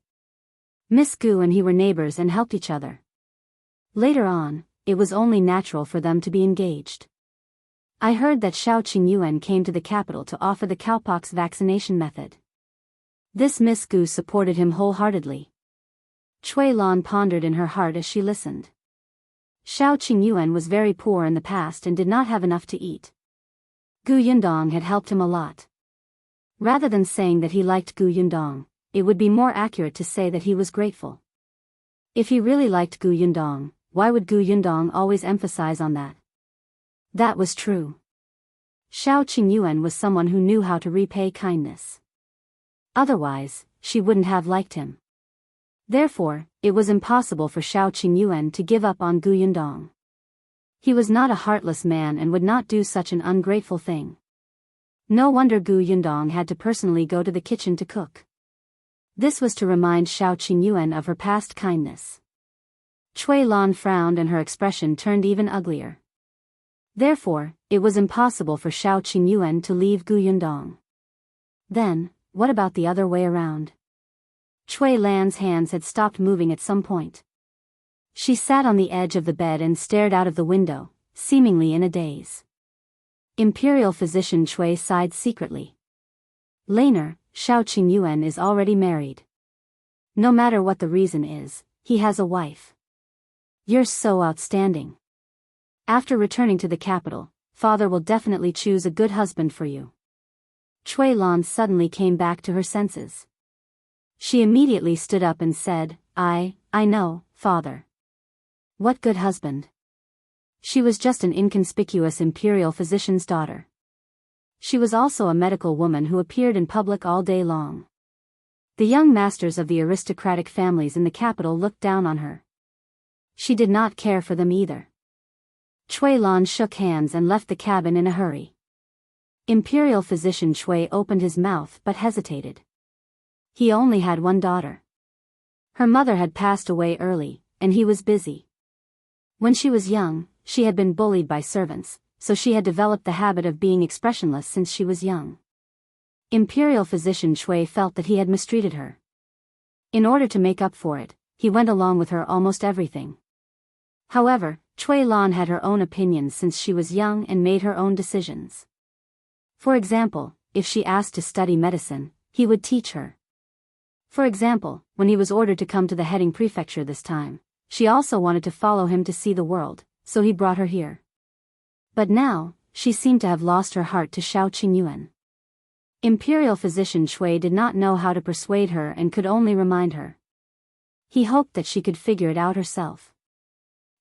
Miss Gu and he were neighbors and helped each other. Later on, it was only natural for them to be engaged. I heard that Shao Qingyuan came to the capital to offer the cowpox vaccination method. This Miss Gu supported him wholeheartedly. Cui Lan pondered in her heart as she listened. Shao Qingyuan was very poor in the past and did not have enough to eat. Gu Yundong had helped him a lot. Rather than saying that he liked Gu Yundong, it would be more accurate to say that he was grateful. If he really liked Gu Yundong, why would Gu Yundong always emphasize on that? That was true. Shao Qingyuan was someone who knew how to repay kindness. Otherwise, she wouldn't have liked him. Therefore, it was impossible for Shao Qingyuan to give up on Gu Yundong. He was not a heartless man and would not do such an ungrateful thing. No wonder Gu Yundong had to personally go to the kitchen to cook. This was to remind Shao Qingyuan of her past kindness. Cui Lan frowned and her expression turned even uglier. Therefore, it was impossible for Shao Qingyuan to leave Gu Yundong. Then, what about the other way around? Cui Lan's hands had stopped moving at some point. She sat on the edge of the bed and stared out of the window, seemingly in a daze. Imperial Physician Cui sighed secretly. Later, Shao Qingyuan is already married. No matter what the reason is, he has a wife. You're so outstanding. After returning to the capital, father will definitely choose a good husband for you. Cui Lan suddenly came back to her senses. She immediately stood up and said, I know, father. What good husband? She was just an inconspicuous imperial physician's daughter. She was also a medical woman who appeared in public all day long. The young masters of the aristocratic families in the capital looked down on her. She did not care for them either. Cui Lan shook hands and left the cabin in a hurry. Imperial Physician Cui opened his mouth but hesitated. He only had one daughter. Her mother had passed away early, and he was busy. When she was young, she had been bullied by servants, so she had developed the habit of being expressionless since she was young. Imperial Physician Cui felt that he had mistreated her. In order to make up for it, he went along with her almost everything. However, Cui Lan had her own opinions since she was young and made her own decisions. For example, if she asked to study medicine, he would teach her. For example, when he was ordered to come to the heading prefecture this time, she also wanted to follow him to see the world, so he brought her here. But now, she seemed to have lost her heart to Shao Qingyuan. Imperial Physician Cui did not know how to persuade her and could only remind her. He hoped that she could figure it out herself.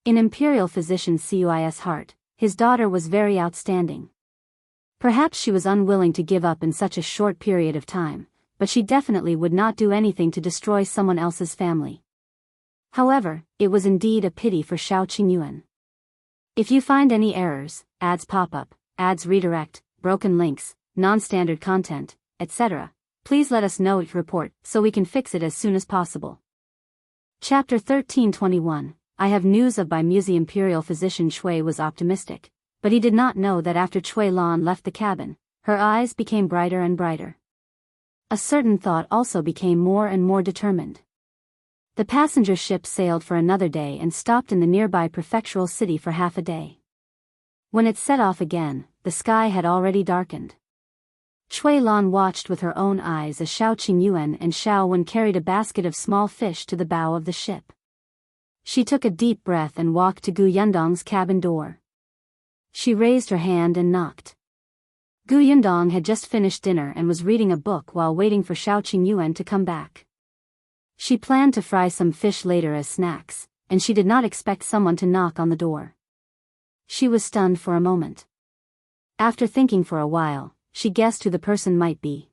In Imperial Physician Cui's heart, his daughter was very outstanding. Perhaps she was unwilling to give up in such a short period of time, but she definitely would not do anything to destroy someone else's family. However, it was indeed a pity for Shao Qingyuan. If you find any errors, ads pop up, ads redirect, broken links, non-standard content, etc., please let us know your report so we can fix it as soon as possible. Chapter 1321, I have news of by Muzi. Imperial Physician Cui was optimistic, but he did not know that after Cui Lan left the cabin, her eyes became brighter and brighter. A certain thought also became more and more determined. The passenger ship sailed for another day and stopped in the nearby prefectural city for half a day. When it set off again, the sky had already darkened. Cui Lan watched with her own eyes as Shao Qingyuan and Shao Wen carried a basket of small fish to the bow of the ship. She took a deep breath and walked to Yundong's cabin door. She raised her hand and knocked. Yundong had just finished dinner and was reading a book while waiting for Shao Qingyuan to come back. She planned to fry some fish later as snacks, and she did not expect someone to knock on the door. She was stunned for a moment. After thinking for a while, she guessed who the person might be.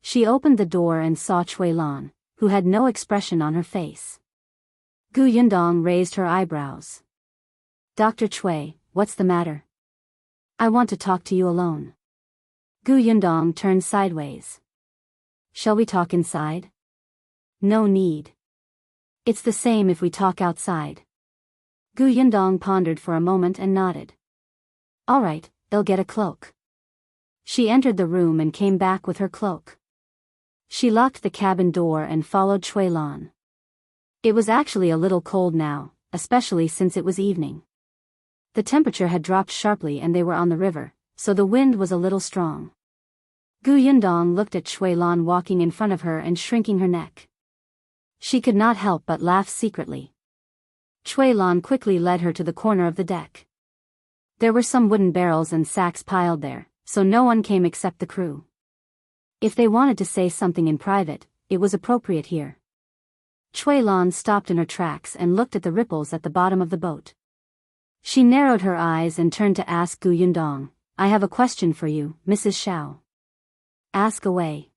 She opened the door and saw Cui Lan, who had no expression on her face. Yundong raised her eyebrows. "Dr. Cui, what's the matter? I want to talk to you alone." Yundong turned sideways. "Shall we talk inside?" "No need. It's the same if we talk outside." Yundong pondered for a moment and nodded. "All right, I'll get a cloak." She entered the room and came back with her cloak. She locked the cabin door and followed Cui Lan. It was actually a little cold now, especially since it was evening. The temperature had dropped sharply and they were on the river, so the wind was a little strong. Yundong looked at Cui Lan walking in front of her and shrinking her neck. She could not help but laugh secretly. Cui Lan quickly led her to the corner of the deck. There were some wooden barrels and sacks piled there, so no one came except the crew. If they wanted to say something in private, it was appropriate here. Cui Lan stopped in her tracks and looked at the ripples at the bottom of the boat. She narrowed her eyes and turned to ask Yundong, "I have a question for you, Mrs. Shao." "Ask away."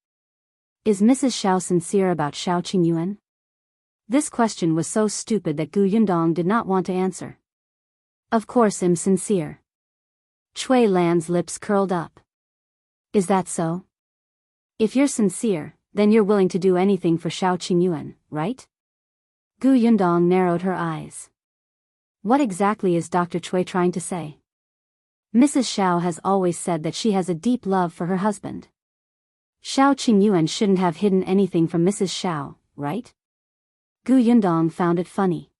"Is Mrs. Shao sincere about Shao Qingyuan?" This question was so stupid that Yundong did not want to answer. "Of course I'm sincere." Cui Lan's lips curled up. "Is that so? If you're sincere, then you're willing to do anything for Shao Qingyuan, right?" Yundong narrowed her eyes. What exactly is Dr. Cui trying to say? Mrs. Shao has always said that she has a deep love for her husband. Shao Qingyuan shouldn't have hidden anything from Mrs. Shao, right? Yundong found it funny.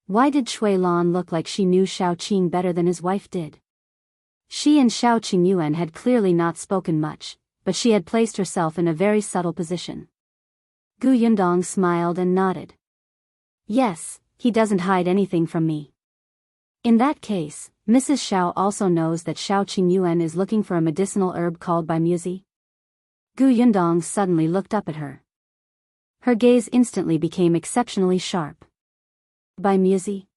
Why did Cui Lan look like she knew Shao Qing better than his wife did? She and Shao Qingyuan had clearly not spoken much, but she had placed herself in a very subtle position. Yundong smiled and nodded. "Yes, he doesn't hide anything from me." In that case, Mrs. Shao also knows that Shao Qingyuan is looking for a medicinal herb called by Muzi. Yundong suddenly looked up at her. Her gaze instantly became exceptionally sharp. By Muzi?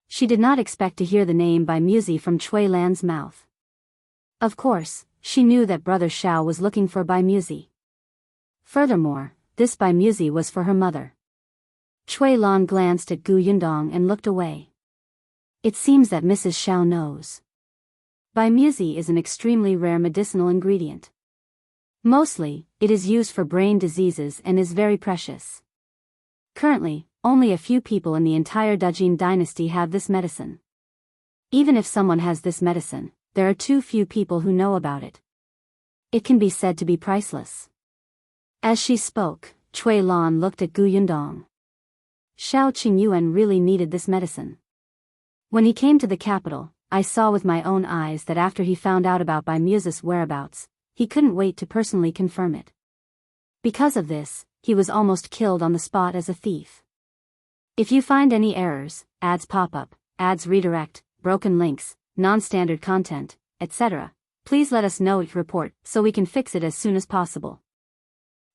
She did not expect to hear the name by Muzi from Cui Lan's mouth. Of course, she knew that brother Shao was looking for by Muzi. Furthermore, this by Muzi was for her mother. Cui Lan glanced at Yundong and looked away. It seems that Mrs. Shao knows. By Muzi is an extremely rare medicinal ingredient. Mostly, it is used for brain diseases and is very precious. Currently, only a few people in the entire Dajin dynasty have this medicine. Even if someone has this medicine, there are too few people who know about it. It can be said to be priceless. As she spoke, Cui Lan looked at Yundong. Shao Qingyuan really needed this medicine. When he came to the capital, I saw with my own eyes that after he found out about Bai Muzi's whereabouts, he couldn't wait to personally confirm it. Because of this, he was almost killed on the spot as a thief. If you find any errors, ads pop up, ads redirect, broken links, non-standard content, etc., please let us know each report so we can fix it as soon as possible.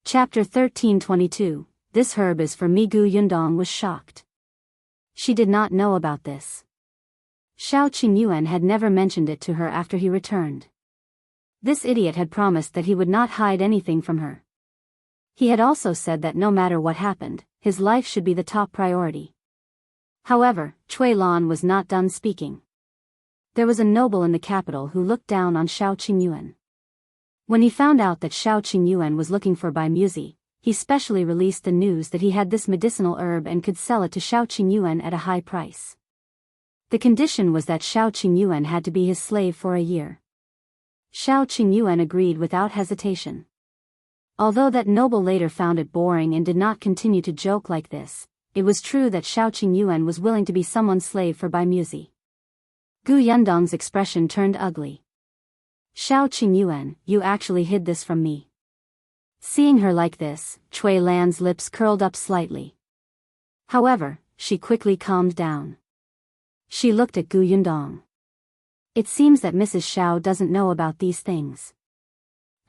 Chapter 1322, This herb is for me. Yundong was shocked. She did not know about this. Shao Qingyuan had never mentioned it to her after he returned. This idiot had promised that he would not hide anything from her. He had also said that no matter what happened, his life should be the top priority. However, Cui Lan was not done speaking. There was a noble in the capital who looked down on Shao Qingyuan. When he found out that Shao Qingyuan was looking for Bai Muzi, he specially released the news that he had this medicinal herb and could sell it to Shao Qingyuan at a high price. The condition was that Shao Qingyuan had to be his slave for a year. Shao Qingyuan agreed without hesitation. Although that noble later found it boring and did not continue to joke like this, it was true that Shao Qingyuan was willing to be someone's slave for Bai Muzi. Yundong's expression turned ugly. Shao Qingyuan, you actually hid this from me. Seeing her like this, Cui Lan's lips curled up slightly. However, she quickly calmed down. She looked at Yundong. It seems that Mrs. Shao doesn't know about these things.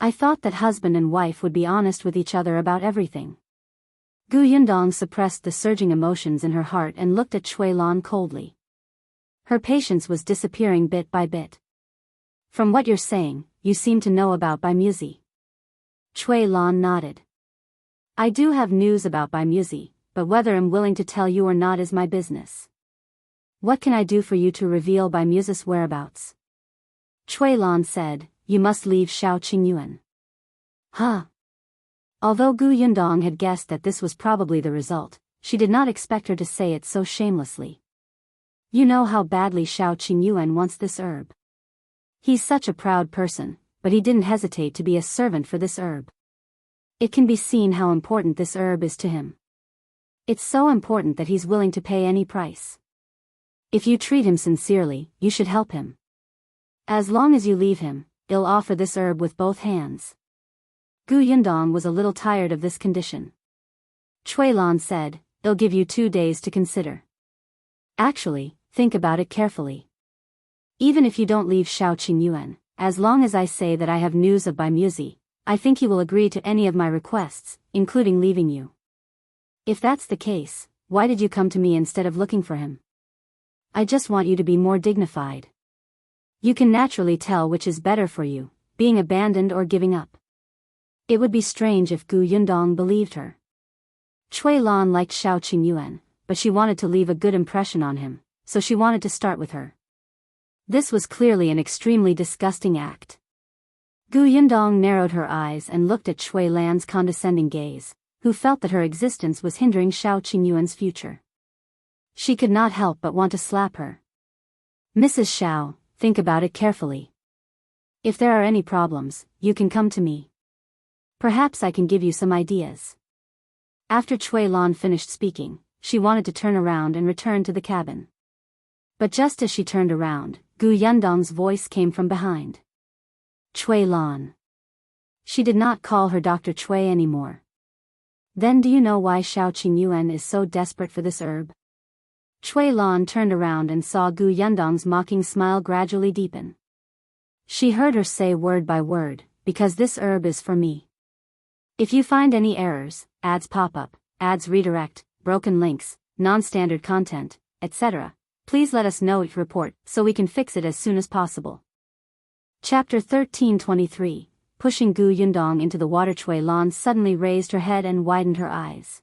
I thought that husband and wife would be honest with each other about everything. Yundong suppressed the surging emotions in her heart and looked at Cui Lan coldly. Her patience was disappearing bit by bit. From what you're saying, you seem to know about Muzi. Cui Lan nodded. I do have news about Muzi, but whether I'm willing to tell you or not is my business. What can I do for you to reveal Muzi's whereabouts? Cui Lan said, you must leave Shao Qingyuan. Huh? Although Yundong had guessed that this was probably the result, she did not expect her to say it so shamelessly. You know how badly Shao Qingyuan wants this herb. He's such a proud person, but he didn't hesitate to be a servant for this herb. It can be seen how important this herb is to him. It's so important that he's willing to pay any price. If you treat him sincerely, you should help him. As long as you leave him, he'll offer this herb with both hands. Yundong was a little tired of this condition. Cui Lan said, they'll give you 2 days to consider. Actually, think about it carefully. Even if you don't leave Shao Qingyuan, as long as I say that I have news of Muzi, I think he will agree to any of my requests, including leaving you. If that's the case, why did you come to me instead of looking for him? I just want you to be more dignified. You can naturally tell which is better for you, being abandoned or giving up. It would be strange if Yundong believed her. Cui Lan liked Shao Qingyuan, but she wanted to leave a good impression on him, so she wanted to start with her. This was clearly an extremely disgusting act. Yundong narrowed her eyes and looked at Cui Lan's condescending gaze, who felt that her existence was hindering Shao Qingyuan's future. She could not help but want to slap her. Mrs. Shao, think about it carefully. If there are any problems, you can come to me. Perhaps I can give you some ideas. After Cui Lan finished speaking, she wanted to turn around and return to the cabin. But just as she turned around, Yundong's voice came from behind. Cui Lan. She did not call her Dr. Cui anymore. Then do you know why Shao Qingyuan is so desperate for this herb? Cui Lan turned around and saw Yundong's mocking smile gradually deepen. She heard her say word by word, because this herb is for me. If you find any errors, ads pop up, ads redirect, broken links, non-standard content, etc., please let us know each report so we can fix it as soon as possible. Chapter 13:23, pushing Yundong into the water. Cui Lan suddenly raised her head and widened her eyes.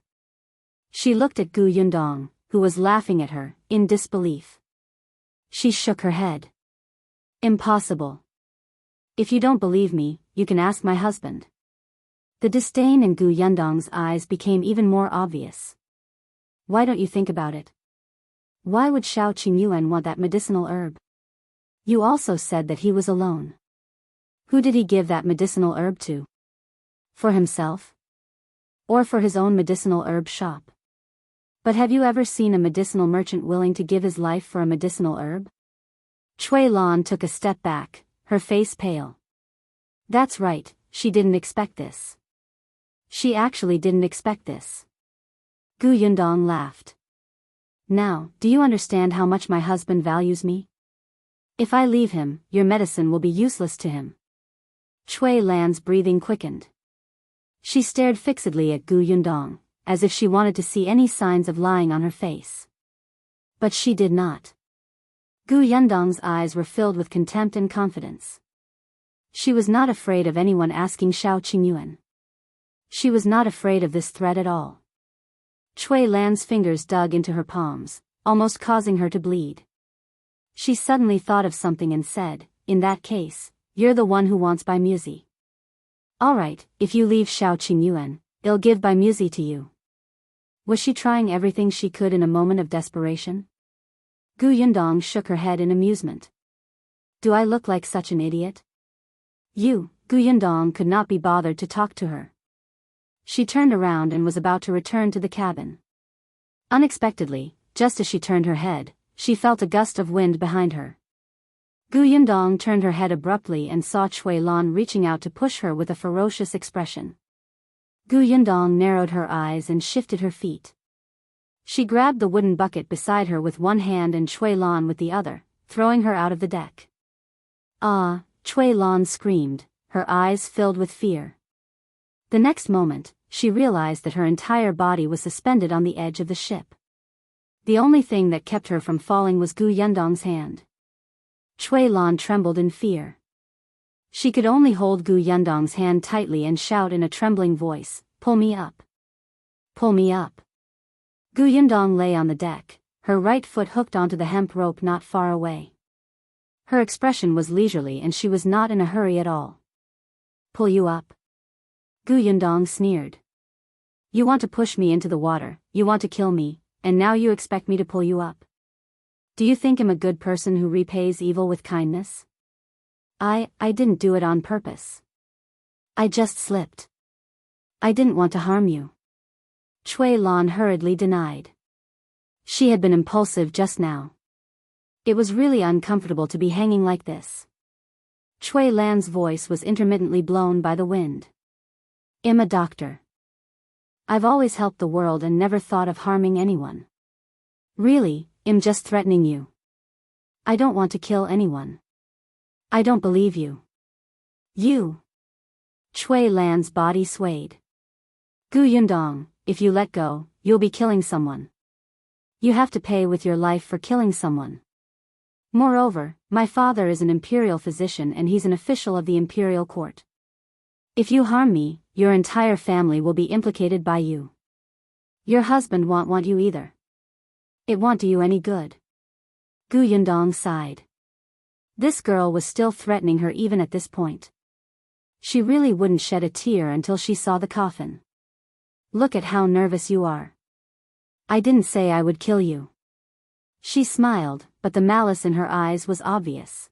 She looked at Yundong, who was laughing at her, in disbelief. She shook her head. Impossible. If you don't believe me, you can ask my husband. The disdain in Yundong's eyes became even more obvious. Why don't you think about it? Why would Shao Qingyuan want that medicinal herb? You also said that he was alone. Who did he give that medicinal herb to? For himself? Or for his own medicinal herb shop? But have you ever seen a medicinal merchant willing to give his life for a medicinal herb? Cui Lan took a step back, her face pale. That's right, she didn't expect this. She actually didn't expect this. Yundong laughed. Now, do you understand how much my husband values me? If I leave him, your medicine will be useless to him. Cui Lan's breathing quickened. She stared fixedly at Yundong, as if she wanted to see any signs of lying on her face. But she did not. Yundong's eyes were filled with contempt and confidence. She was not afraid of anyone asking Shao Qingyuan. She was not afraid of this threat at all. Cui Lan's fingers dug into her palms, almost causing her to bleed. She suddenly thought of something and said, in that case, you're the one who wants Muzi. Alright, if you leave Shao Qingyuan, he'll give Muzi to you. Was she trying everything she could in a moment of desperation? Yundong shook her head in amusement. Do I look like such an idiot? Yundong could not be bothered to talk to her. She turned around and was about to return to the cabin. Unexpectedly, just as she turned her head, she felt a gust of wind behind her. Gu Yundong turned her head abruptly and saw Cui Lan reaching out to push her with a ferocious expression. Gu Yundong narrowed her eyes and shifted her feet. She grabbed the wooden bucket beside her with one hand and Cui Lan with the other, throwing her out of the deck. Ah! Cui Lan screamed, her eyes filled with fear. The next moment, she realized that her entire body was suspended on the edge of the ship. The only thing that kept her from falling was Gu Yundong's hand. Cui Lan trembled in fear. She could only hold Gu Yundong's hand tightly and shout in a trembling voice, "Pull me up! Pull me up!" Gu Yundong lay on the deck, her right foot hooked onto the hemp rope not far away. Her expression was leisurely and she was not in a hurry at all. "Pull you up?" Gu Yundong sneered. "You want to push me into the water, you want to kill me, and now you expect me to pull you up? Do you think I'm a good person who repays evil with kindness? I didn't do it on purpose. I just slipped. I didn't want to harm you." Cui Lan hurriedly denied. She had been impulsive just now. It was really uncomfortable to be hanging like this. Cui Lan's voice was intermittently blown by the wind. "I'm a doctor. I've always helped the world and never thought of harming anyone. Really, I'm just threatening you. I don't want to kill anyone. I don't believe you." "You?" Cui Lan's body swayed. "Gu Yundong, if you let go, you'll be killing someone. You have to pay with your life for killing someone. Moreover, my father is an imperial physician and he's an official of the imperial court. If you harm me, your entire family will be implicated by you. Your husband won't want you either. It won't do you any good." Gu Yundong sighed. This girl was still threatening her even at this point. She really wouldn't shed a tear until she saw the coffin. "Look at how nervous you are. I didn't say I would kill you." She smiled, but the malice in her eyes was obvious.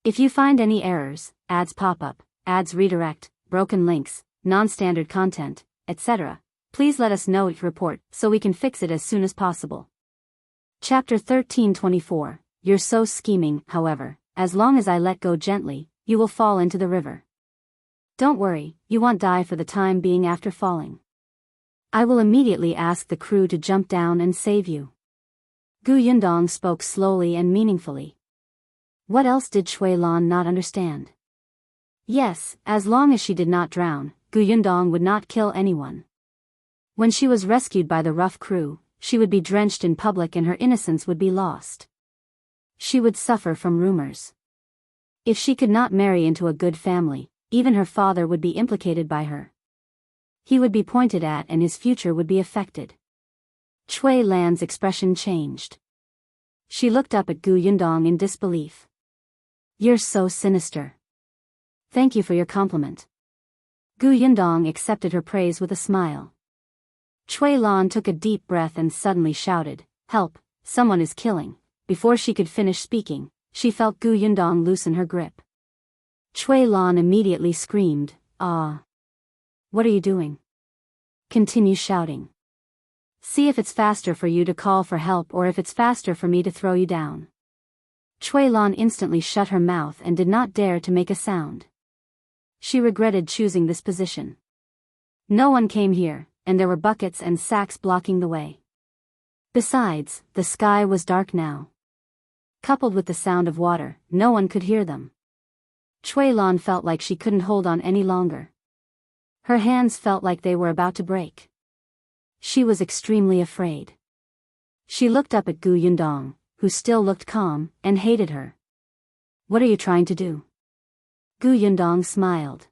"If you find any errors, ads pop up, ads redirect, broken links, non-standard content, etc., please let us know each report so we can fix it as soon as possible." Chapter 1324. You're so scheming, however, as long as I let go gently, you will fall into the river. Don't worry, you won't die for the time being after falling. I will immediately ask the crew to jump down and save you. Gu Yundong spoke slowly and meaningfully. What else did Cui Lan not understand? Yes, as long as she did not drown, Gu Yundong would not kill anyone. When she was rescued by the rough crew, she would be drenched in public and her innocence would be lost. She would suffer from rumors. If she could not marry into a good family, even her father would be implicated by her. He would be pointed at and his future would be affected. Cui Lan's expression changed. She looked up at Gu Yundong in disbelief. You're so sinister. Thank you for your compliment. Gu Yundong accepted her praise with a smile. Cui Lan took a deep breath and suddenly shouted, "Help, someone is killing." Before she could finish speaking, she felt Gu Yundong loosen her grip. Cui Lan immediately screamed, "Ah! What are you doing? Continue shouting. See if it's faster for you to call for help or if it's faster for me to throw you down." Cui Lan instantly shut her mouth and did not dare to make a sound. She regretted choosing this position. No one came here, and there were buckets and sacks blocking the way. Besides, the sky was dark now. Coupled with the sound of water, no one could hear them. Cui Lan felt like she couldn't hold on any longer. Her hands felt like they were about to break. She was extremely afraid. She looked up at Gu Yundong, who still looked calm, and hated her. "What are you trying to do?" Gu Yundong smiled.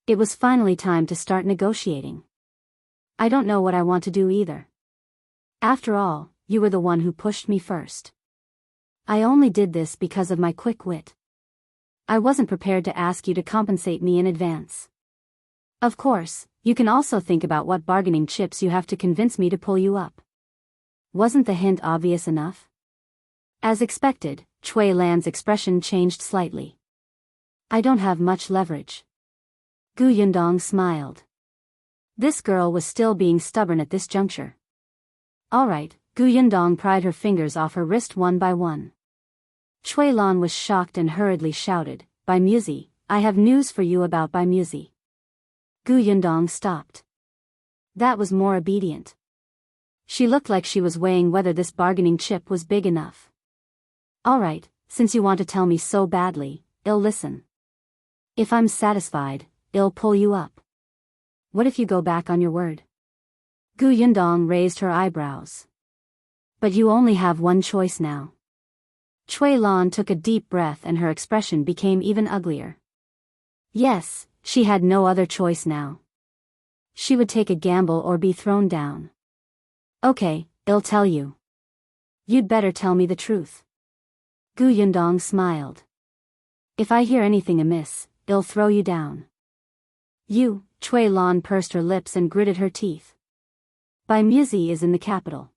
It was finally time to start negotiating. "I don't know what I want to do either. After all, you were the one who pushed me first. I only did this because of my quick wit. I wasn't prepared to ask you to compensate me in advance. Of course, you can also think about what bargaining chips you have to convince me to pull you up. Wasn't the hint obvious enough?" As expected, Cui Lan's expression changed slightly. "I don't have much leverage." Gu Yundong smiled. This girl was still being stubborn at this juncture. "All right," Gu Yundong pried her fingers off her wrist one by one. Cui Lan was shocked and hurriedly shouted, "By Muzi, I have news for you about By Muzi." Yundong stopped. That was more obedient. She looked like she was weighing whether this bargaining chip was big enough. "All right, since you want to tell me so badly, I'll listen. If I'm satisfied, I'll pull you up. What if you go back on your word?" Yundong raised her eyebrows. "But you only have one choice now." Cui Lan took a deep breath and her expression became even uglier. Yes, she had no other choice now. She would take a gamble or be thrown down. "Okay, I'll tell you. You'd better tell me the truth." Yundong smiled. "If I hear anything amiss, I'll throw you down." "You," Cui Lan pursed her lips and gritted her teeth. "By Muzi is in the capital."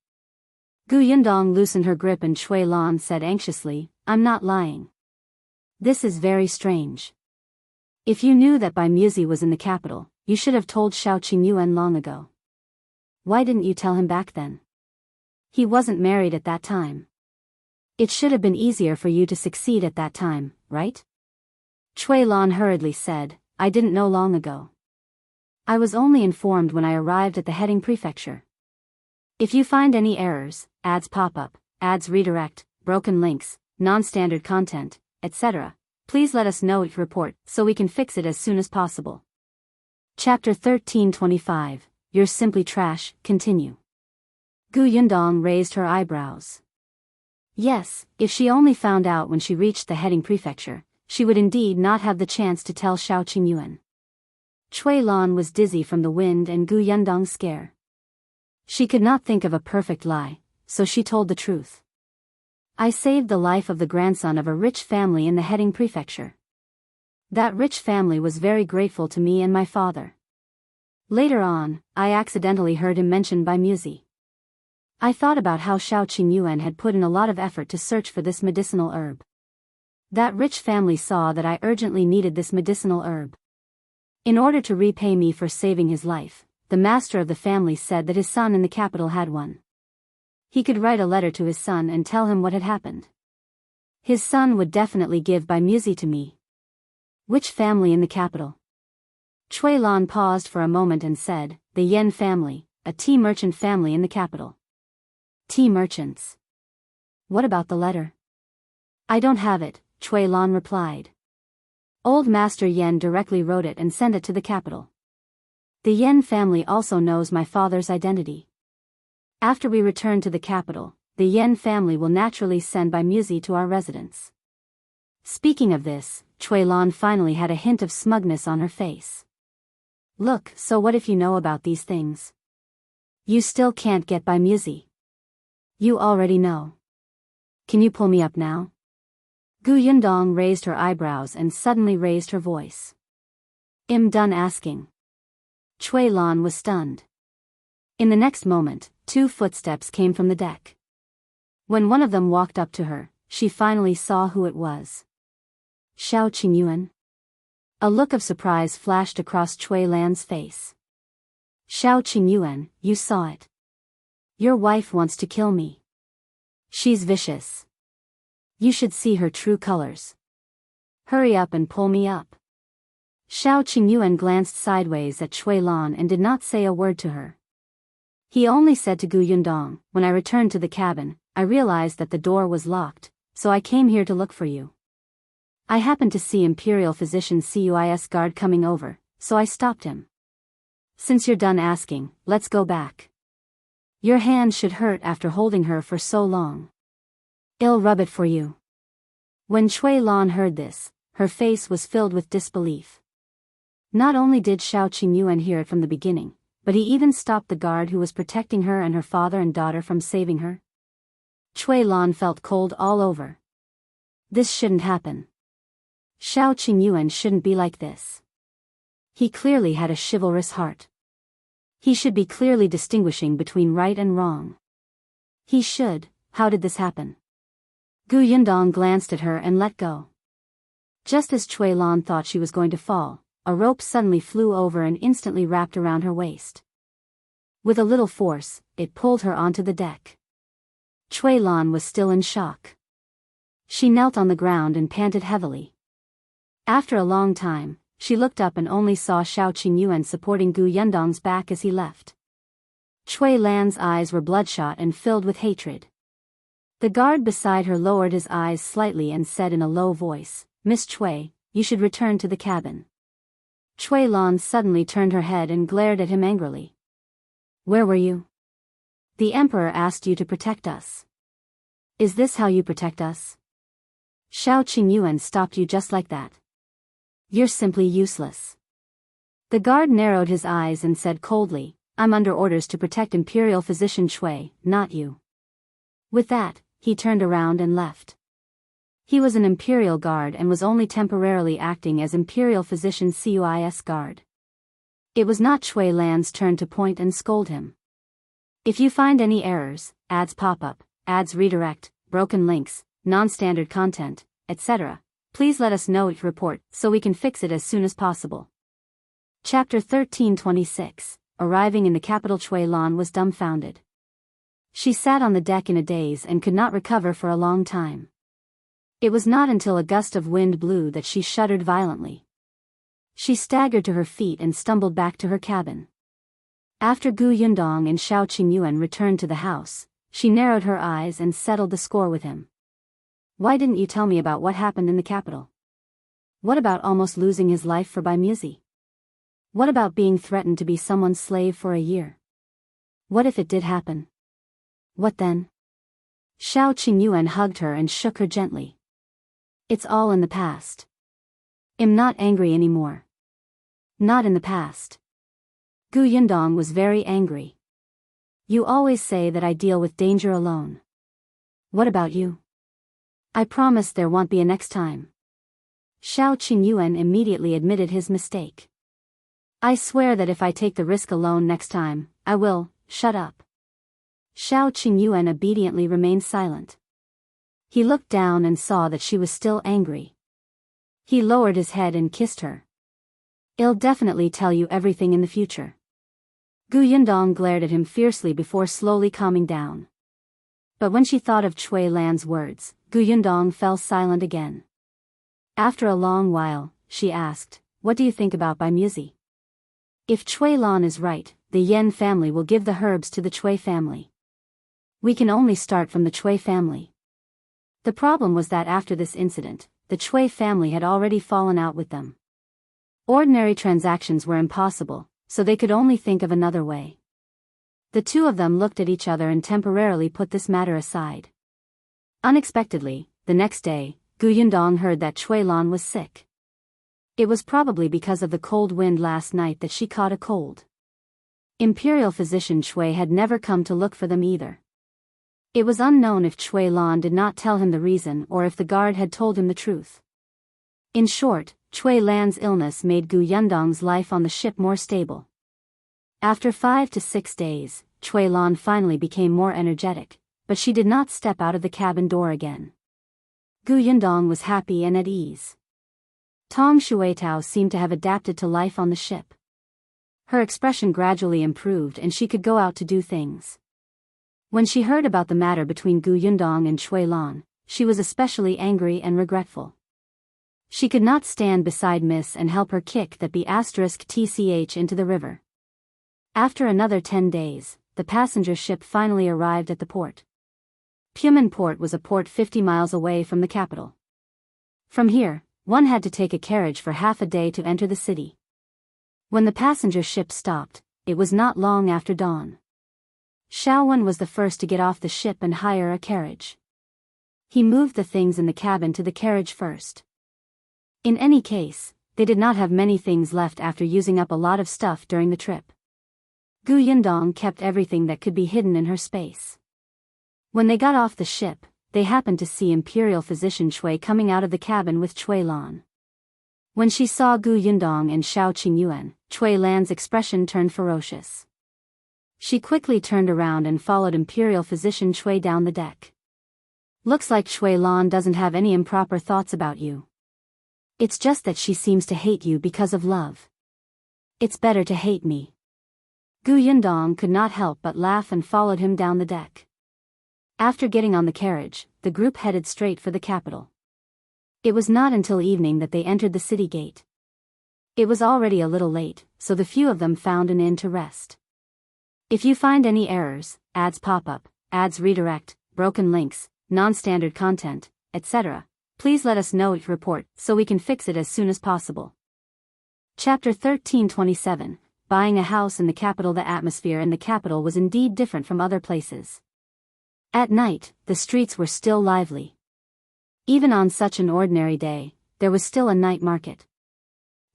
Yundong loosened her grip and Cui Lan said anxiously, "I'm not lying. This is very strange. If you knew that By Muzi was in the capital, you should have told Shao Qingyuan long ago. Why didn't you tell him back then? He wasn't married at that time. It should have been easier for you to succeed at that time, right?" Cui Lan hurriedly said, "I didn't know long ago. I was only informed when I arrived at the heading prefecture. If you find any errors, ads pop up, ads redirect, broken links, non-standard content, etc., please let us know each report so we can fix it as soon as possible." Chapter 1325, You're Simply Trash, continue. Yundong raised her eyebrows. Yes, if she only found out when she reached the heading prefecture, she would indeed not have the chance to tell Shao Qingyuan. Cui Lan was dizzy from the wind and Yundong's scare. She could not think of a perfect lie, so she told the truth. "I saved the life of the grandson of a rich family in the heading prefecture. That rich family was very grateful to me and my father. Later on, I accidentally heard him mentioned by Muzi. I thought about how Shao Qingyuan had put in a lot of effort to search for this medicinal herb. That rich family saw that I urgently needed this medicinal herb. In order to repay me for saving his life, the master of the family said that his son in the capital had one. He could write a letter to his son and tell him what had happened. His son would definitely give By Muzi to me." "Which family in the capital?" Cui Lan paused for a moment and said, "The Yen family, a tea merchant family in the capital." "Tea merchants. What about the letter?" "I don't have it," Cui Lan replied. "Old Master Yen directly wrote it and sent it to the capital. The Yen family also knows my father's identity. After we return to the capital, the Yen family will naturally send By Muzi to our residence." Speaking of this, Cui Lan finally had a hint of smugness on her face. "Look, so what if you know about these things? You still can't get By Muzi. You already know. Can you pull me up now?" Yundong raised her eyebrows and suddenly raised her voice. "I'm done asking." Cui Lan was stunned. In the next moment, 2 footsteps came from the deck. When one of them walked up to her, she finally saw who it was. Shao Qingyuan. A look of surprise flashed across Cui Lan's face. "Shao Qingyuan, you saw it. Your wife wants to kill me. She's vicious. You should see her true colors. Hurry up and pull me up." Shao Qingyuan glanced sideways at Cui Lan and did not say a word to her. He only said to Yundong, "When I returned to the cabin, I realized that the door was locked, so I came here to look for you. I happened to see Imperial Physician Cuis guard coming over, so I stopped him. Since you're done asking, let's go back. Your hand should hurt after holding her for so long. I'll rub it for you." When Cui Lan heard this, her face was filled with disbelief. Not only did Shao Qingyuan hear it from the beginning, but he even stopped the guard who was protecting her and her father and daughter from saving her. Cui Lan felt cold all over. This shouldn't happen. Shao Qingyuan shouldn't be like this. He clearly had a chivalrous heart. He should be clearly distinguishing between right and wrong. He should. How did this happen? Yundong glanced at her and let go. Just as Cui Lan thought she was going to fall, a rope suddenly flew over and instantly wrapped around her waist. With a little force, it pulled her onto the deck. Cui Lan was still in shock. She knelt on the ground and panted heavily. After a long time, she looked up and only saw Qingyuan supporting Yundong's back as he left. Cui Lan's eyes were bloodshot and filled with hatred. The guard beside her lowered his eyes slightly and said in a low voice, "Miss Cui, you should return to the cabin." Cui Lan suddenly turned her head and glared at him angrily. "Where were you? The emperor asked you to protect us. Is this how you protect us? Qingyuan stopped you just like that. You're simply useless." The guard narrowed his eyes and said coldly, "I'm under orders to protect Imperial Physician Cui, not you." With that, he turned around and left. He was an Imperial Guard and was only temporarily acting as Imperial Physician Cui's guard. It was not Cui Lan's turn to point and scold him. "If you find any errors, ads pop up, ads redirect, broken links, non-standard content, etc., please let us know it report so we can fix it as soon as possible." Chapter 1326. Arriving in the capital, Cui Lan was dumbfounded. She sat on the deck in a daze and could not recover for a long time. It was not until a gust of wind blew that she shuddered violently. She staggered to her feet and stumbled back to her cabin. After Yundong and Qingyuan returned to the house, she narrowed her eyes and settled the score with him. "Why didn't you tell me about what happened in the capital? What about almost losing his life for Muzi? What about being threatened to be someone's slave for a year? What if it did happen? What then?" Qingyuan hugged her and shook her gently. "It's all in the past. I'm not angry anymore. Not in the past." Yundong was very angry. "You always say that I deal with danger alone. What about you? I promise there won't be a next time." Qingyuan immediately admitted his mistake. "I swear that if I take the risk alone next time, I will." "Shut up." Qingyuan obediently remained silent. He looked down and saw that she was still angry. He lowered his head and kissed her. "I'll definitely tell you everything in the future." Yundong glared at him fiercely before slowly calming down. But when she thought of Cui Lan's words, Yundong fell silent again. After a long while, she asked, "What do you think about Muzi? If Cui Lan is right, the Yen family will give the herbs to the Cui family. We can only start from the Cui family." The problem was that after this incident, the Cui family had already fallen out with them. Ordinary transactions were impossible, so they could only think of another way. The two of them looked at each other and temporarily put this matter aside. Unexpectedly, the next day, Yundong heard that Cui Lan was sick. It was probably because of the cold wind last night that she caught a cold. Imperial Physician Cui had never come to look for them either. It was unknown if Cui Lan did not tell him the reason or if the guard had told him the truth. In short, Cui Lan's illness made Yundong's life on the ship more stable. After 5 to 6 days, Cui Lan finally became more energetic, but she did not step out of the cabin door again. Yundong was happy and at ease. Tong Shuitao seemed to have adapted to life on the ship. Her expression gradually improved and she could go out to do things. When she heard about the matter between Yundong and Cui Lan, she was especially angry and regretful. She could not stand beside Miss and help her kick that B*TCH into the river. After another 10 days, the passenger ship finally arrived at the port. Pumen Port was a port 50 miles away from the capital. From here, one had to take a carriage for half a day to enter the city. When the passenger ship stopped, it was not long after dawn. Shao was the first to get off the ship and hire a carriage. He moved the things in the cabin to the carriage first. In any case, they did not have many things left after using up a lot of stuff during the trip. Yundong kept everything that could be hidden in her space. When they got off the ship, they happened to see Imperial Physician Cui coming out of the cabin with Cui Lan. When she saw Yundong and Qingyuan, Cui Lan's expression turned ferocious. She quickly turned around and followed Imperial Physician Cui down the deck. "Looks like Cui Lan doesn't have any improper thoughts about you. It's just that she seems to hate you because of love. It's better to hate me." Yundong could not help but laugh and followed him down the deck. After getting on the carriage, the group headed straight for the capital. It was not until evening that they entered the city gate. It was already a little late, so the few of them found an inn to rest. If you find any errors, ads pop up, ads redirect, broken links, non-standard content, etc., please let us know each report so we can fix it as soon as possible. Chapter 1327, Buying a House in the Capital. The atmosphere in the capital was indeed different from other places. At night, the streets were still lively. Even on such an ordinary day, there was still a night market.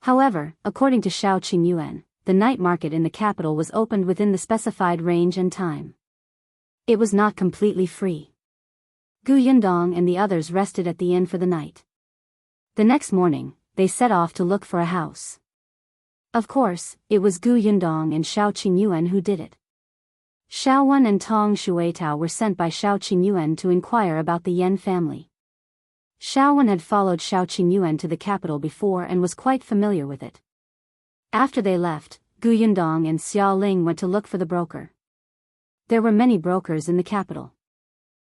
However, according to Shao Qingyuan, the night market in the capital was opened within the specified range and time. It was not completely free. Yundong and the others rested at the inn for the night. The next morning, they set off to look for a house. Of course, it was Yundong and Shao Qingyuan who did it. Shao and Tong Shuitao were sent by Shao Qingyuan to inquire about the Yan family. Shao had followed Shao Qingyuan to the capital before and was quite familiar with it. After they left, Yundong and Xiao Ling went to look for the broker. There were many brokers in the capital.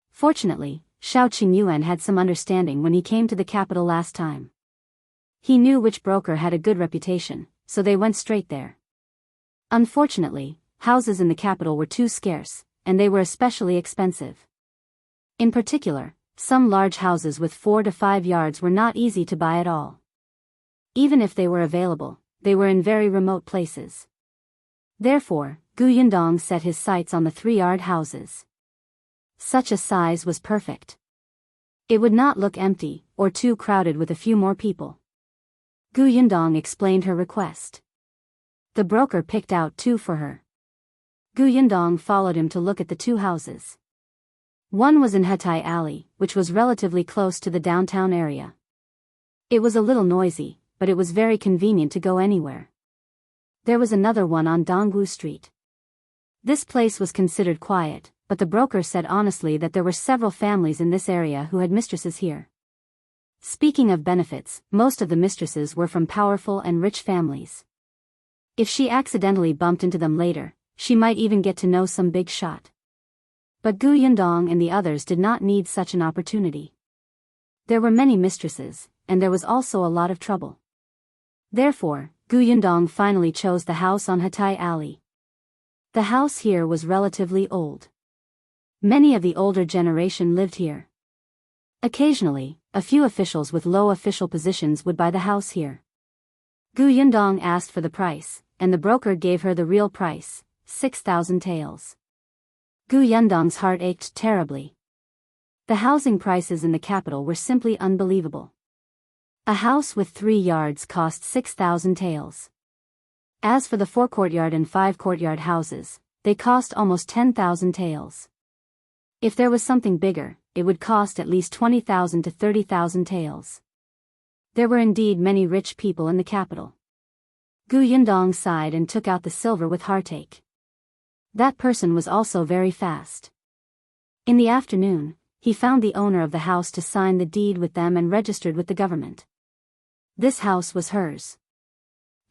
Fortunately, Shao Qingyuan had some understanding when he came to the capital last time. He knew which broker had a good reputation, so they went straight there. Unfortunately, houses in the capital were too scarce, and they were especially expensive. In particular, some large houses with 4 to 5 yards were not easy to buy at all. Even if they were available, they were in very remote places. Therefore, Yundong set his sights on the 3-yard houses. Such a size was perfect. It would not look empty, or too crowded with a few more people. Yundong explained her request. The broker picked out 2 for her. Yundong followed him to look at the 2 houses. One was in Hetai Alley, which was relatively close to the downtown area. It was a little noisy, but it was very convenient to go anywhere. There was another one on Jianghu Street. This place was considered quiet, but the broker said honestly that there were several families in this area who had mistresses here. Speaking of benefits, most of the mistresses were from powerful and rich families. If she accidentally bumped into them later, she might even get to know some big shot. But Yundong and the others did not need such an opportunity. There were many mistresses, and there was also a lot of trouble. Therefore, Yundong finally chose the house on Hetai Alley. The house here was relatively old. Many of the older generation lived here. Occasionally, a few officials with low official positions would buy the house here. Yundong asked for the price, and the broker gave her the real price, 6,000 taels. Yundong's heart ached terribly. The housing prices in the capital were simply unbelievable. A house with 3 yards cost 6,000 taels. As for the 4 courtyard and 5 courtyard houses, they cost almost 10,000 taels. If there was something bigger, it would cost at least 20,000 to 30,000 taels. There were indeed many rich people in the capital. Yundong sighed and took out the silver with heartache. That person was also very fast. In the afternoon, he found the owner of the house to sign the deed with them and registered with the government. This house was hers.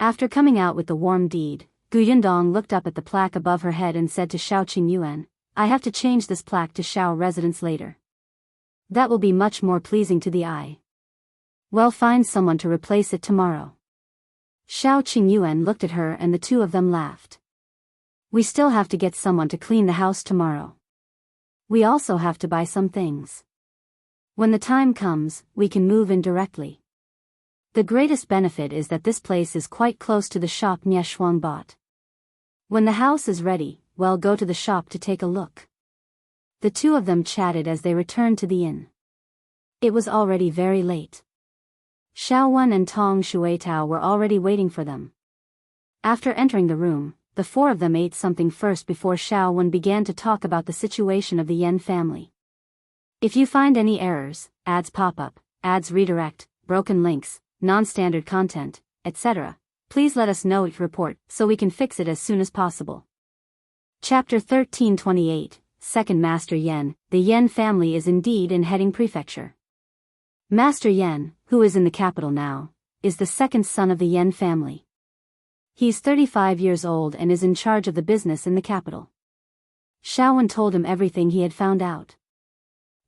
After coming out with the warm deed, Yundong looked up at the plaque above her head and said to Shao Qingyuan, "I have to change this plaque to Shao residence later. That will be much more pleasing to the eye. Well, find someone to replace it tomorrow." Shao Qingyuan looked at her and the 2 of them laughed. "We still have to get someone to clean the house tomorrow. We also have to buy some things. When the time comes, we can move in directly. The greatest benefit is that this place is quite close to the shop Nye Shuang bought. When the house is ready, well, go to the shop to take a look." The 2 of them chatted as they returned to the inn. It was already very late. Shao and Tong Shuitao were already waiting for them. After entering the room, the 4 of them ate something first before Shao began to talk about the situation of the Yan family. If you find any errors, ads pop up, ads redirect, broken links, non-standard content, etc., please let us know each report so we can fix it as soon as possible. Chapter 1328, Second Master Yan. The Yan family is indeed in Heading Prefecture. Master Yan, who is in the capital now, is the second son of the Yan family. He's 35 years old and is in charge of the business in the capital. Shao told him everything he had found out.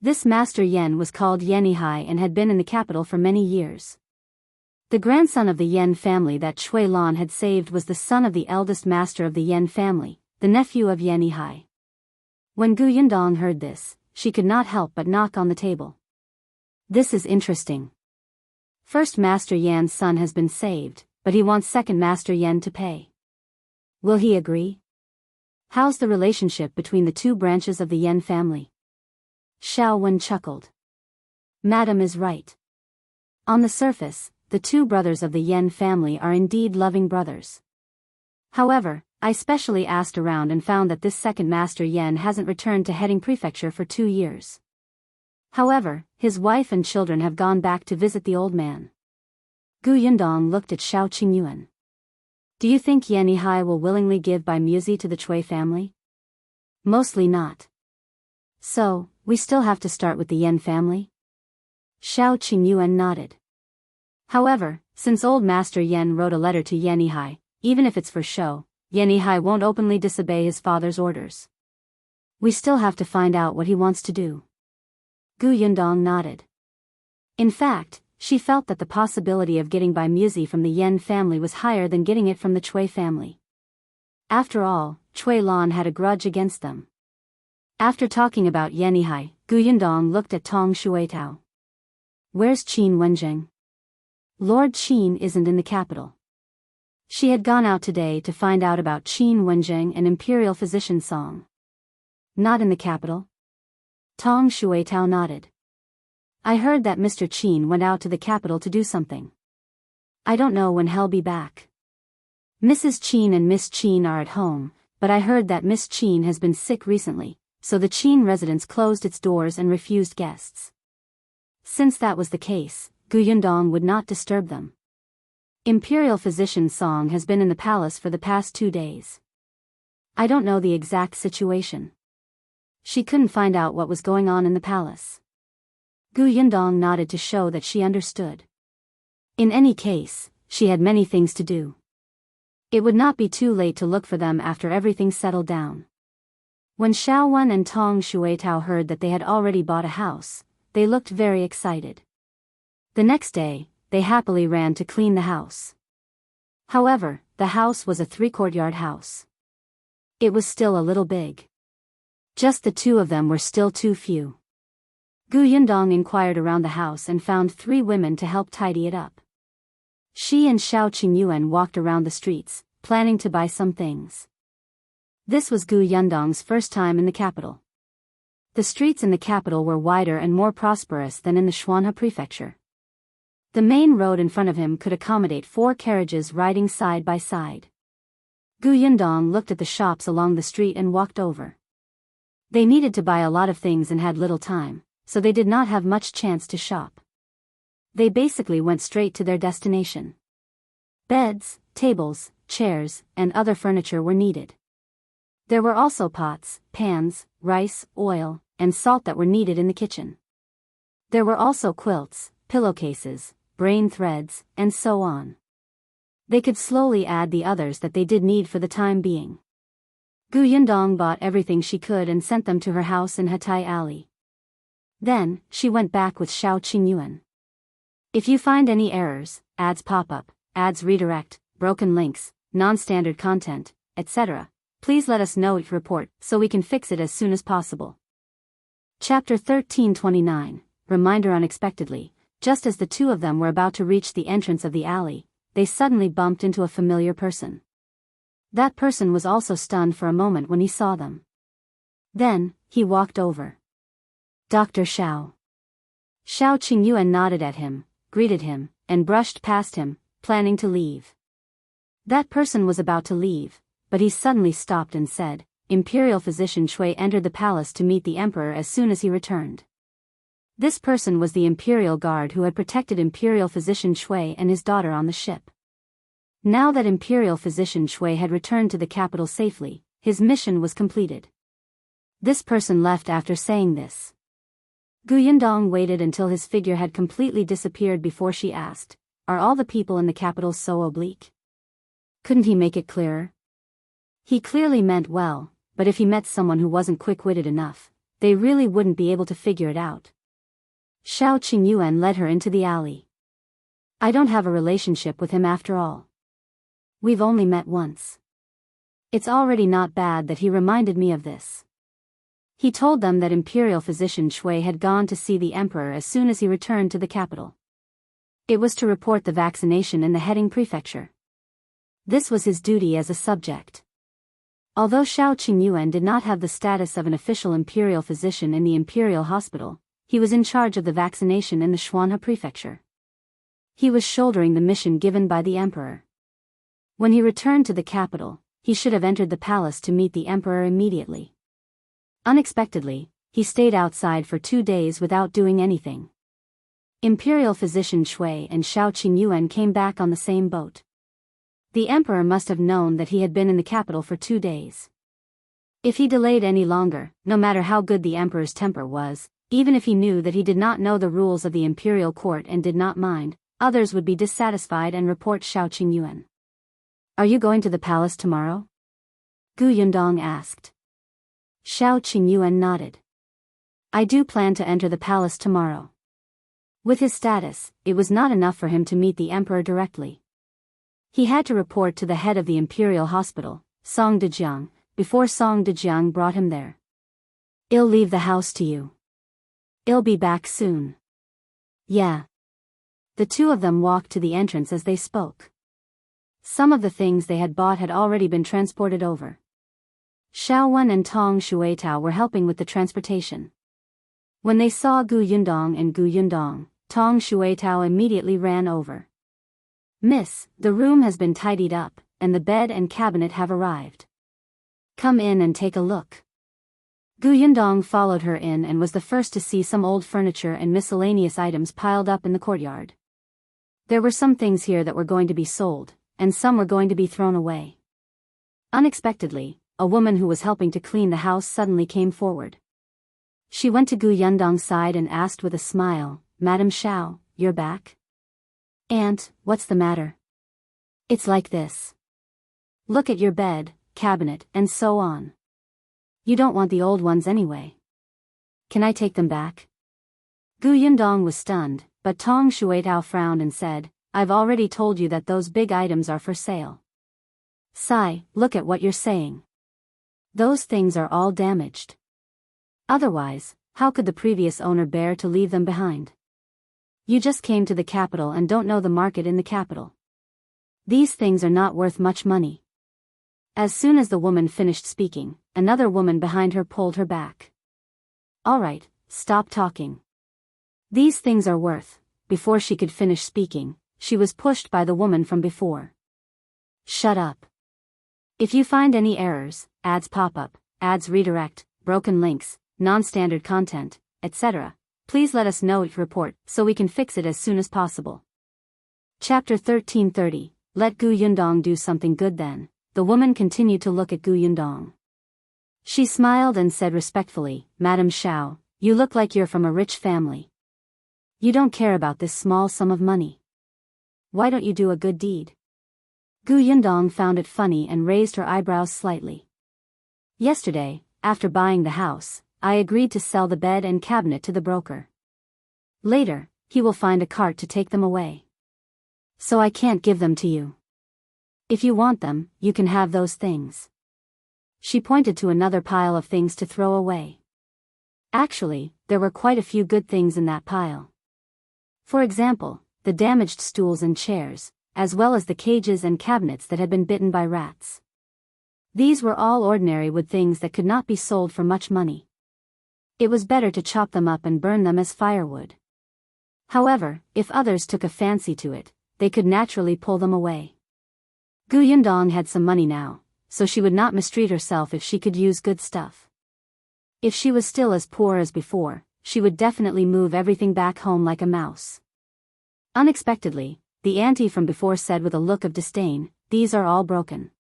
This Master Yen was called Yenihai and had been in the capital for many years. The grandson of the Yen family that Cui Lan had saved was the son of the eldest master of the Yen family, the nephew of Yenihai. When Gu Yundong heard this, she could not help but knock on the table. This is interesting. First Master Yan's son has been saved, but he wants second Master Yen to pay. Will he agree? How's the relationship between the two branches of the Yen family? Shao Wen chuckled. Madam is right. On the surface, the two brothers of the Yen family are indeed loving brothers. However, I specially asked around and found that this second Master Yen hasn't returned to Heading Prefecture for 2 years. However, his wife and children have gone back to visit the old man. Gu Yundong looked at Shao Qingyuan. Do you think Yenihai will willingly give by Muzi to the Cui family? Mostly not. So, we still have to start with the Yen family? Shao Qingyuan nodded. However, since old Master Yen wrote a letter to Yenihai, even if it's for show, Yenihai won't openly disobey his father's orders. We still have to find out what he wants to do. Gu Yundong nodded. In fact, she felt that the possibility of getting by Muzi from the Yen family was higher than getting it from the Cui family. After all, Cui Lan had a grudge against them. After talking about Yenihai, Gu Yundong looked at Tong Shuitao. Where's Qin Wenjing? Lord Qin isn't in the capital. She had gone out today to find out about Qin Wenjing and Imperial Physician Song. Not in the capital? Tong Shuitao nodded. I heard that Mr. Qin went out to the capital to do something. I don't know when he'll be back. Mrs. Qin and Miss Qin are at home, but I heard that Miss Qin has been sick recently, so the Qin residence closed its doors and refused guests. Since that was the case, Gu Yundong would not disturb them. Imperial Physician Song has been in the palace for the past 2 days. I don't know the exact situation. She couldn't find out what was going on in the palace. Gu Yundong nodded to show that she understood. In any case, she had many things to do. It would not be too late to look for them after everything settled down. When Shao Wen and Tong Shuitao heard that they had already bought a house, they looked very excited. The next day, they happily ran to clean the house. However, the house was a 3-courtyard house. It was still a little big. Just the two of them were still too few. Gu Yundong inquired around the house and found 3 women to help tidy it up. She and Shao Qingyuan walked around the streets, planning to buy some things. This was Gu Yundong's first time in the capital. The streets in the capital were wider and more prosperous than in the Xuanhe prefecture. The main road in front of him could accommodate 4 carriages riding side by side. Gu Yundong looked at the shops along the street and walked over. They needed to buy a lot of things and had little time, so they did not have much chance to shop. They basically went straight to their destination. Beds, tables, chairs, and other furniture were needed. There were also pots, pans, rice, oil, and salt that were needed in the kitchen. There were also quilts, pillowcases, brain threads, and so on. They could slowly add the others that they did need for the time being. Gu Yundong bought everything she could and sent them to her house in Hatai Alley. Then, she went back with Shao Qingyuan. If you find any errors, ads pop up, ads redirect, broken links, non-standard content, etc., please let us know each report so we can fix it as soon as possible. Chapter 1329, Reminder. Unexpectedly, just as the two of them were about to reach the entrance of the alley, they suddenly bumped into a familiar person. That person was also stunned for a moment when he saw them. Then, he walked over. Dr. Shao. Shao Qingyuan nodded at him, greeted him, and brushed past him, planning to leave. That person was about to leave, but he suddenly stopped and said, Imperial Physician Cui entered the palace to meet the Emperor as soon as he returned. This person was the Imperial Guard who had protected Imperial Physician Cui and his daughter on the ship. Now that Imperial Physician Cui had returned to the capital safely, his mission was completed. This person left after saying this. Gu Yundong waited until his figure had completely disappeared before she asked, Are all the people in the capital so oblique? Couldn't he make it clearer? He clearly meant well, but if he met someone who wasn't quick-witted enough, they really wouldn't be able to figure it out. Shao Qingyuan led her into the alley. I don't have a relationship with him after all. We've only met once. It's already not bad that he reminded me of this. He told them that Imperial physician Shui had gone to see the Emperor as soon as he returned to the capital. It was to report the vaccination in the heading prefecture. This was his duty as a subject. Although Shao Qingyuan did not have the status of an official imperial physician in the imperial hospital, he was in charge of the vaccination in the Xuanhe prefecture. He was shouldering the mission given by the emperor. When he returned to the capital, he should have entered the palace to meet the emperor immediately. Unexpectedly, he stayed outside for 2 days without doing anything. Imperial physician Shui and Shao Qingyuan came back on the same boat. The emperor must have known that he had been in the capital for 2 days. If he delayed any longer, no matter how good the emperor's temper was, even if he knew that he did not know the rules of the imperial court and did not mind, others would be dissatisfied and report Shao Qingyuan. Are you going to the palace tomorrow? Gu Yundong asked. Shao Qingyuan nodded. I do plan to enter the palace tomorrow. With his status, it was not enough for him to meet the emperor directly. He had to report to the head of the imperial hospital, Song Dejiang, before Song Dejiang brought him there. I'll leave the house to you. I'll be back soon. Yeah. The two of them walked to the entrance as they spoke. Some of the things they had bought had already been transported over. Shaowen and Tong Shuitao were helping with the transportation. When they saw Gu Yundong and Gu Yundong, Tong Shuitao immediately ran over. Miss, the room has been tidied up, and the bed and cabinet have arrived. Come in and take a look. Gu Yundong followed her in and was the first to see some old furniture and miscellaneous items piled up in the courtyard. There were some things here that were going to be sold, and some were going to be thrown away. Unexpectedly, a woman who was helping to clean the house suddenly came forward. She went to Gu Yundong's side and asked with a smile, Madam Shao, you're back? Aunt, what's the matter? It's like this. Look at your bed, cabinet, and so on. You don't want the old ones anyway. Can I take them back? Gu Yundong was stunned, but Tong Shuitao frowned and said, I've already told you that those big items are for sale. Sai, look at what you're saying. Those things are all damaged. Otherwise, how could the previous owner bear to leave them behind? You just came to the capital and don't know the market in the capital. These things are not worth much money. As soon as the woman finished speaking, another woman behind her pulled her back. All right, stop talking. These things are worth. Before she could finish speaking, she was pushed by the woman from before. Shut up. If you find any errors, ads pop up, ads redirect, broken links, non-standard content, etc., please let us know each report so we can fix it as soon as possible. Chapter 1330, Let Gu Yundong do something good then. The woman continued to look at Gu Yundong. She smiled and said respectfully, Madam Shao, you look like you're from a rich family. You don't care about this small sum of money. Why don't you do a good deed? Gu Yundong found it funny and raised her eyebrows slightly. Yesterday, after buying the house, I agreed to sell the bed and cabinet to the broker. Later, he will find a cart to take them away. So I can't give them to you. If you want them, you can have those things. She pointed to another pile of things to throw away. Actually, there were quite a few good things in that pile. For example, the damaged stools and chairs, as well as the cages and cabinets that had been bitten by rats. These were all ordinary wood things that could not be sold for much money. It was better to chop them up and burn them as firewood. However, if others took a fancy to it, they could naturally pull them away. Gu Yundong had some money now, so she would not mistreat herself if she could use good stuff. If she was still as poor as before, she would definitely move everything back home like a mouse. Unexpectedly, the auntie from before said with a look of disdain, these are all broken.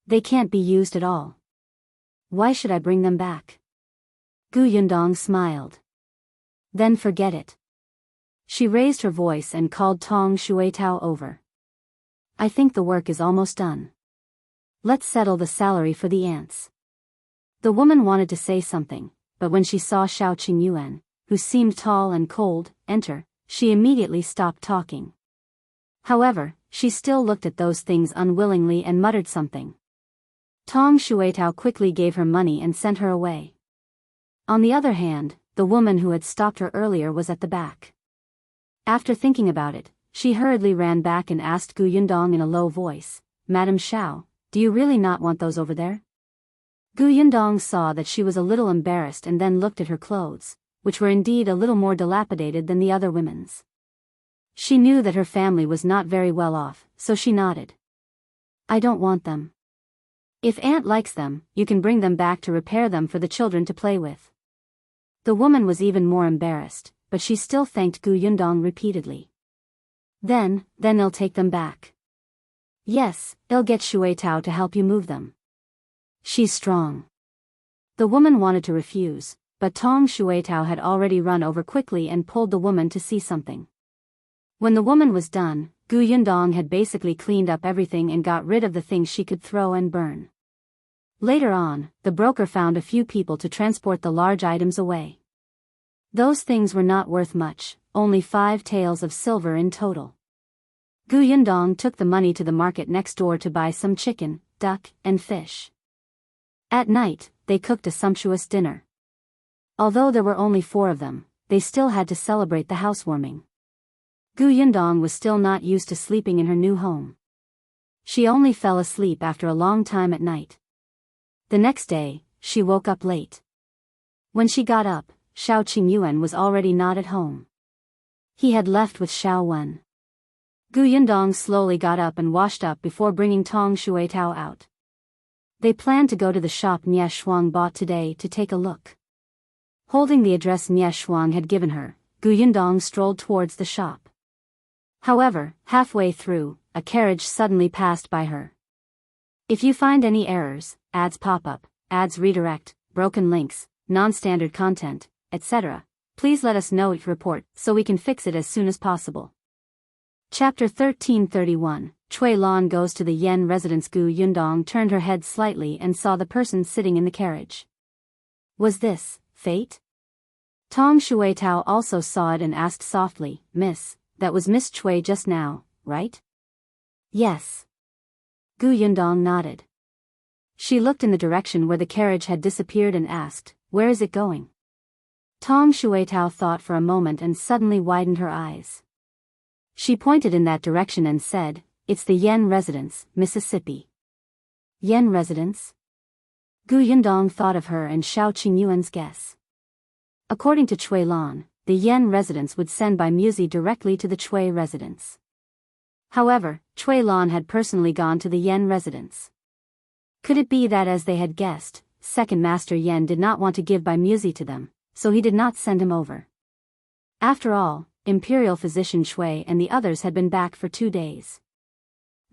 They can't be used at all. Why should I bring them back? Gu Yundong smiled. Then forget it. She raised her voice and called Tong Shuitao over. I think the work is almost done. Let's settle the salary for the ants. The woman wanted to say something, but when she saw Shao Qingyuan, who seemed tall and cold, enter, she immediately stopped talking. However, she still looked at those things unwillingly and muttered something. Tong Shuitao quickly gave her money and sent her away. On the other hand, the woman who had stopped her earlier was at the back. After thinking about it, she hurriedly ran back and asked Yundong in a low voice, "Madam Shao, do you really not want those over there?" Yundong saw that she was a little embarrassed and then looked at her clothes, which were indeed a little more dilapidated than the other women's. She knew that her family was not very well off, so she nodded. "I don't want them. If Aunt likes them, you can bring them back to repair them for the children to play with." The woman was even more embarrassed, but she still thanked Yundong repeatedly. Then they'll take them back. "Yes, I'll get Shuitao to help you move them. She's strong." The woman wanted to refuse, but Tong Shuitao had already run over quickly and pulled the woman to see something. When the woman was done, Yundong had basically cleaned up everything and got rid of the things she could throw and burn. Later on, the broker found a few people to transport the large items away. Those things were not worth much, only 5 taels of silver in total. Yundong took the money to the market next door to buy some chicken, duck, and fish. At night, they cooked a sumptuous dinner. Although there were only 4 of them, they still had to celebrate the housewarming. Yundong was still not used to sleeping in her new home. She only fell asleep after a long time at night. The next day, she woke up late. When she got up, Shao Qingyuan was already not at home. He had left with Shao Wen. Yundong slowly got up and washed up before bringing Tong Shuitao out. They planned to go to the shop Nie Shuang bought today to take a look. Holding the address Nie Shuang had given her, Yundong strolled towards the shop. However, halfway through, a carriage suddenly passed by her. If you find any errors, ads pop up, ads redirect, broken links, non-standard content, etc., please let us know it report so we can fix it as soon as possible. Chapter 1331, Cui Lan goes to the Yen residence. Yundong turned her head slightly and saw the person sitting in the carriage. Was this fate? Tong Shuitao also saw it and asked softly, "Miss, that was Miss Cui just now, right?" "Yes." Yundong nodded. She looked in the direction where the carriage had disappeared and asked, "Where is it going?" Tong Shuitao thought for a moment and suddenly widened her eyes. She pointed in that direction and said, "It's the Yen residence, Mississippi." Yen residence? Yundong thought of her and Shao Qingyuan's guess. According to Cui Lan, the Yen residence would send by Muzi directly to the Cui residence. However, Cui Lan had personally gone to the Yen residence. Could it be that, as they had guessed, Second Master Yen did not want to give by Muzi to them, so he did not send him over? After all, Imperial Physician Cui and the others had been back for 2 days.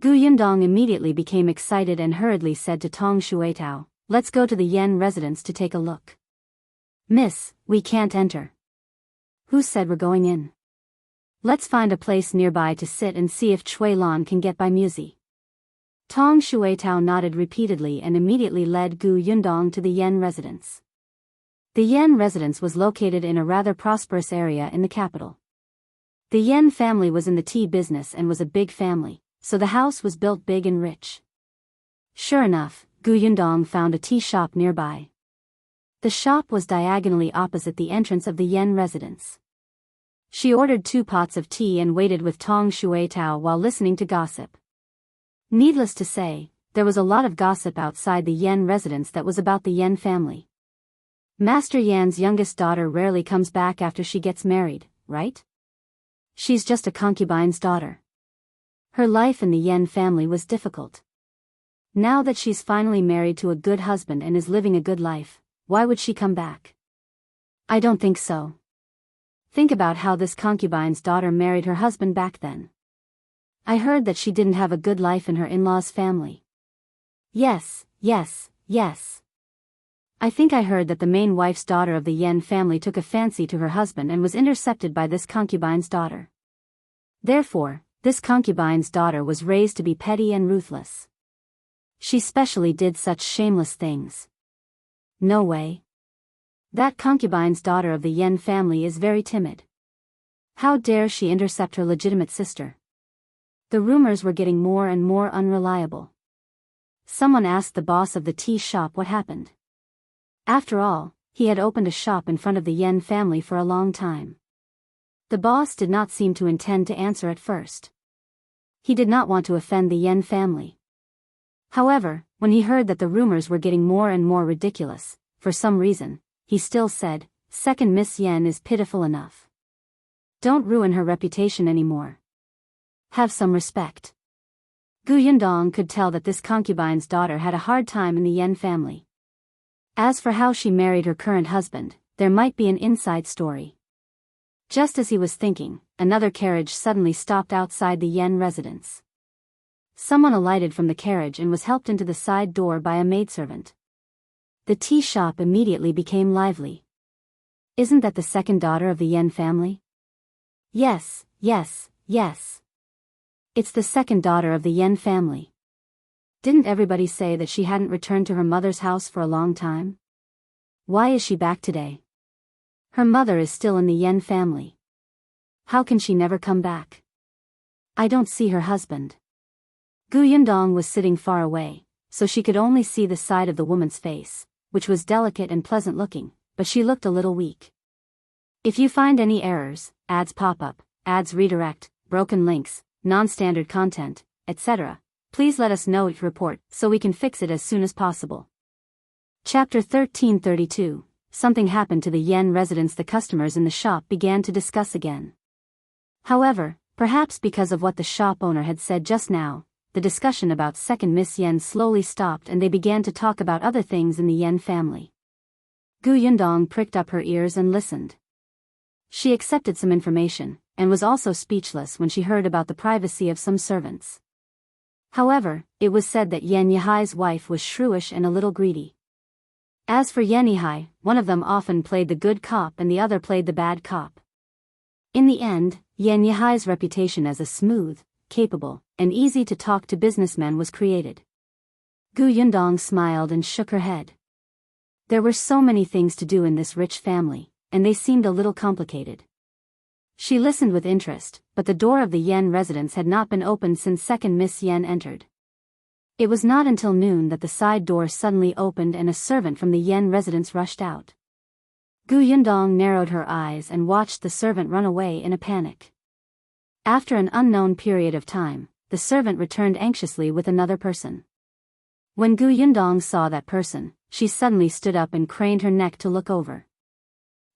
Yundong immediately became excited and hurriedly said to Tong Shuitao, "Let's go to the Yen residence to take a look." "Miss, we can't enter." "Who said we're going in? Let's find a place nearby to sit and see if Cui Lan can get by Muzi." Tong Shuitao nodded repeatedly and immediately led Yundong to the Yen residence. The Yen residence was located in a rather prosperous area in the capital. The Yen family was in the tea business and was a big family, so the house was built big and rich. Sure enough, Yundong found a tea shop nearby. The shop was diagonally opposite the entrance of the Yen residence. She ordered 2 pots of tea and waited with Tong Shuitao while listening to gossip. Needless to say, there was a lot of gossip outside the Yen residence that was about the Yen family. Master Yan's youngest daughter rarely comes back after she gets married, right? She's just a concubine's daughter. Her life in the Yen family was difficult. Now that she's finally married to a good husband and is living a good life, why would she come back? I don't think so. Think about how this concubine's daughter married her husband back then. I heard that she didn't have a good life in her in-laws' family. Yes. I think I heard that the main wife's daughter of the Yen family took a fancy to her husband and was intercepted by this concubine's daughter. Therefore, this concubine's daughter was raised to be petty and ruthless. She specially did such shameless things. No way. That concubine's daughter of the Yen family is very timid. How dare she intercept her legitimate sister? The rumors were getting more and more unreliable. Someone asked the boss of the tea shop what happened. After all, he had opened a shop in front of the Yen family for a long time. The boss did not seem to intend to answer at first. He did not want to offend the Yen family. However, when he heard that the rumors were getting more and more ridiculous, for some reason, he still said, "Second Miss Yen is pitiful enough. Don't ruin her reputation anymore. Have some respect." Yundong could tell that this concubine's daughter had a hard time in the Yen family. As for how she married her current husband, there might be an inside story. Just as he was thinking, another carriage suddenly stopped outside the Yen residence. Someone alighted from the carriage and was helped into the side door by a maidservant. The tea shop immediately became lively. "Isn't that the second daughter of the Yen family?" "Yes, yes, yes. It's the second daughter of the Yen family. Didn't everybody say that she hadn't returned to her mother's house for a long time? Why is she back today? Her mother is still in the Yen family. How can she never come back? I don't see her husband." Yundong was sitting far away, so she could only see the side of the woman's face, which was delicate and pleasant looking, but she looked a little weak. If you find any errors, ads pop up, ads redirect, broken links, non-standard content, etc., please let us know each report so we can fix it as soon as possible. Chapter 1332. Something happened to the Yen residents. The customers in the shop began to discuss again. However, perhaps because of what the shop owner had said just now, the discussion about second Miss Yen slowly stopped and they began to talk about other things in the Yen family. Yundong pricked up her ears and listened. She accepted some information, and was also speechless when she heard about the privacy of some servants. However, it was said that Yen Yihai's wife was shrewish and a little greedy. As for Yen Yihai, one of them often played the good cop and the other played the bad cop. In the end, Yen Yihai's reputation as a smooth, capable, and easy-to-talk-to businessman was created. Yundong smiled and shook her head. There were so many things to do in this rich family, and they seemed a little complicated. She listened with interest, but the door of the Yen residence had not been opened since second Miss Yen entered. It was not until noon that the side door suddenly opened and a servant from the Yen residence rushed out. Yundong narrowed her eyes and watched the servant run away in a panic. After an unknown period of time, the servant returned anxiously with another person. When Yundong saw that person, she suddenly stood up and craned her neck to look over.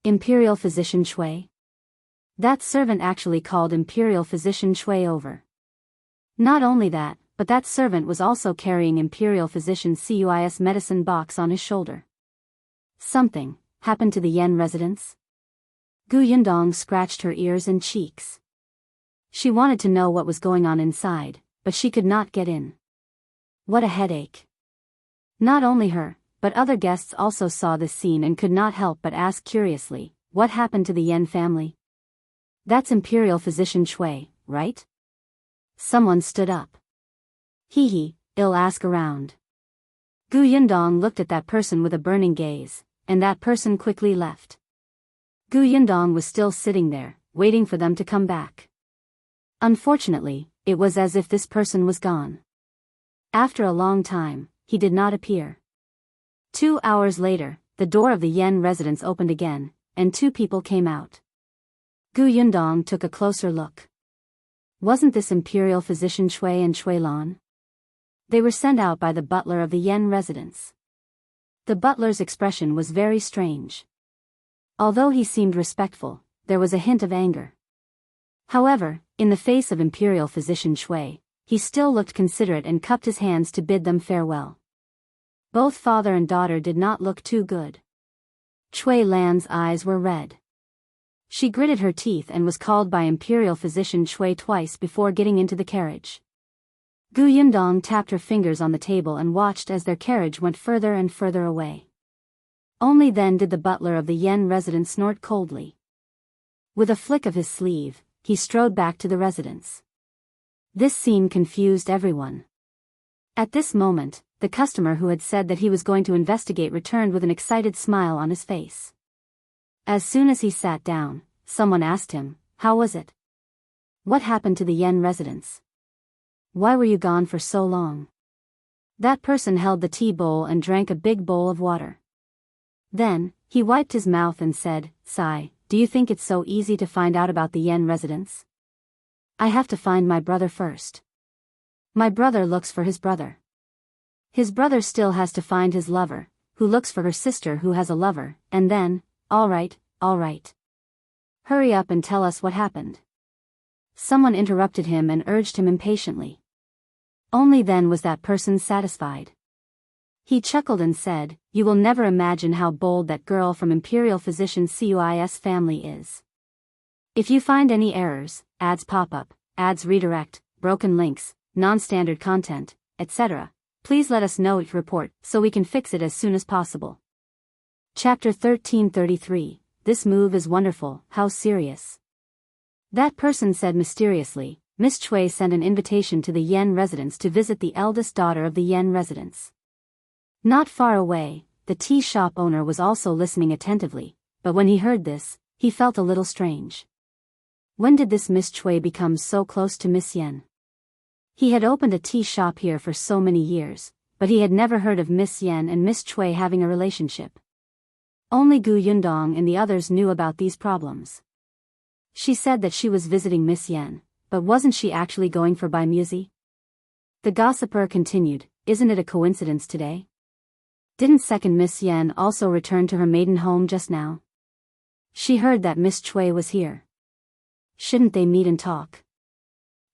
Imperial Physician Shui? That servant actually called Imperial Physician Shui over. Not only that, but that servant was also carrying Imperial Physician Cui's medicine box on his shoulder. Something happened to the Yen residence? Yundong scratched her ears and cheeks. She wanted to know what was going on inside, but she could not get in. What a headache. Not only her, but other guests also saw this scene and could not help but ask curiously, what happened to the Yen family? That's Imperial Physician Shui, right? Someone stood up. Hee, I'll ask around. Yundong looked at that person with a burning gaze, and that person quickly left. Yundong was still sitting there, waiting for them to come back. Unfortunately, it was as if this person was gone. After a long time, he did not appear. 2 hours later, the door of the Yen residence opened again, and 2 people came out. Yundong took a closer look. Wasn't this Imperial Physician Shui and Shui Lan? They were sent out by the butler of the Yen residence. The butler's expression was very strange. Although he seemed respectful, there was a hint of anger. However, in the face of Imperial Physician Shui, he still looked considerate and cupped his hands to bid them farewell. Both father and daughter did not look too good. Shui Lan's eyes were red. She gritted her teeth and was called by Imperial Physician Shui twice before getting into the carriage. Yundong tapped her fingers on the table and watched as their carriage went further and further away. Only then did the butler of the Yen residence snort coldly. With a flick of his sleeve, he strode back to the residence. This scene confused everyone. At this moment, the customer who had said that he was going to investigate returned with an excited smile on his face. As soon as he sat down, someone asked him, "How was it? What happened to the Yen residence? Why were you gone for so long?" That person held the tea bowl and drank a big bowl of water. Then, he wiped his mouth and said, "Sigh, do you think it's so easy to find out about the Yen residence? I have to find my brother first. My brother looks for his brother. His brother still has to find his lover, who looks for her sister who has a lover, and then, all right. Hurry up and tell us what happened." Someone interrupted him and urged him impatiently. Only then was that person satisfied. He chuckled and said, "You will never imagine how bold that girl from Imperial Physician Cui's family is. If you find any errors, ads pop up, ads redirect, broken links, non-standard content, etc., please let us know each report so we can fix it as soon as possible." Chapter 1333, This move is wonderful, how serious? That person said mysteriously, Miss Chui sent an invitation to the Yen residence to visit the eldest daughter of the Yen residence. Not far away, the tea shop owner was also listening attentively, but when he heard this, he felt a little strange. When did this Miss Chui become so close to Miss Yen? He had opened a tea shop here for so many years, but he had never heard of Miss Yen and Miss Chui having a relationship. Only Gu Yundong and the others knew about these problems. She said that she was visiting Miss Yen, but wasn't she actually going for Bai Muzi? The gossiper continued, "Isn't it a coincidence today? Didn't second Miss Yen also return to her maiden home just now? She heard that Miss Chui was here. Shouldn't they meet and talk?"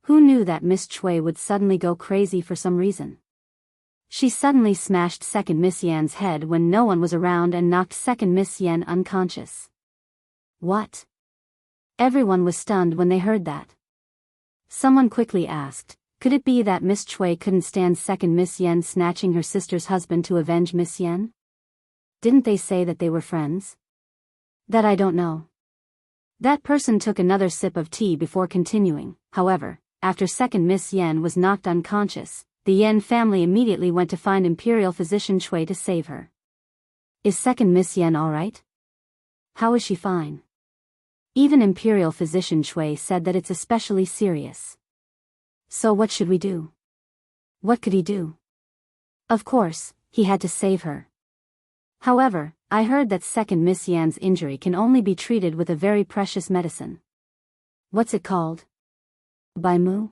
Who knew that Miss Chui would suddenly go crazy for some reason? She suddenly smashed second Miss Yen's head when no one was around and knocked second Miss Yen unconscious. What? Everyone was stunned when they heard that. Someone quickly asked, could it be that Miss Chui couldn't stand second Miss Yen snatching her sister's husband to avenge Miss Yen? Didn't they say that they were friends? That I don't know. That person took another sip of tea before continuing. However, after second Miss Yen was knocked unconscious, the Yen family immediately went to find Imperial Physician Chui to save her. Is second Miss Yen alright? How is she fine? Even Imperial Physician Chui said that it's especially serious. So what should we do? What could he do? Of course, he had to save her. However, I heard that second Miss Yen's injury can only be treated with a very precious medicine. What's it called? Bai Mu?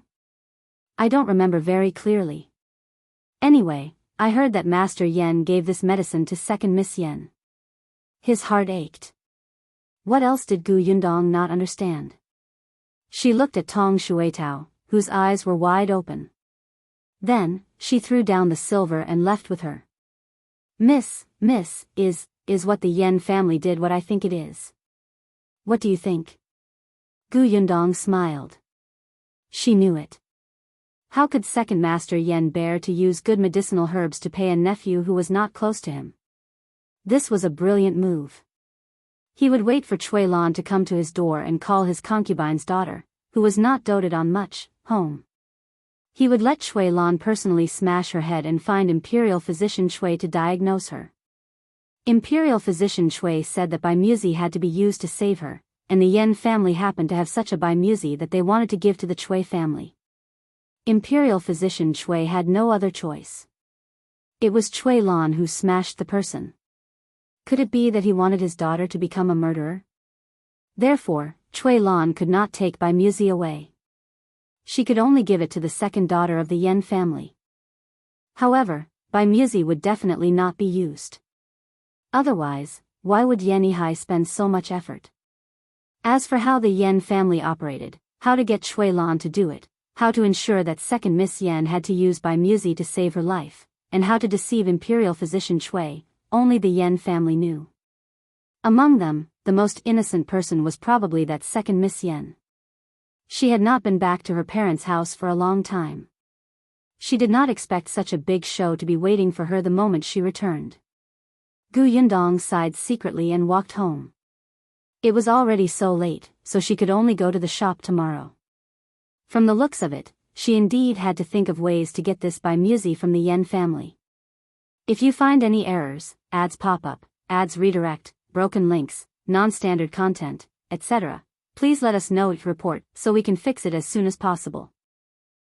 I don't remember very clearly. Anyway, I heard that Master Yen gave this medicine to second Miss Yen. His heart ached. What else did Gu Yundong not understand? She looked at Tong Shuitao, whose eyes were wide open. Then, she threw down the silver and left with her. Miss, is what the Yen family did what I think it is? What do you think? Gu Yundong smiled. She knew it. How could second Master Yen bear to use good medicinal herbs to pay a nephew who was not close to him? This was a brilliant move. He would wait for Chui Lan to come to his door and call his concubine's daughter, who was not doted on much, home. He would let Chui Lan personally smash her head and find Imperial Physician Chui to diagnose her. Imperial Physician Chui said that Bai Muzi had to be used to save her, and the Yen family happened to have such a Bai Muzi that they wanted to give to the Chui family. Imperial Physician Chui had no other choice. It was Chui Lan who smashed the person. Could it be that he wanted his daughter to become a murderer? Therefore, Chui Lan could not take Bai Muzi away. She could only give it to the second daughter of the Yen family. However, Bai Muzi would definitely not be used. Otherwise, why would Yen Yihai spend so much effort? As for how the Yen family operated, how to get Chui Lan to do it, how to ensure that second Miss Yen had to use Bai Muzi to save her life, and how to deceive Imperial Physician Chui, only the Yen family knew. Among them, the most innocent person was probably that second Miss Yen. She had not been back to her parents' house for a long time. She did not expect such a big show to be waiting for her the moment she returned. Gu Yundong sighed secretly and walked home. It was already so late, so she could only go to the shop tomorrow. From the looks of it, she indeed had to think of ways to get this Bai Muzi from the Yen family. If you find any errors, ads pop up, ads redirect, broken links, non-standard content, etc. Please let us know your report so we can fix it as soon as possible.